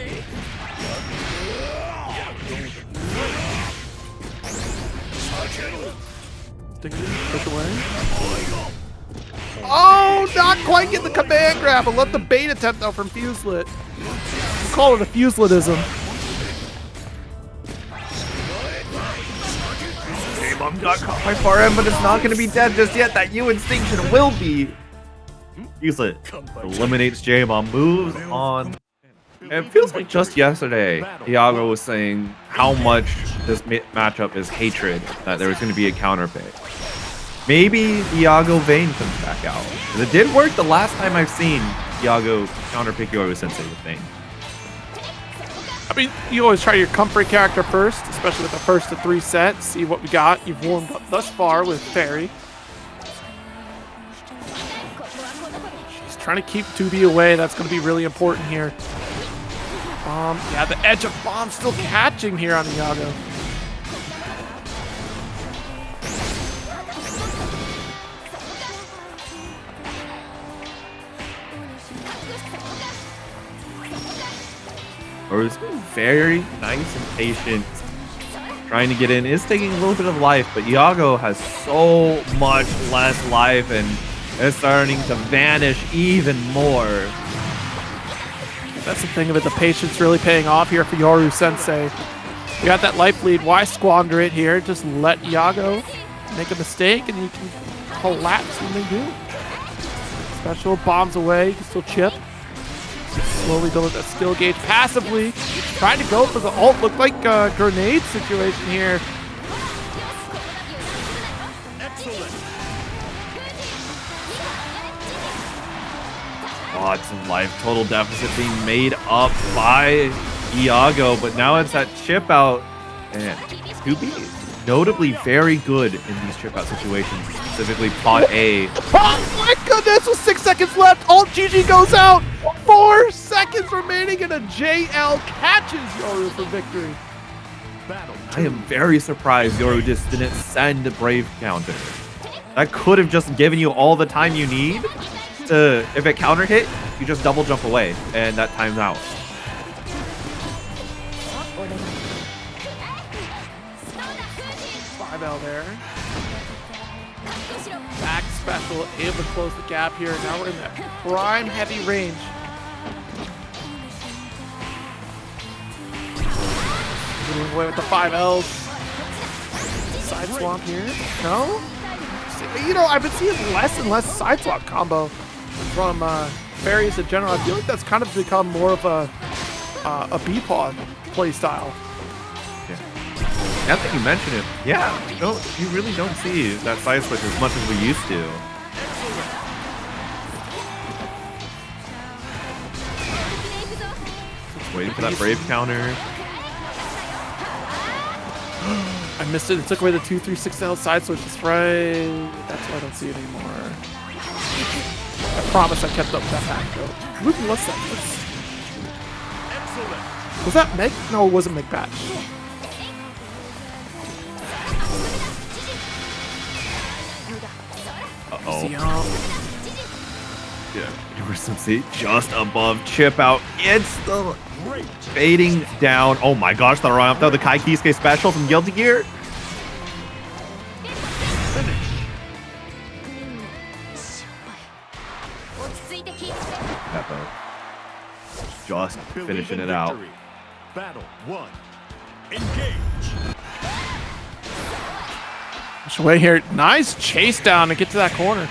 Push away. Oh, not quite get the command grab. I love the bait attempt though from Fuselit. We'll call it a Fuselitism. J-bomb got caught by far end, but it's not going to be dead just yet. That U extinction will be. Fuselit eliminates J-bomb, moves on. It feels like just yesterday, Iago was saying how much this matchup is hatred, that there was going to be a counter pick. Maybe Iago Vayne comes back out. Because it did work the last time I've seen Iago counter pick Yoru Sensei with Vayne. I mean, you always try your comfort character first, especially with the first of 3 sets. See what we got. You've warmed up thus far with Ferry. She's trying to keep 2B away. That's going to be really important here. Yeah, the edge of bomb still catching here on Iago. Yoru's been very nice and patient, trying to get in. Is taking a little bit of life, but Iago has so much less life and is starting to vanish even more. That's the thing of it. The patience really paying off here for Yoru Sensei. You got that life lead. Why squander it here? Just let Iago make a mistake and you can collapse when they do. Special bombs away. You can still chip. Slowly build up that skill gauge passively. Trying to go for the ult. Looked like a grenade situation here. Lots of life. Total deficit being made up by Iago, but now it's that chip out. And 2B notably very good in these chip out situations, specifically pot A. Oh my goodness, with 6 seconds left, ult GG goes out. 4 seconds remaining and a JL catches Yoru for victory. I am very surprised Yoru just didn't send a Brave counter. That could have just given you all the time you need to, if it counter hit, you just double jump away and that times out. 5L there. Back special, able to close the gap here. Now we're in that prime heavy range. Getting away with the 5Ls. Side swap here. No? You know, I've been seeing less and less side swap combo from Ferries in general. I feel like that's kind of become more of a B-pod play style. Now that you mention it, yeah, you really don't see that side switch as much as we used to. Just waiting for that Brave counter. I missed it. It took away the 2-3-6L side switch. That's right. That's why I don't see it anymore. I promise I kept up with that back though. What's that? Was that Meg? No, it wasn't Meg Batch. Uh-oh. Yeah, Yoru Sensei just above chip out. It's the fading down. Oh my gosh, the run up though. The Kaikisuke special from Guilty Gear. Peppo. Just finishing it out. Battle 1. Engage. Away here. Nice chase down to get to that corner.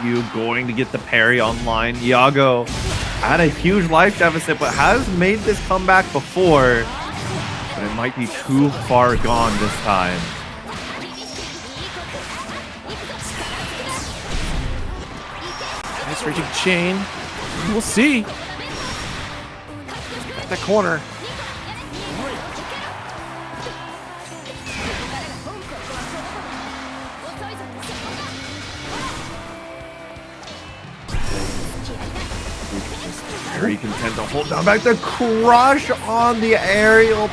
You going to get the parry online. Iago had a huge life deficit, but has made this comeback before. But it might be too far gone this time. Nice reaching chain. We'll see. At the corner. Very content to hold down back. The crush on the aerial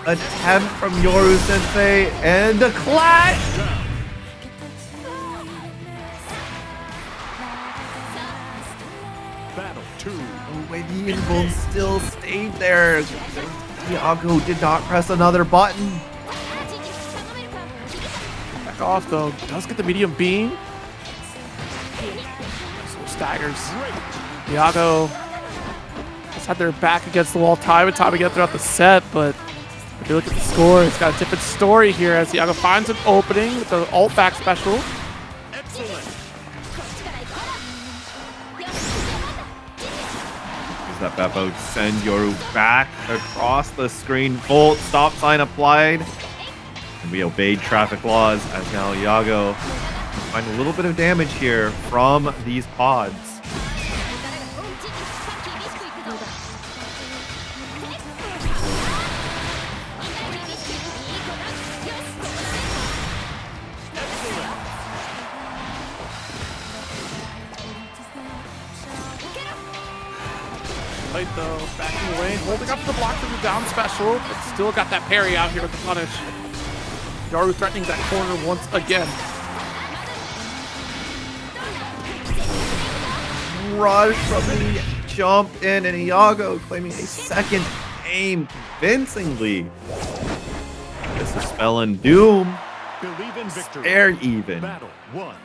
attempt from Yoru Sensei and the clash. Battle 2. When the invuln still stayed there, Iago did not press another button. Back off though. Does get the medium beam. daggers. Iago has had their back against the wall time and time again throughout the set, but if you look at the score, it's got a different story here as Iago finds an opening with the ult back special. That Beppo send Yoru back across the screen. Volt stop sign applied. And we obeyed traffic laws as now Iago can find a little bit of damage here from these pods. Right though, backing away, holding up the block for the down special, but still got that parry out here with the punish. Yoru threatening that corner once again. Rush from the jump in, and Iago claiming a second aim convincingly. This is Spell and Doom. Believe in victory. Air even. Battle 1.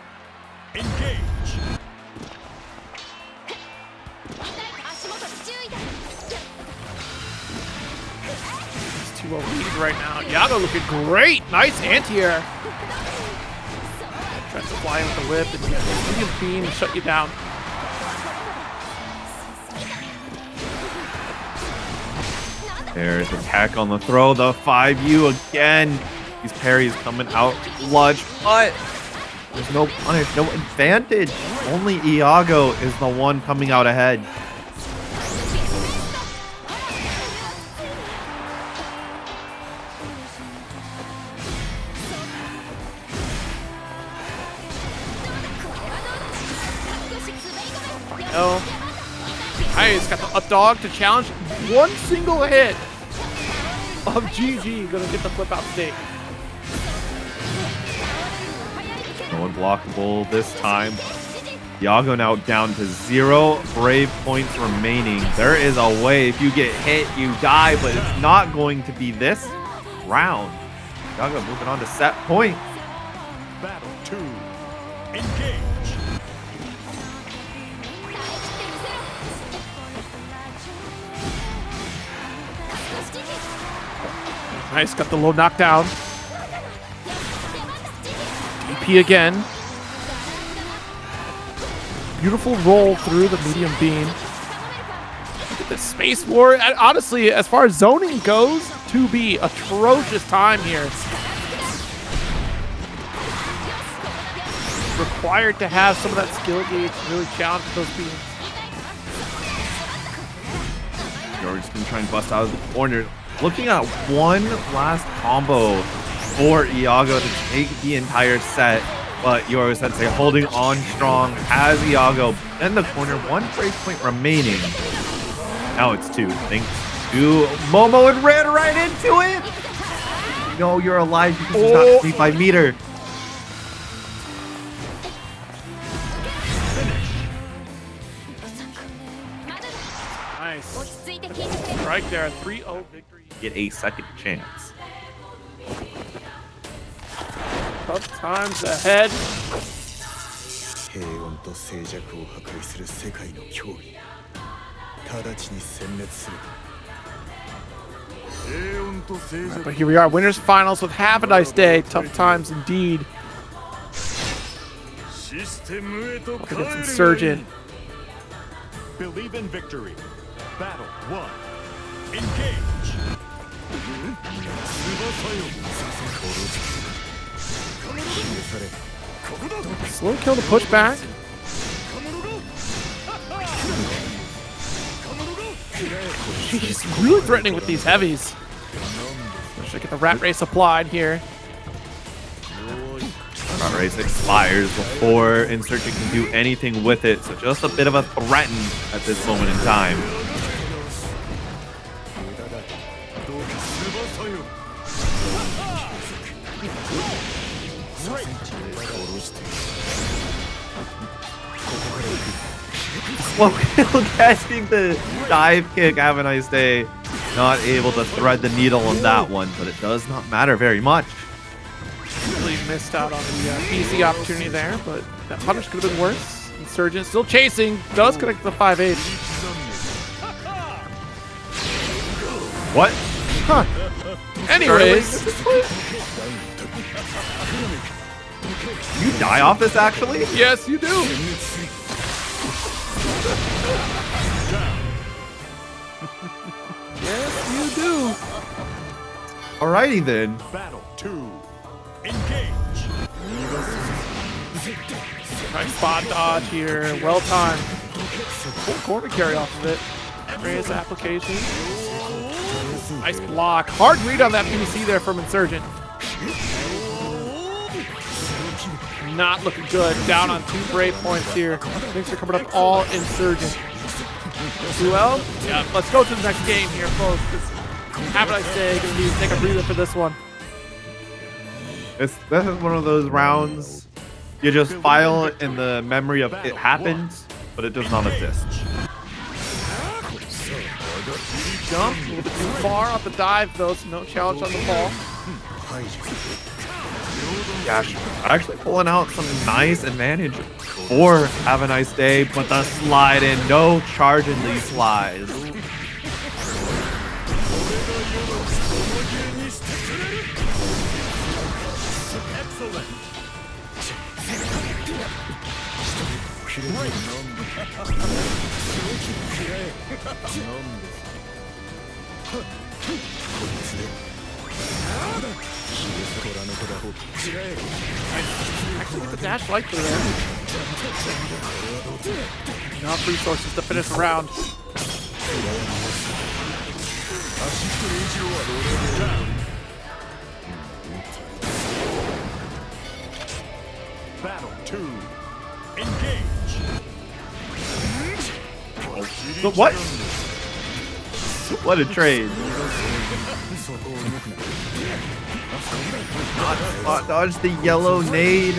Engage. It's 2-0 lead right now. Iago looking great. Nice anti-air. Tries to fly in with the whip and medium beam and shut you down. There's attack on the throw, the 5U again. These parries coming out clutch, but there's no punish, no advantage. Only Iago is the one coming out ahead. Oh, nice, got the up dog to challenge. One single hit of GG gonna get the flip out state. No unblockable this time. Iago now down to 0 brave points remaining. There is a way, if you get hit, you die, but it's not going to be this round. Iago moving on to set point. Battle 2. Engage. Nice, got the low knockdown. DP again. Beautiful roll through the medium beam. Look at the space war. And honestly, as far as zoning goes, 2B, atrocious time here. Required to have some of that skill gauge to really challenge those beams. George's gonna try and bust out of the corner. Looking at one last combo for Iago to take the entire set, but Yoru Sensei holding on strong as Iago in the corner. 1 break point remaining. Now it's 2. Thanks to Momo and ran right into it. No, you're alive because it's not 25 meter. Nice. Strike there, 3-0 victory. Get a second chance. Tough times ahead. But here we are, winners finals with Have a Nice Day. Tough times indeed. Up against Insurgent. Believe in victory. Battle 1. Engage. Slow kill to push back. She's really threatening with these heavies. Should get the rat race applied here. Rat race expires before Insurgent can do anything with it, so just a bit of a threaten at this moment in time. Well, catching the dive kick, have a nice day. Not able to thread the needle on that one, but it does not matter very much. Really missed out on the easy opportunity there, but that punish could have been worse. Insurgent still chasing. Does connect the 5H. What? Huh. Anyways. You die off this actually? Yes, you do. Yes, you do. Alrighty then. Battle 2. Engage. Nice spot dodge here. Well timed. Full corner carry off of it. Reyes application. Nice block. Hard read on that PC there from Insurgent. Not looking good. Down on 2 brave points here. Things are coming up all Insurgent. Yuel? Yeah, let's go to the next game here, folks. Have a nice day. Gonna need to take a breather for this one. This is one of those rounds you just file it in the memory of it happened, but it does not exist. Jump a little bit too far off the dive, though, so no challenge on the ball. Gosh, actually pulling out some nice advantage for Have a Nice Day, but the slide in, no charge in these slides. Excellent. Actually, get the dash light through there. Enough resources to finish the round. Battle 2. Engage. But what? What a trade. Not dodge the yellow nade.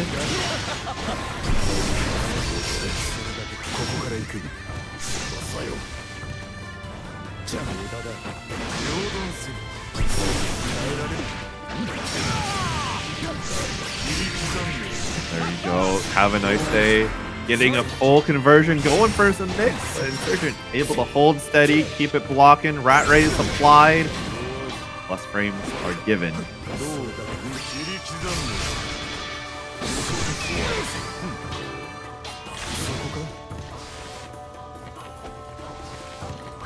There you go. Have a nice day. Getting a full conversion, going for some mix. Insurgent able to hold steady, keep it blocking. Rat raise applied. Plus frames are given.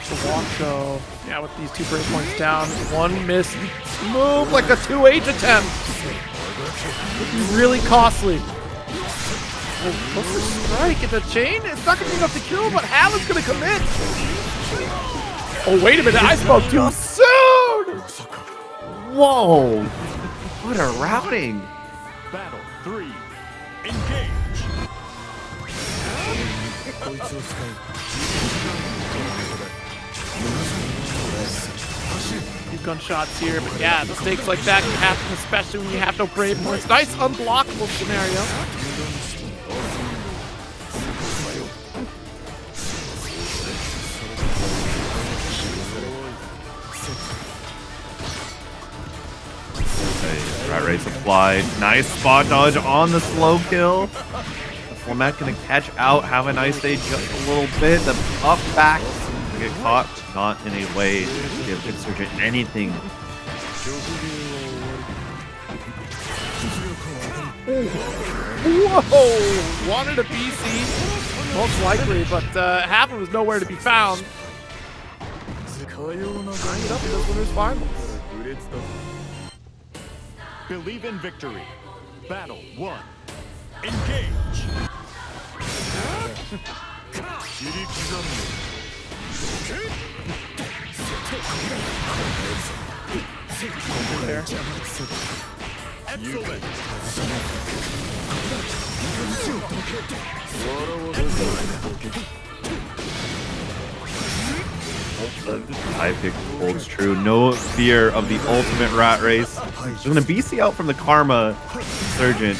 The walk though, yeah, with these 2 break points down, 1 missed move like a 2H attempt. Would be really costly. Oh, look for strike at the chain. It's not gonna be enough to kill, but Hala's gonna commit. Oh, wait a minute, I spoke too soon! Whoa! What a routing! Battle 3. Engage. Few gunshots here, but yeah, mistakes like that can happen, especially when you have no brave points. Nice unblockable scenario. Rat race applied. Nice spot dodge on the slow kill. The Flamet gonna catch out. Have a nice day just a little bit. The up back get caught. Not in a way to give Insurgent anything. Whoa! Wanted a BC, most likely, but Hava was nowhere to be found. Tying it up in this winner's finals. Believe in victory. Battle 1. Engage. There. Excellent. I think holds true. No fear of the ultimate rat race. He's gonna BC out from the Karma Insurgent.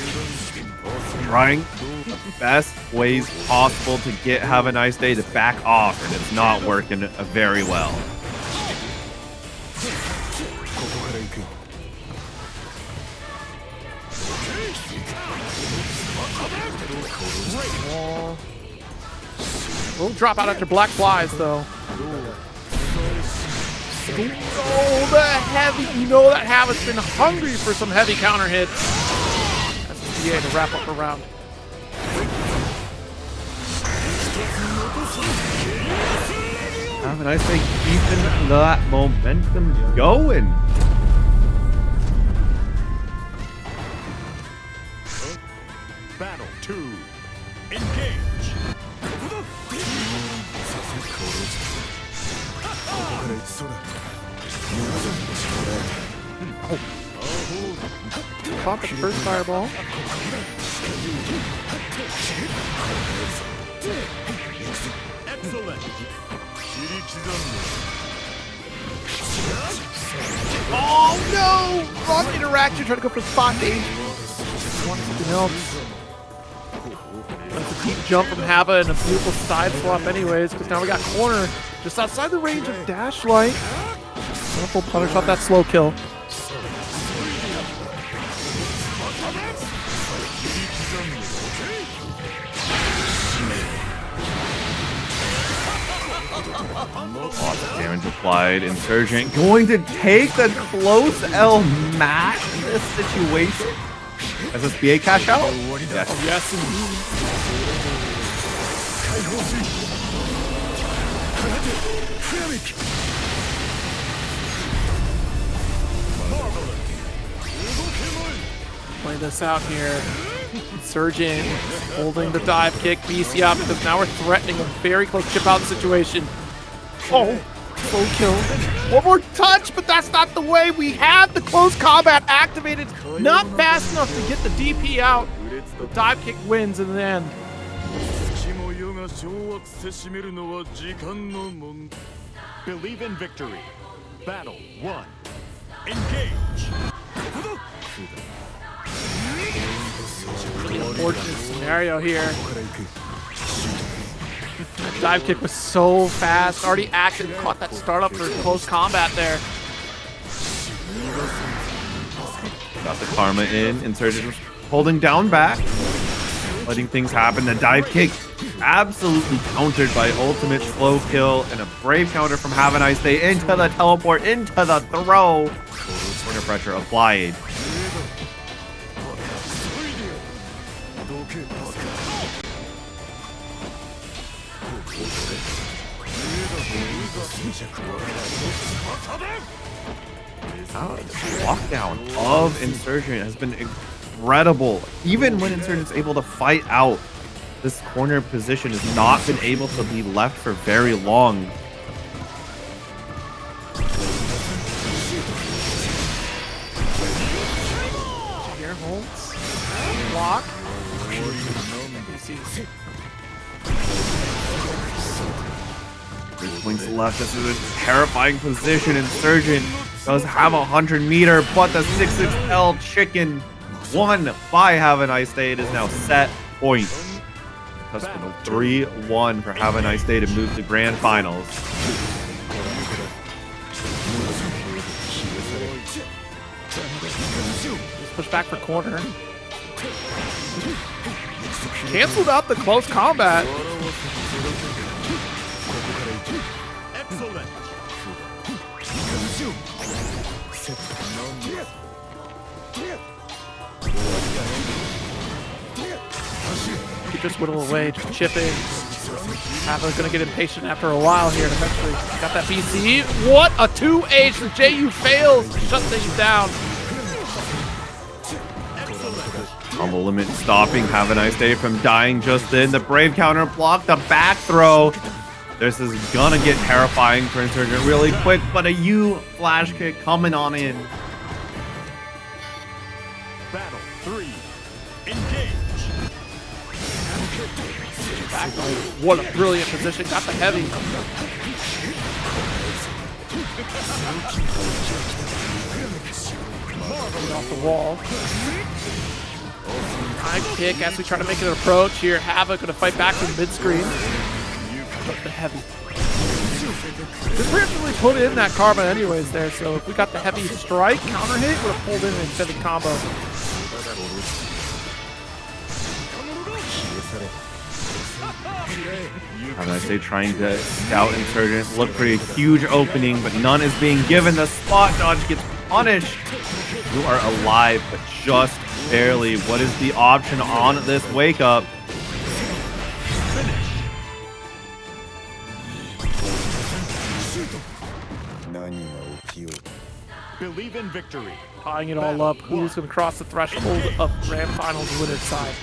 Trying the best ways possible to get Have a Nice Day to back off, and it's not working very well. We'll drop out after Black Flies, though. Oh, the heavy. You know that Habit's been hungry for some heavy counter hits. That's the DA to wrap up a round. Have a nice day keeping that momentum going. Battle 2. Engage. Caught the first fireball. Excellent. Oh no! Wrong interaction. Trying to go for spot danger. Want something else. That's a deep jump from Hava and a beautiful side swap anyways, because now we got corner just outside the range of Dash Light. Wonderful punish off that slow kill. Lots of damage applied. Insurgent going to take the close L match in this situation. As this BA cash out? Yes. Oh, yes, indeed. Play this out here. Insurgent holding the dive kick, BC up, because now we're threatening a very close chip out situation. Oh, full kill. One more touch, but that's not the way. We have the close combat activated. Not fast enough to get the DP out. The dive kick wins in the end. Believe in victory. Battle 1. Engage. Really unfortunate scenario here. That dive kick was so fast. Already acted, caught that startup for close combat there. Got the karma in. Insurgent holding down back. Letting things happen. The dive kick absolutely countered by ultimate slow kill and a brave counter from Have a Nice Day into the teleport, into the throw. Corner pressure applied. The lockdown of Insurgent has been incredible. Even when Insurgent's able to fight out, this corner position has not been able to be left for very long. Here holds. Block. 3 points left. This is a terrifying position. Insurgent does have 100-meter, but the 6XL chicken won by Have a Nice Day. It is now set point. Hospital 3-1 for Have a Nice Day to move to grand finals. Let's push back for corner. Canceled out the close combat. Excellent. You just whittle away, just chipping. Hava's gonna get impatient after a while here, and eventually got that BC. What a 2H! The JU fails to shut things down. Combo limit stopping Have a Nice Day from dying just then. The brave counter block, the back throw. This is gonna get terrifying for Insurgent really quick, but a U flash kick coming on in. Battle 3. Engage. Back, what a brilliant position. Got the heavy. Off the wall. High kick as we try to make an approach here. Hava gonna fight back from mid-screen. The heavy. This really put in that karma anyways there, so if we got the heavy strike counter hit, would have pulled in an extended combo. How can I say, trying to scout insurgents, look for a huge opening, but none is being given. The spot dodge gets punished. You are alive, but just barely. What is the option on this wake up? Believe in victory. Tying it all up. Who's going to cross the threshold of Grand Finals winner's side?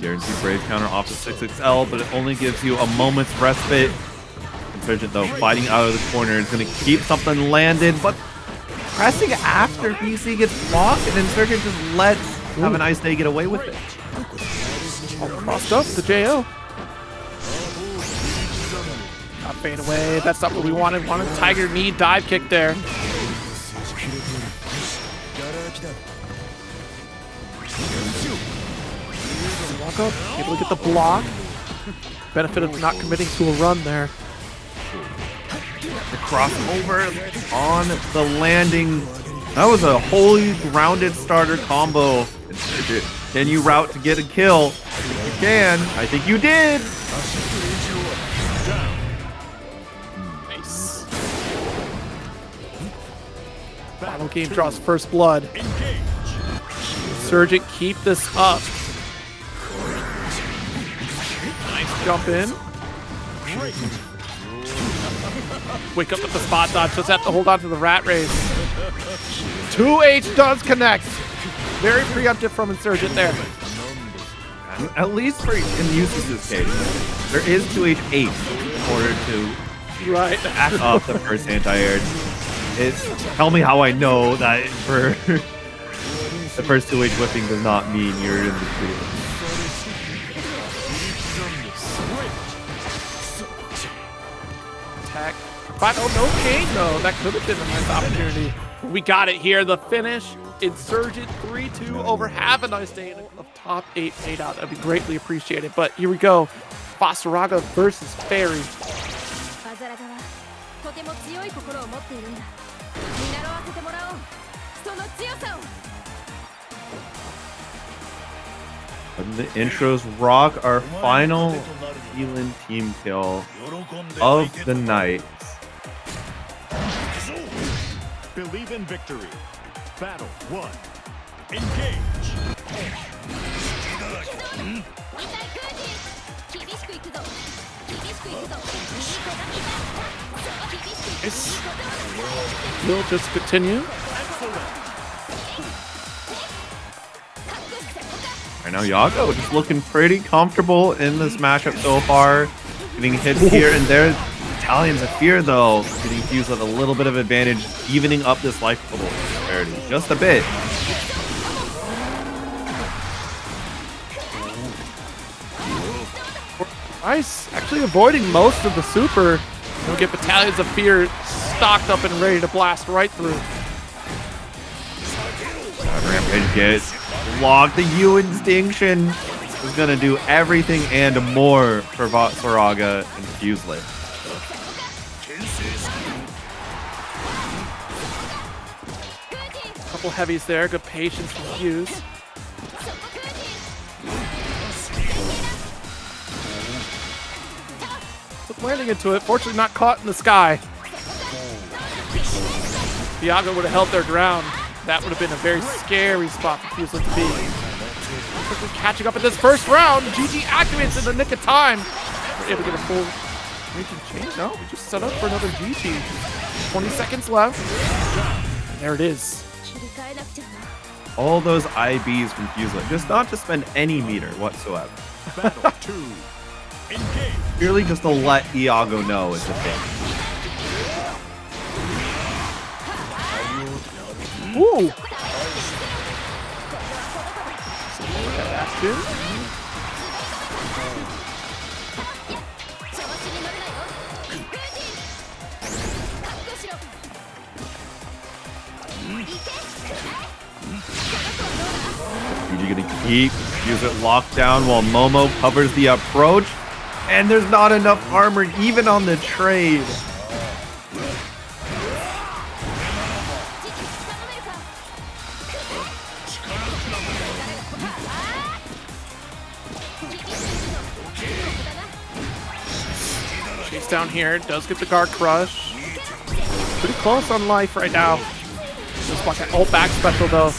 Guaranteed Brave counter off the 6XL, but it only gives you a moment's respite. Insurgent, though, fighting out of the corner is going to keep something landed, but pressing after PC gets blocked, and Insurgent just lets Have a Nice Day get away with it. All crossed up the JO. Not fade away. That's not what we wanted. Wanted Tiger Knee dive kick there. Walk up, able to get the block. Benefit of not committing to a run there. The crossover on the landing. That was a wholly grounded starter combo. Can you route to get a kill? You can. I think you did. Nice. Final game draws first blood. Insurgent keep this up. Nice jump in. Wake up with the spot dodge. Just have to hold on to the rat race. 2H does connect. Very preemptive from Insurgent there. At least for in Mitosis' case, there is 2H8 in order to back up the first anti-air. Tell me how I know that for the first 2H whipping does not mean you're in the field. Attack. But oh, no Kain though. That could have been a nice opportunity. We got it here. The finish. Insurgent 3-2 over Have a Nice Day of top 8 paid out. That'd be greatly appreciated. But here we go. Vaseraga versus Ferry. And the intros rock our final Zealand team kill of the night. Believe in victory. Battle 1. Engage. We'll just continue. Right now, Iago just looking pretty comfortable in this matchup so far. Getting hits here and there. Italians of Fear, though, getting fused with a little bit of advantage, evening up this life level disparity just a bit. Nice. Actually avoiding most of the super. You'll get Battalions of Fear stocked up and ready to blast right through. Rampage gets locked. The Yuel distinction is going to do everything and more for Vaseraga and Fuselit. Couple heavies there. Good patience from Fuse. Landing into it. Fortunately not caught in the sky. Iago would have held their ground. That would have been a very scary spot for Fuselit to be. Quickly catching up in this first round. GG activates in the nick of time. We're able to get a full region change. No, we just set up for another GG. 20 seconds left. And there it is. All those IBs from Fuselit, just not to spend any meter whatsoever. Battle 2. Engage. Purely just to let Iago know it's a thing. Ooh! Action. You're gonna keep Fuselit locked down while Momo covers the approach. And there's not enough armor even on the trade. Garaitz down here. Does get the guard crush. Pretty close on life right now. Just watch that ult back special though.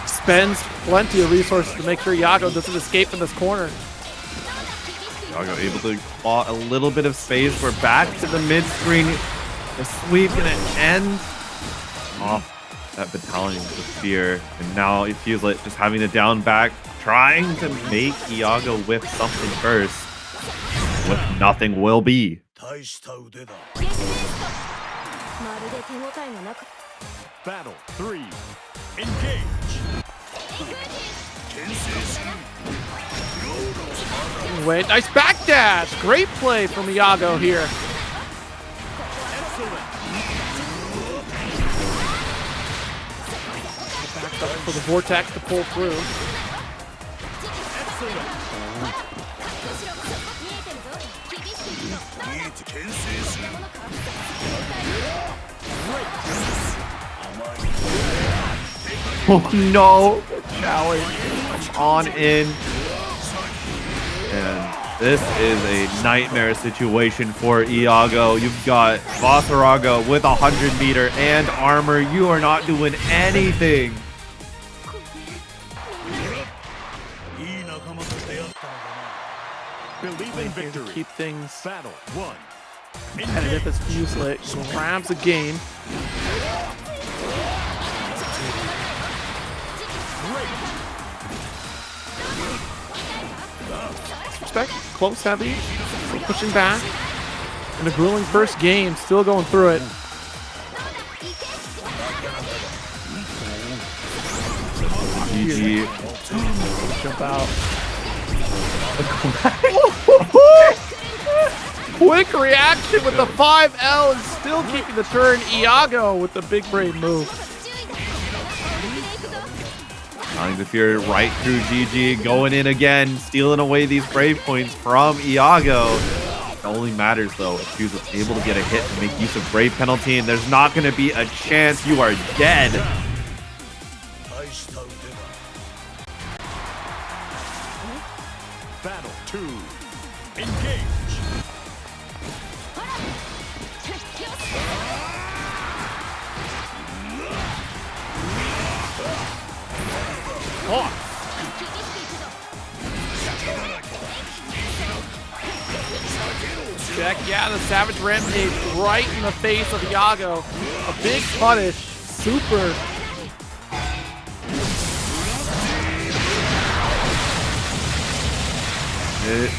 Spends plenty of resources to make sure Iago doesn't escape from this corner. Iago able to claw a little bit of space. We're back to the mid screen. The sweep gonna end off that battalion with fear. And now it feels like just having a down back, trying to make Iago whip something first. With nothing will be. Battle 3. Engage. Wait, nice backdash. Great play from Iago here. Backed up for the vortex to pull through. Oh no! Challenge on in. And this is a nightmare situation for Iago. You've got Vaseraga with 100-meter and armor. You are not doing anything. Believe in victory. Keep things Battle 1. competitive as Fuselit grabs a game. Respect, close heavy, pushing back. In a grueling first game, still going through it. GG. Jump out. Quick reaction with the 5L and still keeping the turn. Iago with the big brave move. Trying to fear right through GG, going in again, stealing away these brave points from Iago. It only matters though if he was able to get a hit and make use of brave penalty, and there's not going to be a chance. You are dead. Battle 2. Engage. Check, yeah, the Savage Rampage right in the face of Iago. A big punish, super. It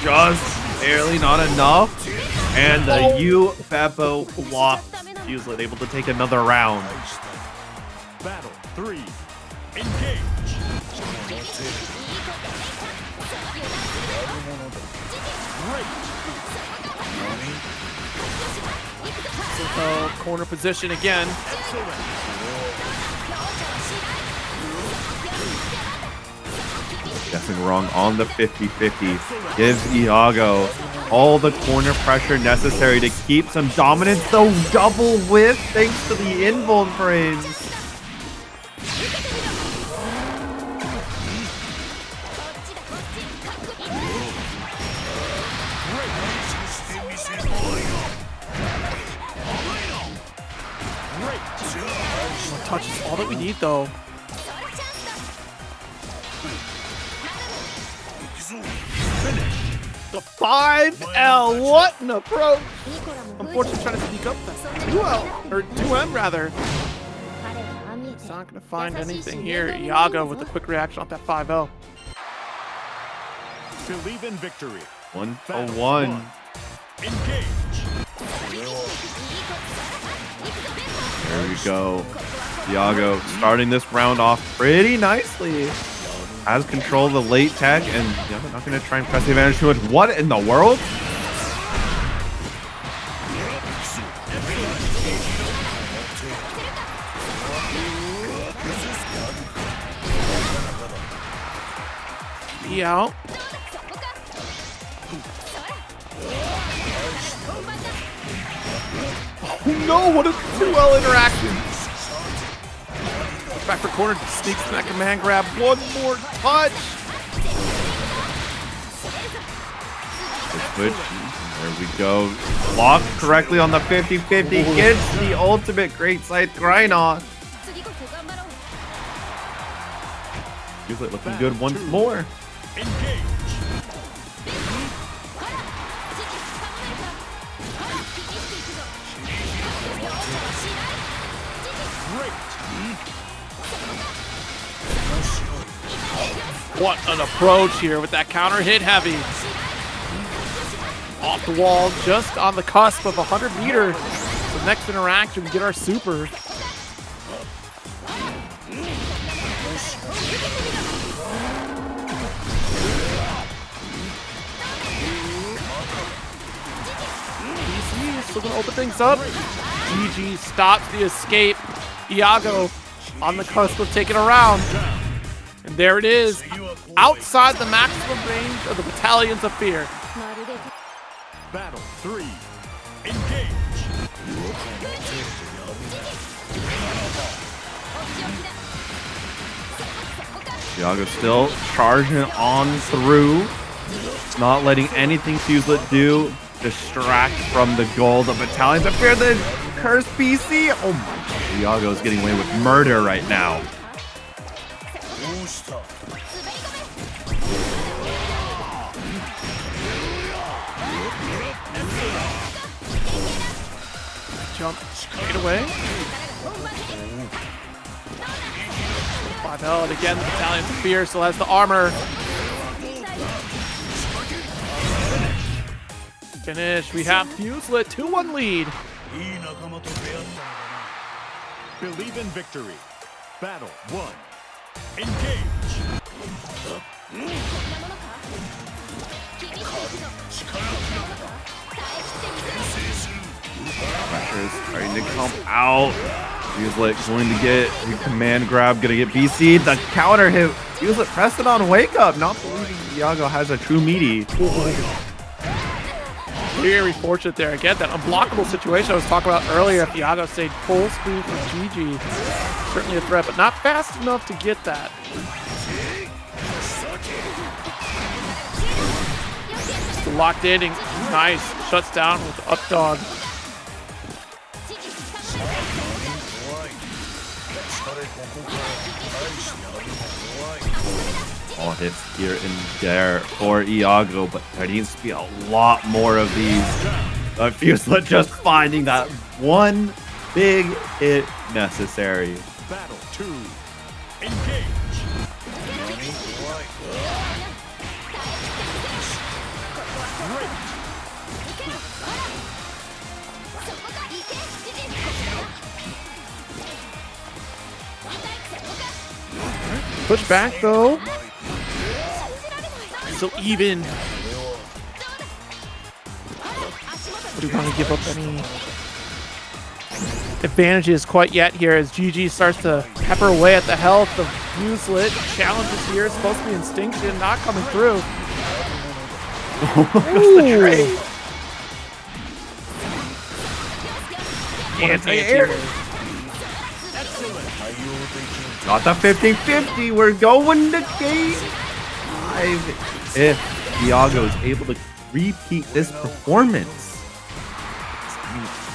just barely not enough. And the U-Beppo blocked. Fuselit able to take another round. Battle 3. Engage. Corner position again. Guessing wrong on the 50-50. Gives Iago all the corner pressure necessary to keep some dominance. Though double whiff thanks to the invuln frames. Touch is all that we need though. The 5L, what an approach! Unfortunately, trying to sneak up that 2L, or 2M rather. He's not gonna find anything here. Iago with a quick reaction off that 5L. Believe in victory. 1-1. Engage. There we go. Iago starting this round off pretty nicely. Has control of the late tech, and yeah, they're not going to try and press the advantage too much. What in the world? Be out. Oh no, what a 2L interaction. Back for corner, sneaks in that command grab. One more touch. Switch. There we go. Blocked correctly on the 50-50. Gets the ultimate Great Scythe grind on. Fuselit looking good once more. Engage. What an approach here with that counter hit heavy. Off the wall, just on the cusp of 100 meters. The next interaction, we get our super. BC is still gonna open things up. GG stops the escape. Iago on the cusp of taking a round. And there it is, outside the maximum range of the Battalions of Fear. Battle 3. Engage. Iago still charging on through. Not letting anything Fuselit do distract from the goal. The Battalions of Fear, the cursed PC. Oh my god, Iago's getting away with murder right now. Jump straight away. Vallhala again, the Battalion of Fear still has the armor. Finish. We have Fuselit 2-1 lead. Believe in victory. Battle 1. Engage. Pressure's starting to come out. Fuselit going to get the command grab, gonna get BC'd. The counter hit. Fuselit pressed it on wake up, not believing Iago has a true meaty. Very fortunate there. Again, that unblockable situation I was talking about earlier. If Iago stayed full speed for GG, certainly a threat, but not fast enough to get that. Still locked in and nice. Shuts down with the up dog. All hits here and there for Iago, but there needs to be a lot more of these. Fuselit just finding that one big hit necessary. Battle 2. Engage. Push back though. So even. Do we want to give up any advantages quite yet here as GG starts to pepper away at the health of Fuselit. Challenges here, supposed to be Instinction, not coming through. The trade. Anti-air. Got the 50-50. We're going to game 5. If Iago is able to repeat this performance,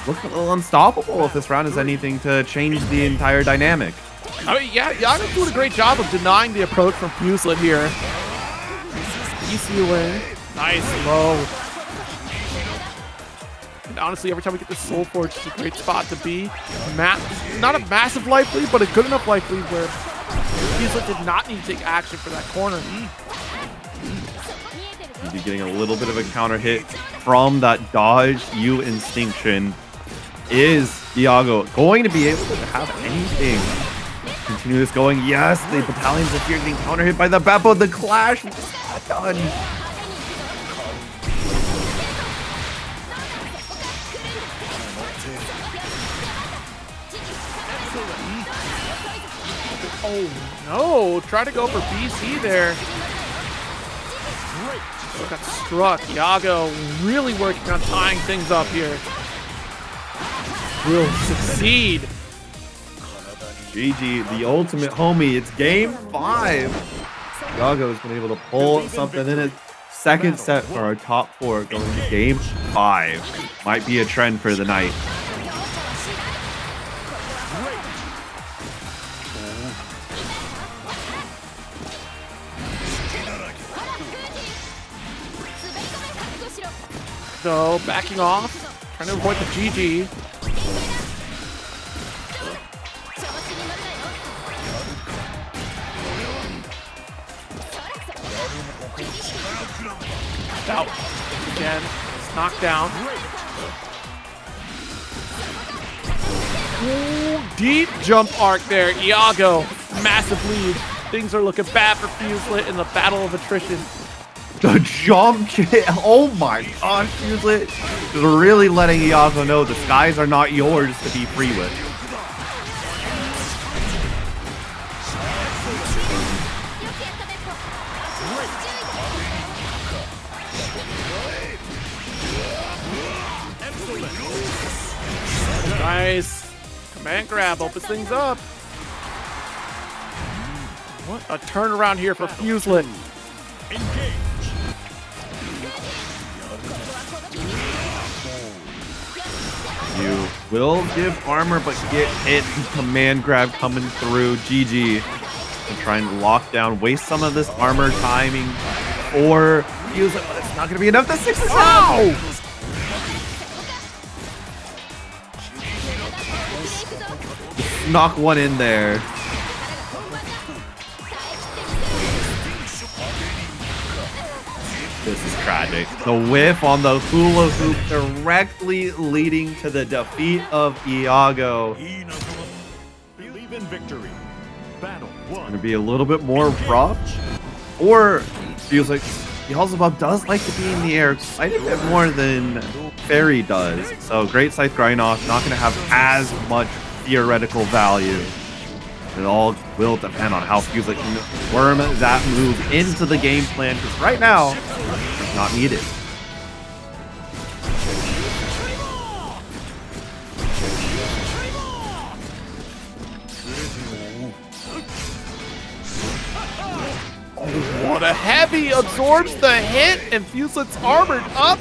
look a little unstoppable if this round is anything to change the entire dynamic. I mean, yeah, Iago's doing a great job of denying the approach from Fuselit here. Easy away. Nice low. And honestly, every time we get the Soul Forge, it's a great spot to be. Not a massive life lead, but a good enough life lead where Fuselit did not need to take action for that corner. Maybe getting a little bit of a counter hit from that dodge U Instinction. Is Iago going to be able to have anything? Continue this going. Yes, the Battalions of Fear getting counter hit by the Beppo. The Clash done. Oh no, try to go for BC there. Still got struck. Iago really working on tying things up here. Will succeed. GG, the ultimate homie. It's game 5. Iago has been able to pull something in his second set for our top 4 going to game 5. Might be a trend for the night. So backing off, trying to avoid the GG. Out again. It's knocked down. Ooh, deep jump arc there. Iago, massive lead. Things are looking bad for Fuselit in the battle of attrition. The jump kick. Oh my gosh, Fuselit is really letting Iago know the skies are not yours to be free with. Nice. Command grab opens things up. What a turnaround here for Fuselit. You will give armor, but get hit. Command grab coming through. GG. And trying to lock down, waste some of this armor timing or use it, but it's not going to be enough. The 6 is out. Knock one in there. This is tragic. The whiff on the hula hoop directly leading to the defeat of Iago. Believe in victory. Battle 1. Gonna be a little bit more rough. Or feels like Beelzebub does like to be in the air quite a bit more than Ferry does. So Great Scythe grind off, not gonna have as much theoretical value. It all will depend on how Fuselit can worm that move into the game plan, because right now, it's not needed. What a heavy absorbs the hit, and Fuselit's armored up.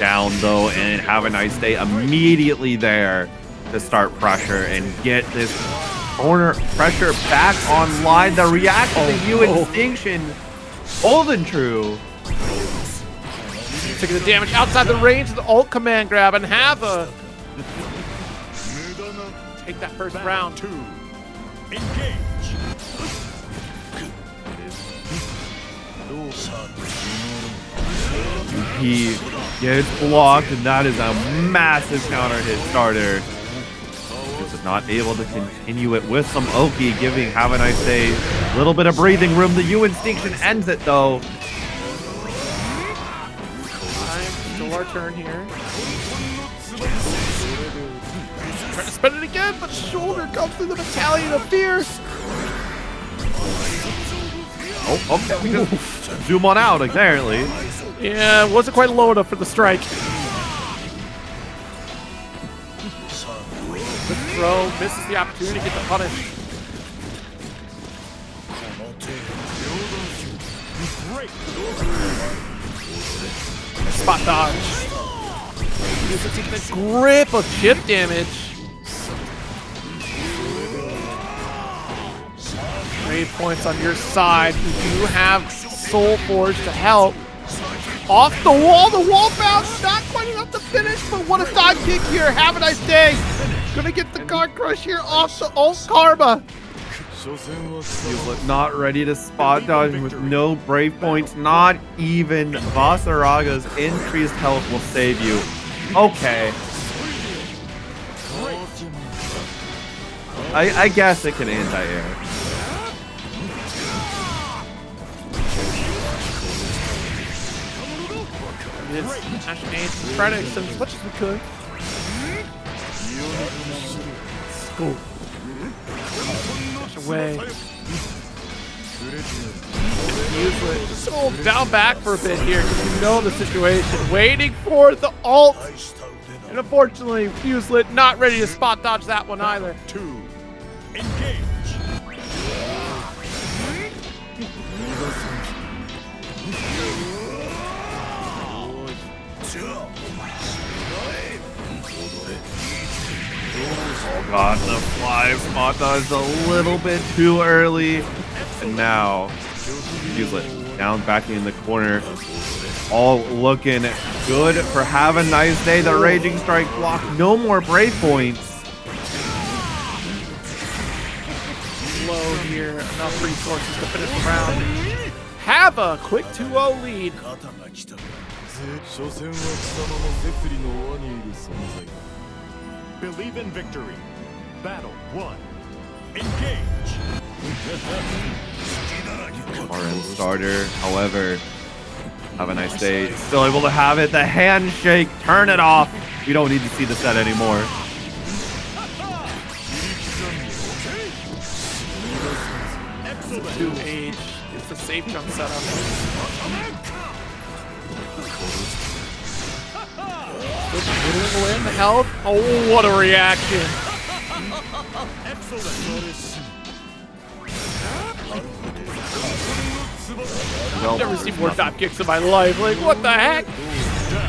Down though, and have a nice day immediately there to start pressure and get this corner pressure back online. The reaction to you extinction, holding true. Taking the damage outside the range of the ult command grab, and have a take that first round. 2. Engage. He gets blocked, and that is a massive counter hit starter. Just not able to continue it with some Oki, giving Have a Nice Day a little bit of breathing room. The U Instinction ends it though. Still our turn here. Trying to spin it again, but shoulder comes through the battalion of fear. Oh, okay. We just zoom on out, apparently. Yeah, wasn't quite low enough for the strike. The throw misses the opportunity to get the punish. Spot dodge. He's taking the grip of chip damage. 3 points on your side. You do have Soul Forge to help. Off the wall bounce, not quite enough to finish, but what a dive kick here. Have a nice day. Gonna get the guard crush here off the ult karma. Not ready to spot dodge with no brave points. Not even Vaseraga's increased health will save you. Okay. I guess it can anti-air. Let's try to extend as much as we could. Go. Push away. Useless. Just hold down back for a bit here because you know the situation. Waiting for the ult. And unfortunately, Fuselit not ready to spot dodge that one either. 2. Engage. God, the fly spot is a little bit too early. And now, Fuselit down back in the corner. All looking good for Have a Nice Day. The Raging Strike block. No more break points. Low here. Enough resources to finish the round. Have a quick 2-0 lead. Believe in victory. Battle 1. Engage. RM starter, however, Have a Nice Day. Still able to have it. The handshake. Turn it off. We don't need to see the set anymore. 2H. It's a safe jump setup. Whittling away in the health. Oh, what a reaction. I've never seen more top kicks in my life. Like, what the heck?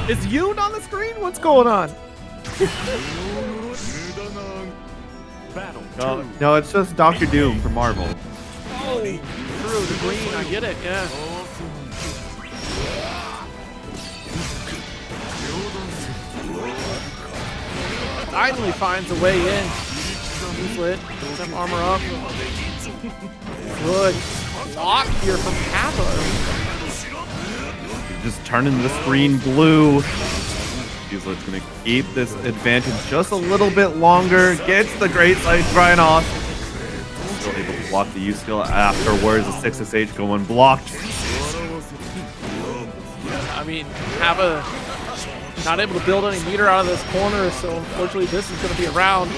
Is Yoon on the screen? What's going on? No, it's just Dr. Doom from Marvel. Oh, true. The green. I get it. Yeah. Finally finds a way in. He's lit. Some armor up. Good block here from Kappa. Just turning the screen blue. Fuselit's going to keep this advantage just a little bit longer. Gets the Great Sight Shrine off. Still able to block the U skill afterwards. The 6SH going blocked. I mean, Kappa not able to build any meter out of this corner, so unfortunately this is going to be a round.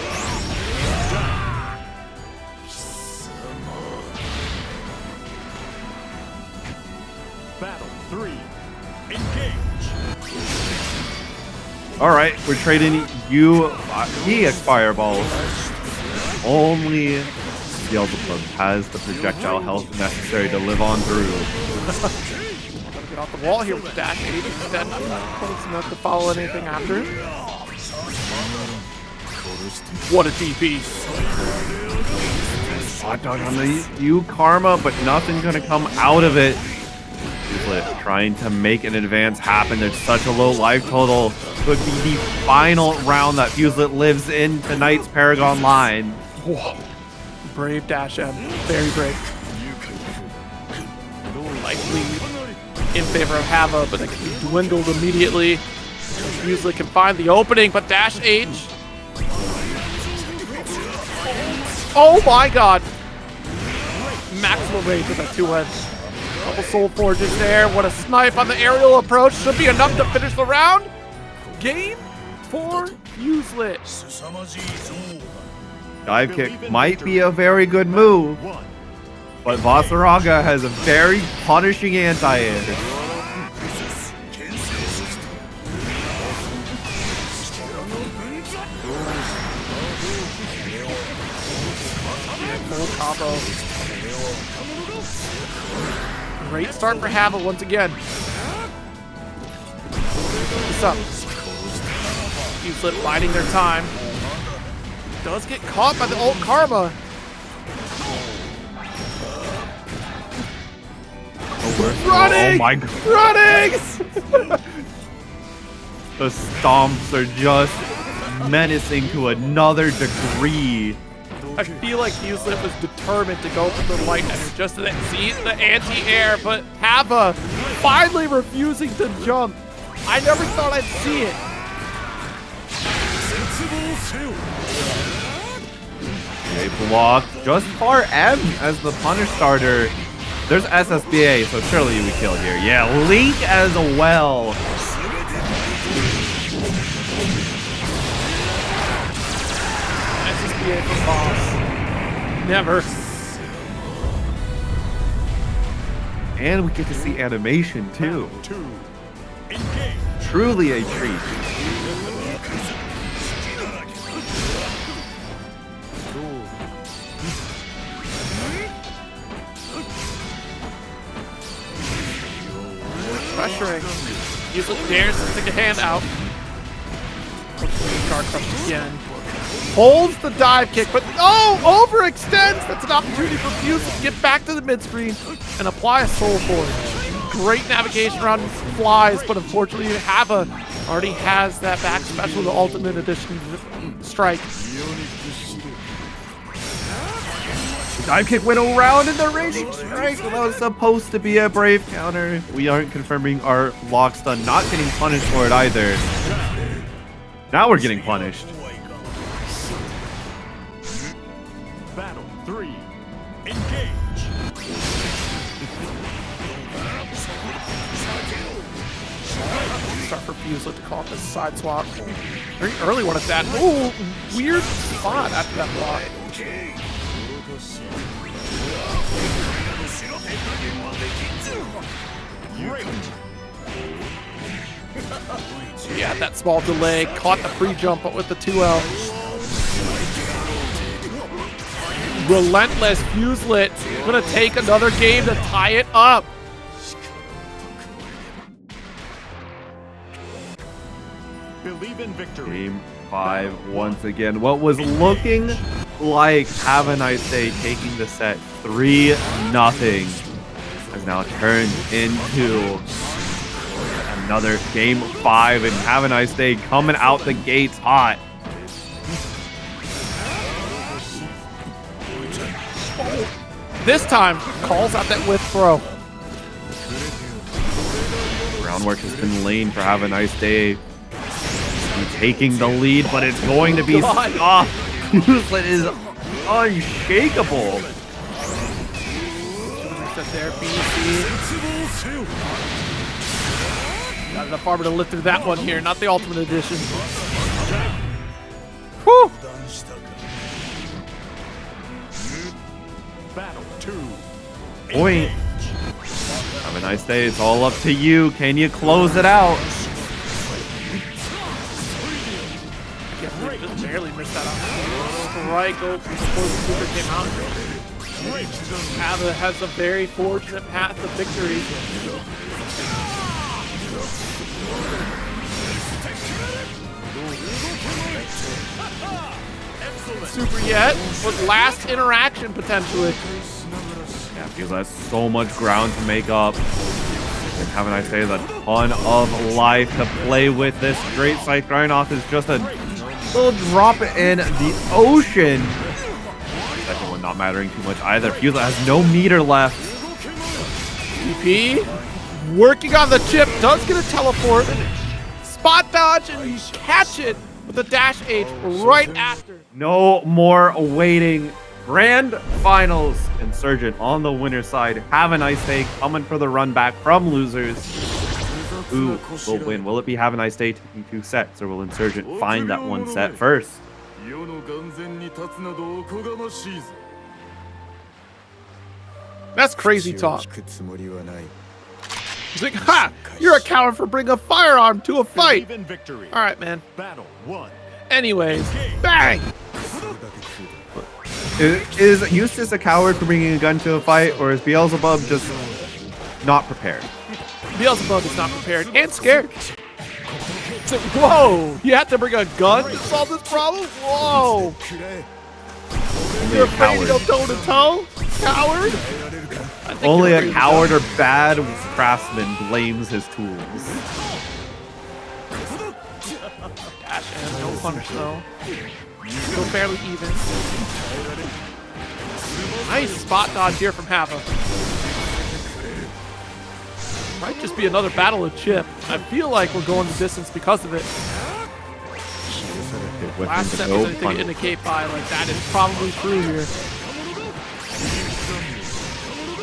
Battle 3. Engage. All right, we're trading EX Fireballs. Only Beelzebub has the projectile health necessary to live on through. Gotta get off the wall here with dash 8 instead. Not close enough to follow anything after. What a DP. Hot dog on the U Karma, but nothing gonna come out of it. Fuselit trying to make an advance happen. There's such a low life total. Could be the final round that Fuselit lives in tonight's Paragon line. Whoa. Brave dash M. Very brave. Likely in favor of Hava, but it can be dwindled immediately. Fuselit can find the opening, but dash H. Oh my god. Maximum range with that 2 heads. Couple soul forges there. What a snipe on the aerial approach. Should be enough to finish the round. Game for Fuselit. Dive kick might be a very good move, but Vaseraga has a very punishing anti-air. Full combo. Great start for Hava once again. What's up? Fuselit biding their time. Does get caught by the ult Karma. Running! Oh my god. Running! The stomps are just menacing to another degree. I feel like Fuselit was determined to go for the light ender just to see the anti-air, but Hava finally refusing to jump. I never thought I'd see it. They block just far M as the punish starter. There's SSBA, so surely we kill here. Yeah, Link as well. SSBA for boss. Never. And we get to see animation too. Truly a treat. Pressuring. Fuselit dares to stick a hand out. Guard crush again. Holds the dive kick, but oh, overextends. That's an opportunity for Fuse to get back to the mid screen and apply a soul force. Great navigation around flies, but unfortunately Hava already has that back special, the ultimate edition strike. Dive kick went around in the raging strike. That was supposed to be a brave counter. We aren't confirming our lock stun, not getting punished for it either. Now we're getting punished. Battle 3. Engage. Start for Fuselit to call it the side swap. Very early one at that. Ooh, weird spot after that block. Yeah, that small delay caught the free jump, but with the 2L. Relentless Fuselit gonna take another game to tie it up. Believe in victory. Game 5 once again. What was looking like Have a Nice Day taking the set 3-0 has now turned into another game 5, and Have a Nice Day coming out the gates hot. This time, calls out that whiff throw. Groundwork has been laid for Have a Nice Day. Taking the lead, but it's going to be off. Fuselit is unshakable. There, BC. Got enough armor to lift through that one here, not the ultimate edition. Whew. Battle 2. Point. Have a Nice Day. It's all up to you. Can you close it out? Just barely missed that out. Right, go before the super came out. Hava has a very fortunate path to victory. Super yet, but last interaction potentially. Yeah, because that's so much ground to make up. And Have a Nice Day, a ton of life to play with. This Great Scythe grind off is just a little drop in the ocean. Second one not mattering too much either. Fuselit has no meter left. TP working on the chip, does get a teleport. Spot dodge and catch it with a dash H right after. No more waiting. Grand Finals. Insurgent on the winner's side. Have a Nice Day coming for the run back from losers. Who will win? Will it be Have a Nice Day taking 2 sets, or will Insurgent find that 1 set first? That's crazy talk. He's like, ha! You're a coward for bringing a firearm to a fight. All right, man. Battle 1. Anyways, bang! Is Eustace a coward for bringing a gun to a fight, or is Beelzebub just not prepared? Beelzebub is not prepared and scared. It's like, whoa! You have to bring a gun to solve this problem? Whoa! You're afraid to go toe-to-toe? Coward? Only a coward or bad craftsman blames his tools. Dash and no punish though. Still fairly even. Nice spot dodge here from Hava. Might just be another battle of chip. I feel like we're going the distance because of it. Last set was anything to indicate by, like, that is probably true here.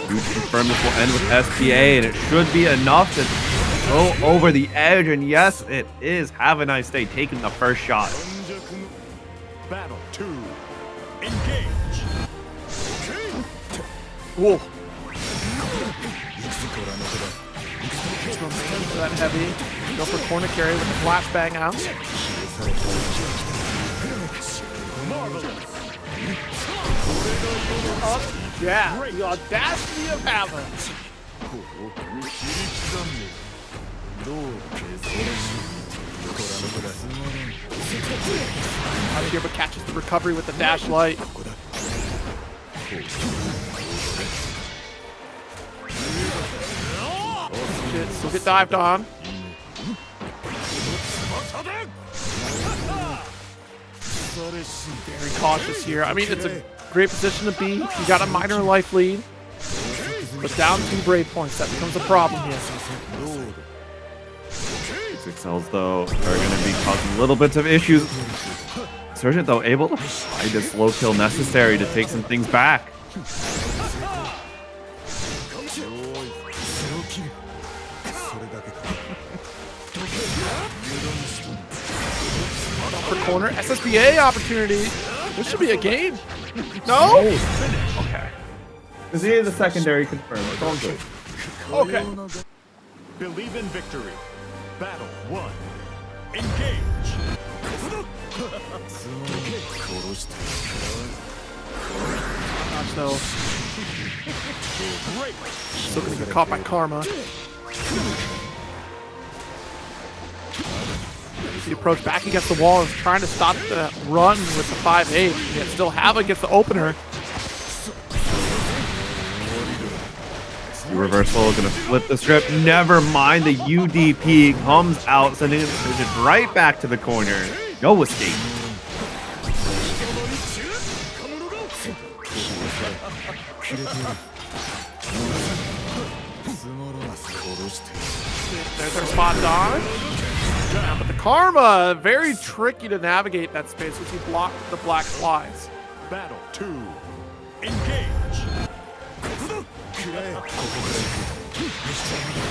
You confirm this will end with SPA, and it should be enough to go over the edge. And yes, it is. Have a Nice Day taking the first shot. Battle 2. Engage. Whoa. That heavy. Go for corner carry with the flashbang out. Yeah, the audacity of Hava. Out of here, but catches the recovery with the dash light. Shit, still get dived on. Very cautious here. I mean, it's a great position to be. You got a minor life lead. But down 2 brave points, that becomes a problem here. These excels, though, are going to be causing little bits of issues. Surgeon, though, able to find a slow kill necessary to take some things back. Upper corner, SSBA opportunity. This should be a game. No? Okay. Because he is the secondary confirmed. It's all good. Okay. Believe in victory. Battle 1. Engage. Gosh, though. Still gonna get caught by karma. The approach back against the wall is trying to stop the run with the 5-8. Yet still have against the opener. Reversal, gonna flip the script. Never mind, the UDP comes out, sending it right back to the corner. No escape. There's our spot dodge. Yeah, but the karma, very tricky to navigate that space once you block the black flies. Battle 2. Engage.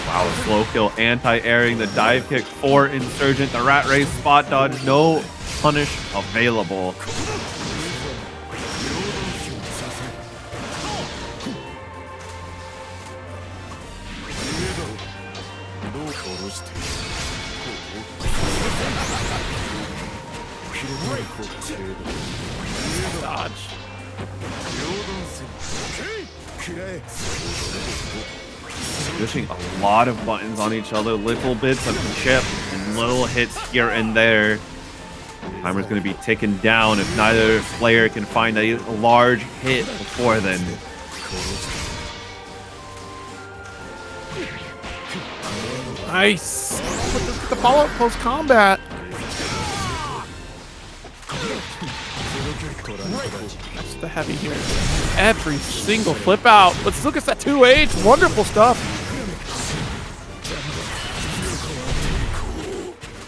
Wow, slow kill, anti-airing, the dive kick for Insurgent, the rat race spot dodge, no punish available. Dodge. Pushing a lot of buttons on each other, little bits of chip and little hits here and there. Timer's going to be ticking down if neither player can find a large hit before then. Nice. The follow-up post combat. That's the heavy here. Every single flip out. Let's look at that 2H. Wonderful stuff.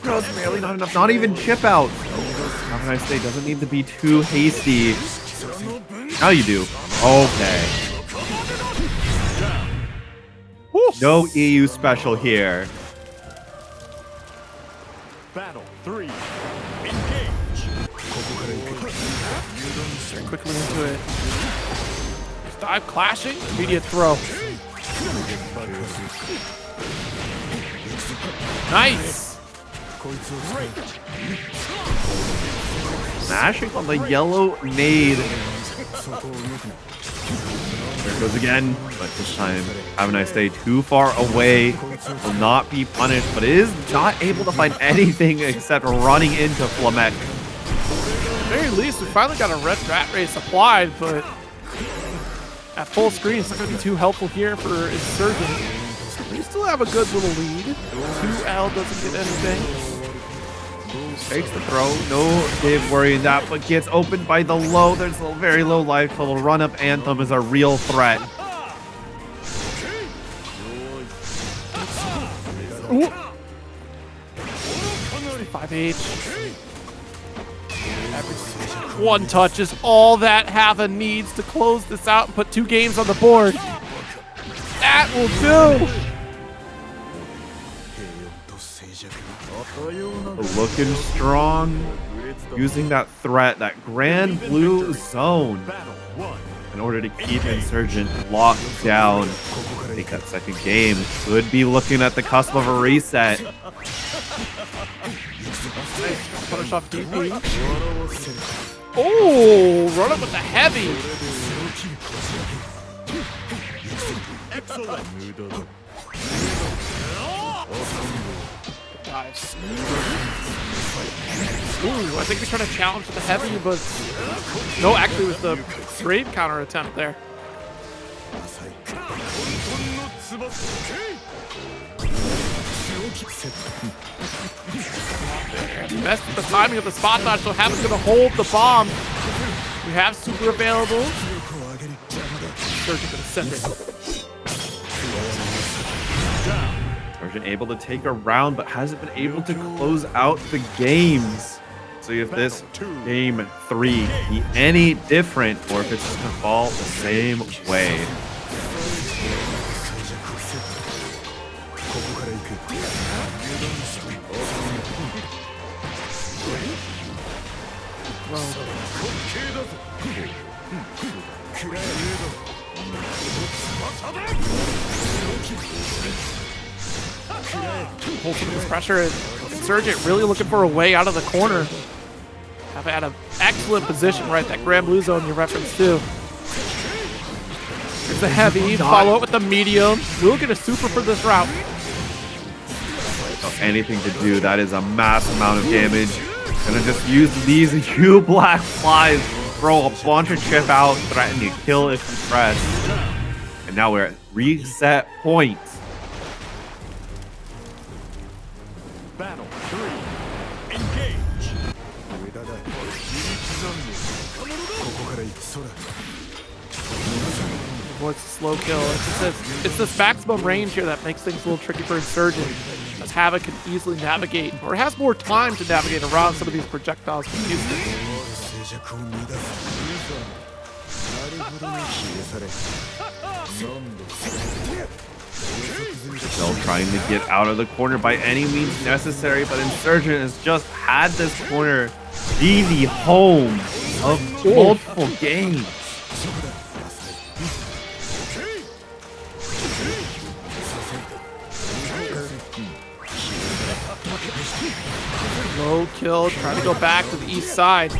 No, it's barely not enough. Not even chip out. How can I say? Doesn't need to be too hasty. Now you do. Okay. No EU special here. Battle 3. Engage. Very quickly into it. Dive clashing. Immediate throw. Nice. Smashing on the yellow nade. There it goes again, but this time, have a nice day. Too far away, will not be punished, but is not able to find anything except running into Flamek. At the very least, we finally got a red rat race applied, but at full screen, it's not going to be too helpful here for Insurgent. We still have a good little lead. 2L doesn't get anything. Takes the throw, no Dave worrying that, but gets opened by the low. There's a very low life total. Run up Anthem is a real threat. Ooh. 5H. One touch is all that Hava needs to close this out and put 2 games on the board. That will do. Looking strong, using that threat, that Granblue zone, in order to keep Insurgent locked down. Take that second game. Could be looking at the cusp of a reset. Punish off DP. Oh, run up with the heavy. dives. Ooh, I think we tried to challenge the heavy, but no, actually it was the brave counter attempt there. Messed with the timing of the spot dodge, so Heaven's gonna hold the bomb. We have super available. Surgeon gonna send it. Surgeon able to take a round, but hasn't been able to close out the games. So if this game 3 be any different, or if it's just gonna fall the same way. Hold some of this pressure. Insurgent really looking for a way out of the corner. Have had an excellent position right, that Granblue zone you referenced to. There's the heavy, follow it with the medium. We'll get a super for this route. Anything to do, that is a mass amount of damage. Gonna just use these U black flies, throw a bunch of chip out, threaten to kill if you press. And now we're at reset point. Battle 3. Engage. Avoids the slow kill. It's this maximum range here that makes things a little tricky for Insurgent, as Havoc can easily navigate, or has more time to navigate around some of these projectiles from Houston. Still trying to get out of the corner by any means necessary, but Insurgent has just had this corner be the home of multiple games. Low kill, trying to go back to the east side.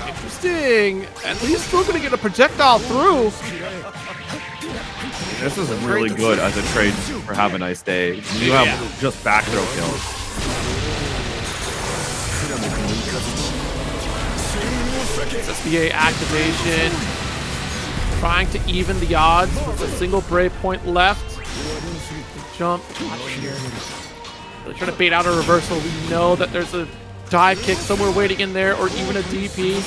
Interesting. At least still going to get a projectile through. This is really good as a trade for Have a Nice Day. You have just back throw kills. SBA activation. Trying to even the odds with a single brave point left. Jump. They're trying to bait out a reversal. We know that there's a dive kick somewhere waiting in there, or even a DP.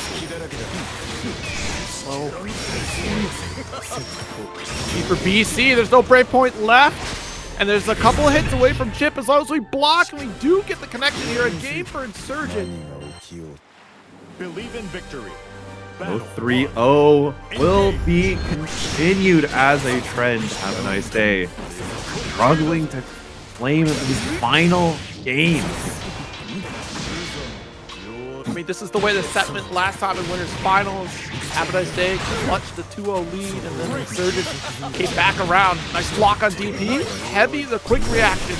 Slow. G for BC. There's no brave point left. And there's a couple of hits away from Chip. As long as we block and we do get the connection here, a game for Insurgent. Believe in victory. 3-0 will be continued as a trend. Have a nice day. Struggling to claim these final games. I mean, this is the way the set went last time in Winners Finals. Have a nice day. Clutched the 2-0 lead, and then Insurgent came back around. Nice block on DP. Heavy, the quick reaction.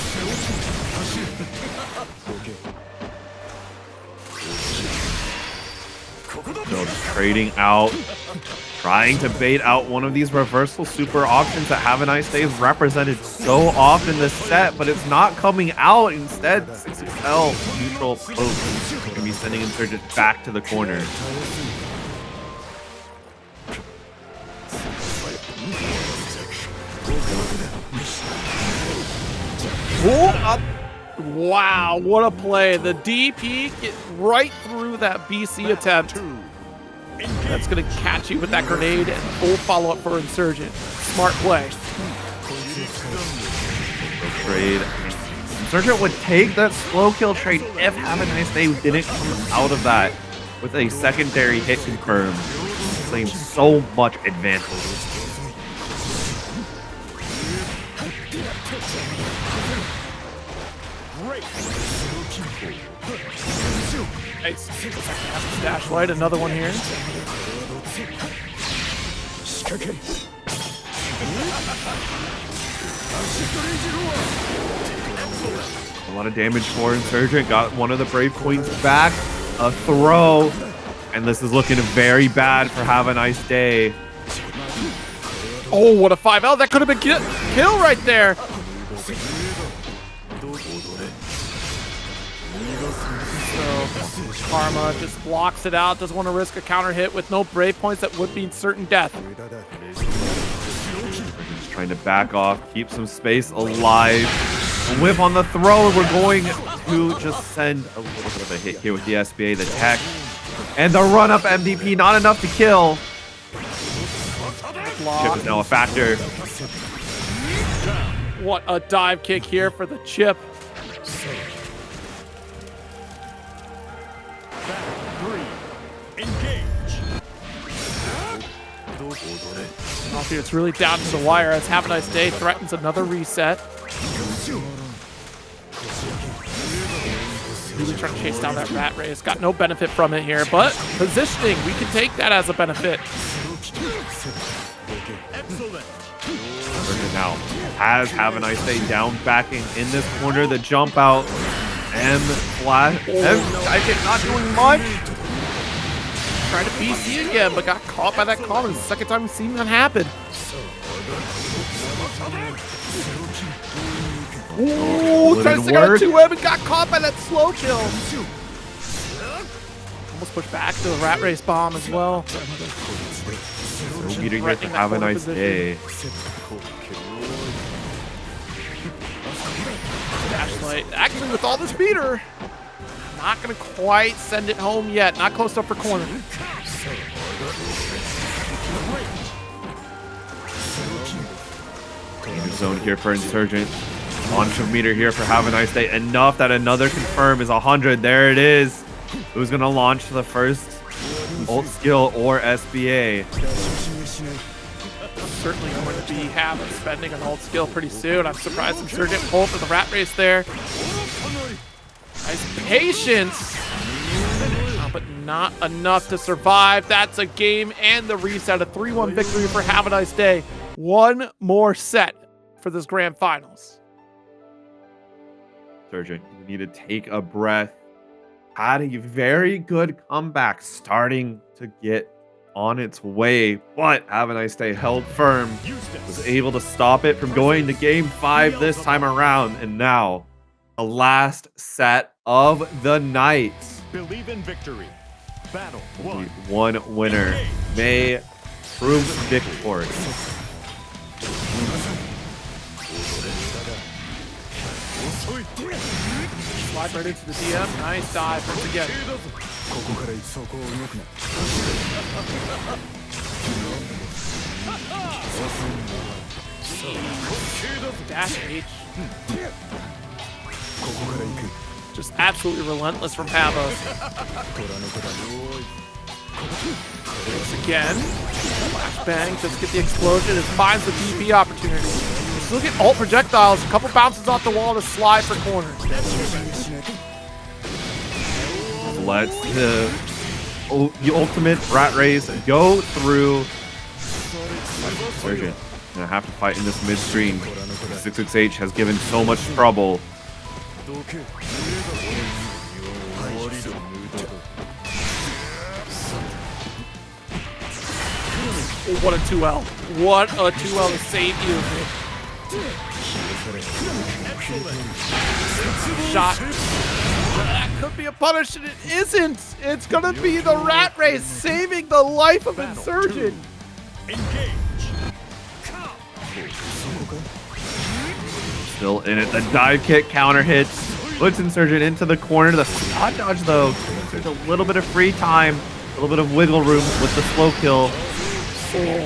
So trading out, trying to bait out one of these reversal super options that Have a Nice Day is represented so often this set, but it's not coming out. Instead, 6XL neutral poke can be sending Insurgent back to the corner. Wow, what a play. The DP get right through that BC attempt. That's going to catch you with that grenade and full follow-up for Insurgent. Smart play. Trade. Insurgent would take that slow kill trade if Have a Nice Day didn't come out of that with a secondary hit confirmed. Claim so much advantage. Nice. Dash light, another one here. A lot of damage for Insurgent. Got one of the brave points back. A throw. And this is looking very bad for Have a Nice Day. Oh, what a 5L. That could have been kill right there. So Karma just blocks it out, doesn't want to risk a counter hit with no brave points that would mean certain death. Just trying to back off, keep some space alive. A whip on the throw. We're going to just send a little bit of a hit here with the SBA, the tech. And the run-up MVP, not enough to kill. Chip is now a factor. What a dive kick here for the chip. It's really down to the wire as Have a Nice Day threatens another reset. Really trying to chase down that rat race. Got no benefit from it here, but positioning, we can take that as a benefit. Now has Have a Nice Day down backing in this corner. The jump out. M flash. I think not doing much. Trying to BC again, but got caught by that call. It's the second time we've seen that happen. Ooh, trying to stick out a 2M and got caught by that slow kill. Almost pushed back to the rat race bomb as well. So meeting here to Have a Nice Day. Dashlight, actually with all this meter, not gonna quite send it home yet. Not close enough for corner. Zone here for Insurgent. Launch of meter here for Have a Nice Day. Enough that another confirm is 100. There it is. Who's gonna launch the first ult skill or SBA? Certainly going to be spending an ult skill pretty soon. I'm surprised Insurgent pulled for the rat race there. Nice patience, but not enough to survive. That's a game and the reset. A 3-1 victory for Have a Nice Day. One more set for this grand finals. Insurgent, you need to take a breath. Had a very good comeback starting to get on its way, but Have a Nice Day held firm, was able to stop it from going to game 5 this time around, and now the last set of the night. Believe in victory. Battle One winner may prove victorious. Slide right into the DM. Nice dive once again. Dash H. Just absolutely relentless from Pavo. Once again. Flashbang. Just get the explosion. It finds the DP opportunity. Just look at ult projectiles. A couple bounces off the wall to slide for corner. Let's the ultimate rat race go through. Insurgent gonna have to fight in this midstream. 66H has given so much trouble. What a 2L. What a 2L to save you. Shot. That could be a punish, and it isn't. It's gonna be the rat race saving the life of Insurgent. Still in it. The dive kick counter hits. Puts Insurgent into the corner. The spot dodge, though. There's a little bit of free time. A little bit of wiggle room with the slow kill. Oh,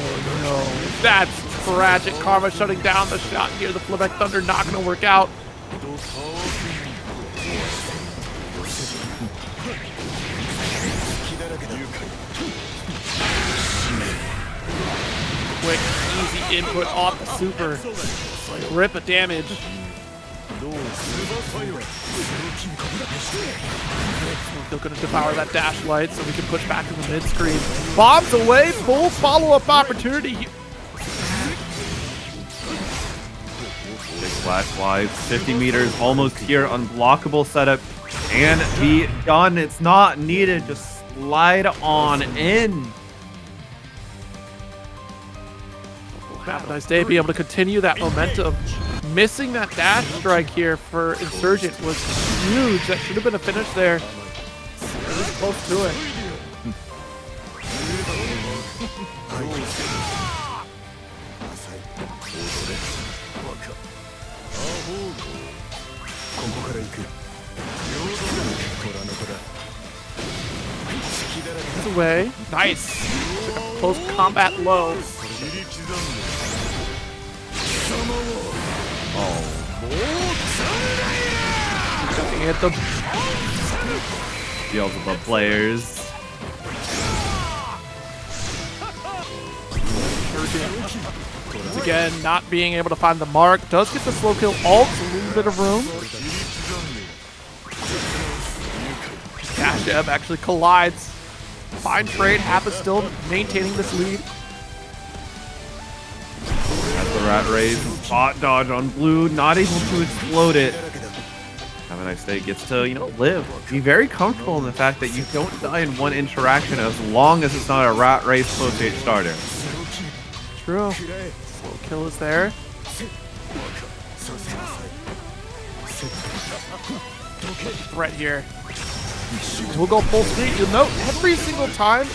no. That's tragic. Karma shutting down the shot here. The Flebeck Thunder not going to work out. Quick, easy input off the super. Rip of damage. Still going to devour that dash light so we can push back in the mid screen. Bombs away, full follow-up opportunity. Big flash live, 50 meters, almost here, unblockable setup, and be done. It's not needed, just slide on in. Have a nice day, be able to continue that momentum. Missing that dash strike here for Insurgent was huge. That should have been a finish there. close to it. It's away. Nice. Close combat low. Looking at the Beelzebub players. Once again, not being able to find the mark. Does get the slow kill ult, a little bit of room. Dash actually collides. Fine trade. Hap is still maintaining this lead. That's the rat raise. Spot dodge on blue. Not able to explode it. Have a nice day. Gets to, live. Be very comfortable in the fact that you don't die in one interaction as long as it's not a rat race close stage starter. True. Slow kill is there. Threat here. We'll go full screen. You'll note every single time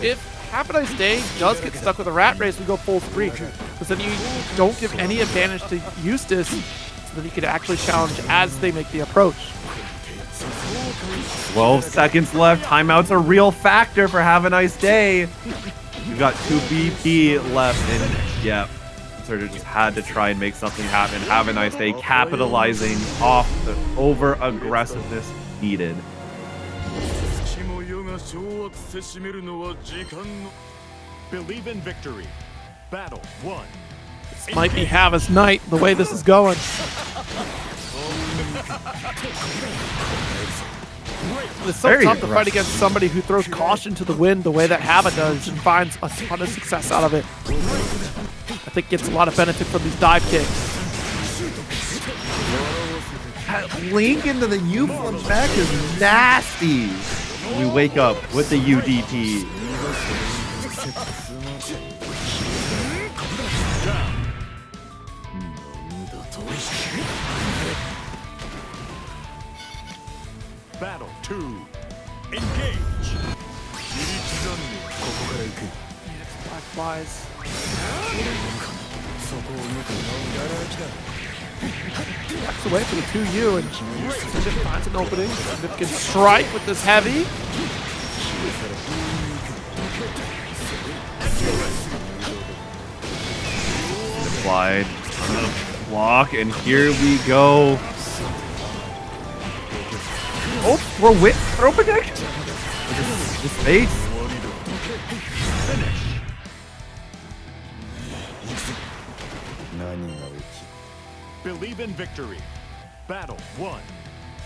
if Have a Nice Day does get stuck with a rat race, we go full screen. Because then you don't give any advantage to Eustace, so that he could actually challenge as they make the approach. 12 seconds left. Timeout's a real factor for Have a Nice Day. We've got 2 BP left, and yeah, Surgeon just had to try and make something happen. Have a Nice Day, capitalizing off the over-aggressiveness needed. Believe in victory. Battle 1. This might be Hava's night, the way this is going. It's so Very tough to fight against somebody who throws caution to the wind the way that Hava does and finds a ton of success out of it. I think gets a lot of benefit from these dive kicks. That link into the U from back is nasty. We wake up with the UDP. Battle 2. Engage. Black flies. Backs away for the 2U and finds an opening. Significant strike with this heavy. Applied. Block, and here we go. Oh, throw protection. His face. Believe in victory. Battle 1.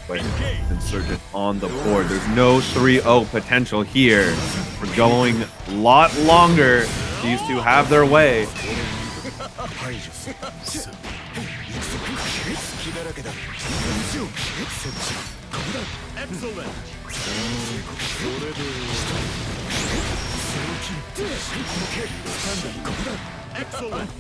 Wait, Insurgent on the board. There's no 3-0 potential here. We're going a lot longer. These two have their way. Excellent. Excellent.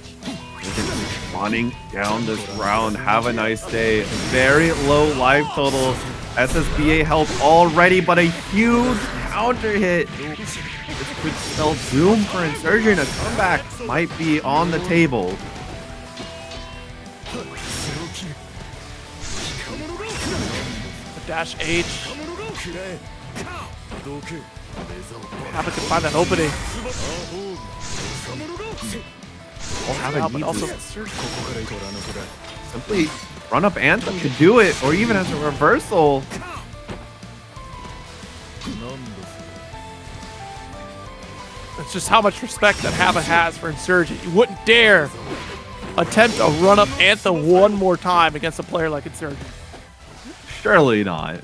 Running down this round. Have a nice day. Very low life total. SSBA help already, but a huge counter hit. This could spell doom for Insurgent. A comeback might be on the table. Dash H. Hava can find that opening. But also simply run up Anthem to do it, or even as a reversal. It's just how much respect that Hava has for Insurgent. You wouldn't dare attempt to run up Anthem one more time against a player like Insurgent. Surely not.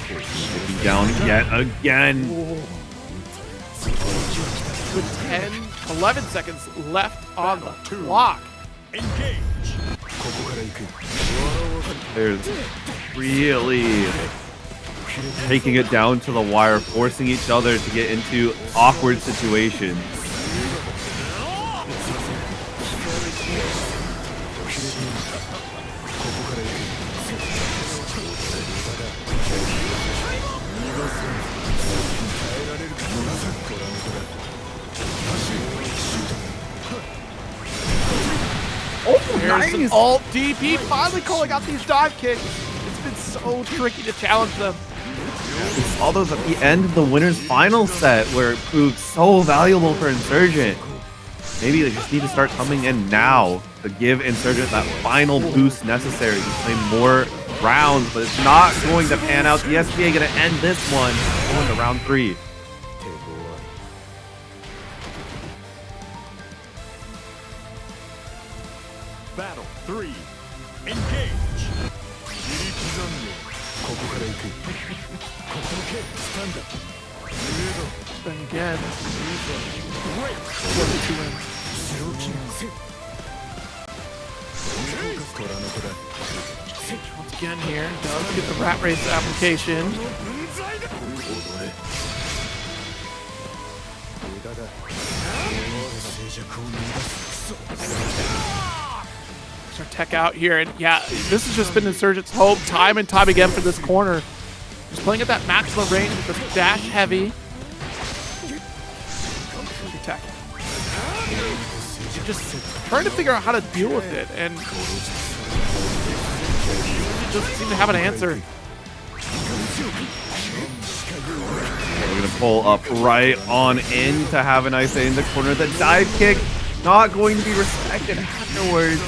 Taking down yet again. With 11 seconds left on the clock. Engage. There's really taking it down to the wire, forcing each other to get into awkward situations. Oh, nice. An alt DP finally calling out these dive kicks. It's been so tricky to challenge them. We saw those at the end of the winner's final set where it proved so valuable for Insurgent. Maybe they just need to start coming in now to give Insurgent that final boost necessary to play more rounds, but it's not going to pan out. The SPA going to end this one, going to round 3. Battle 3. Engage. Then again. Once again here, does get the rat race application. Our tech out here, and yeah, this has just been Insurgent's hope time and time again for this corner. Just playing at that maximum range with the dash heavy. Tech. Just trying to figure out how to deal with it, and it doesn't seem to have an answer. We're going to pull up right on in to have a nice day in the corner. The dive kick not going to be respected afterwards.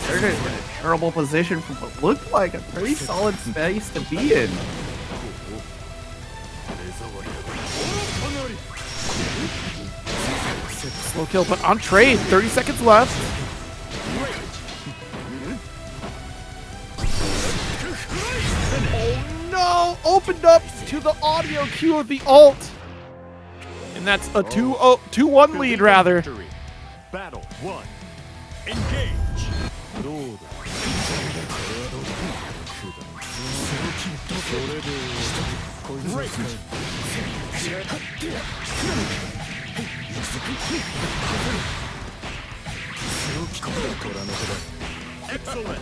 They're in a terrible position from what looked like a pretty solid space to be in. Slow kill, but on trade. 30 seconds left. Oh no! Opened up to the audio cue of the ult. And that's a 2-1 lead, rather. Battle 1. Engage. Excellent.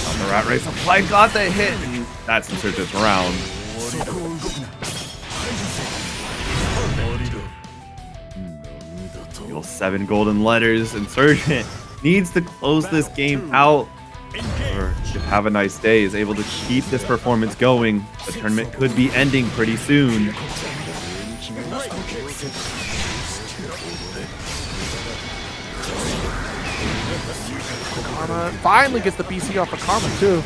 On the rat race, applied, got the hit, and that's Insurgent's round. Eagle 7 golden letters. Insurgent needs to close this game out, or if Have a Nice Day is able to keep this performance going. The tournament could be ending pretty soon. Karma finally gets the BC off of Karma too.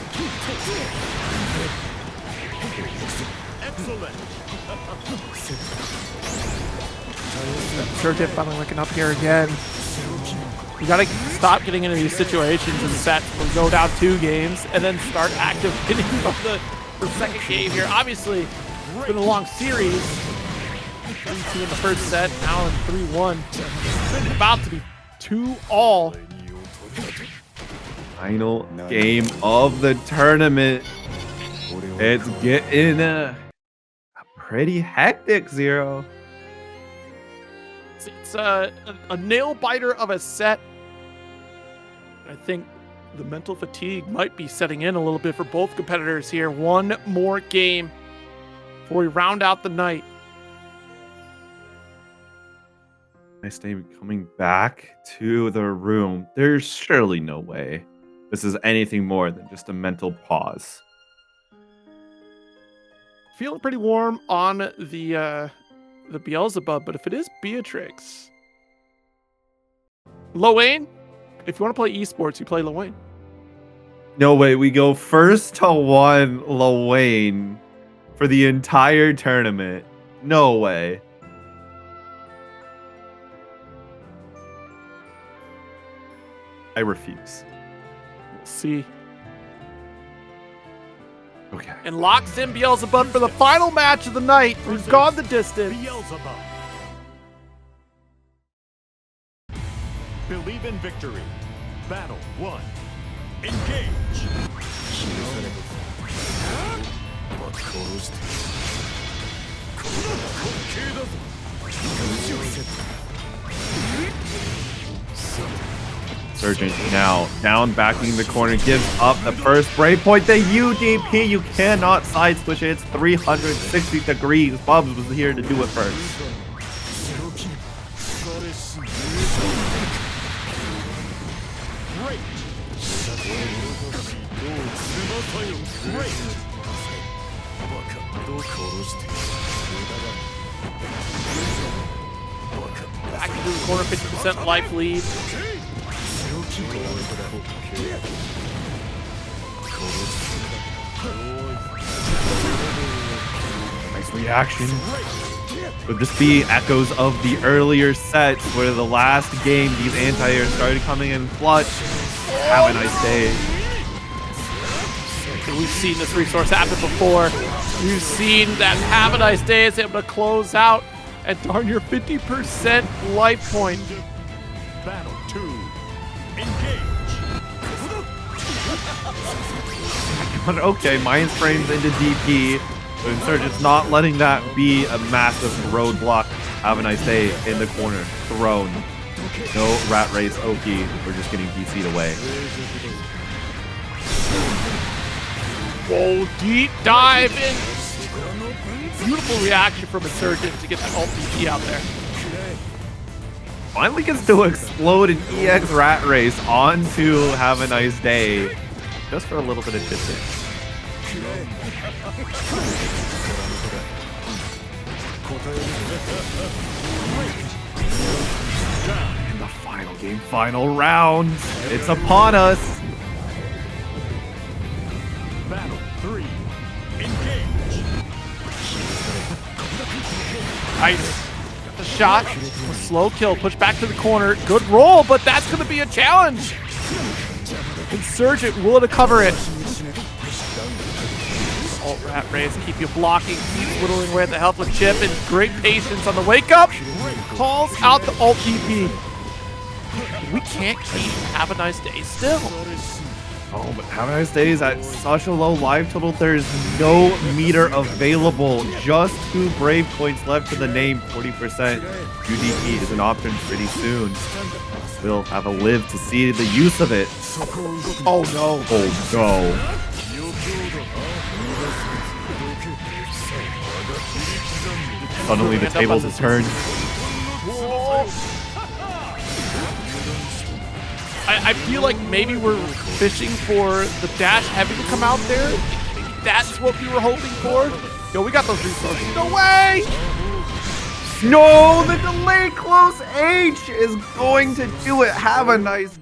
Insurgent finally waking up here again. You gotta stop getting into these situations and sets where we go down 2 games and then start activating the second game here. Obviously, it's been a long series. 3-2 in the first set, now in 3-1. It's about to be 2-all. Final game of the tournament. It's getting a pretty hectic, Zero. It's a nail biter of a set. I think the mental fatigue might be setting in a little bit for both competitors here. One more game before we round out the night. Nice Day coming back to the room. There's surely no way this is anything more than just a mental pause. Feeling pretty warm on the Beelzebub, but if it is Beatrix, Lowain, if you want to play esports, you play Lowain. No way, we go first to 1 Lowain for the entire tournament. No way. I refuse. We'll see. Okay. And locks in Beelzebub for the final match of the night. We've gone the distance. Beelzebub. Believe in victory. Battle 1. Engage. Surgeon now down, backing the corner, gives up the first break point. The UDP, you cannot side switch it. It's 360 degrees. Bubs was here to do it first. Back into the corner, 50% life lead. Nice reaction. Would this be echoes of the earlier sets where the last game these anti-airs started coming in clutch? Have a nice day. We've seen this resource happen before. We've seen that Have a Nice Day is able to close out and darn your 50% life point. Battle 2. Engage. Okay, Mind Frames into DP. But Insurgent's not letting that be a massive roadblock. Have a nice day in the corner. Thrown. No Rat Race Oki. We're just getting DC'd away. Whoa, deep dive in. Beautiful reaction from Insurgent to get that ult DP out there. Finally gets to explode an EX Rat Race onto Have a Nice Day. Just for a little bit of distance. In the final game, final round. It's upon us. Battle 3. Engage. Nice. Got the shot. A slow kill. Push back to the corner. Good roll, but that's going to be a challenge. Insurgent willing to cover it. Ult Rat Race, keep you blocking, keep whittling away at the health with Chip, and great patience on the wake up. Calls out the ult DP. We can't keep Have a Nice Day still. Oh, but Have a Nice Day is at such a low life total. There's no meter available. Just 2 brave points left to the name. 40% UDP is an option pretty soon. We'll have a live to see the use of it. Oh no. Oh no. Suddenly the tables have turned. I feel like maybe we're fishing for the dash heavy to come out there. That's what we were hoping for. Yo, we got those resources. No way! No, the delay close H is going to do it. Have a nice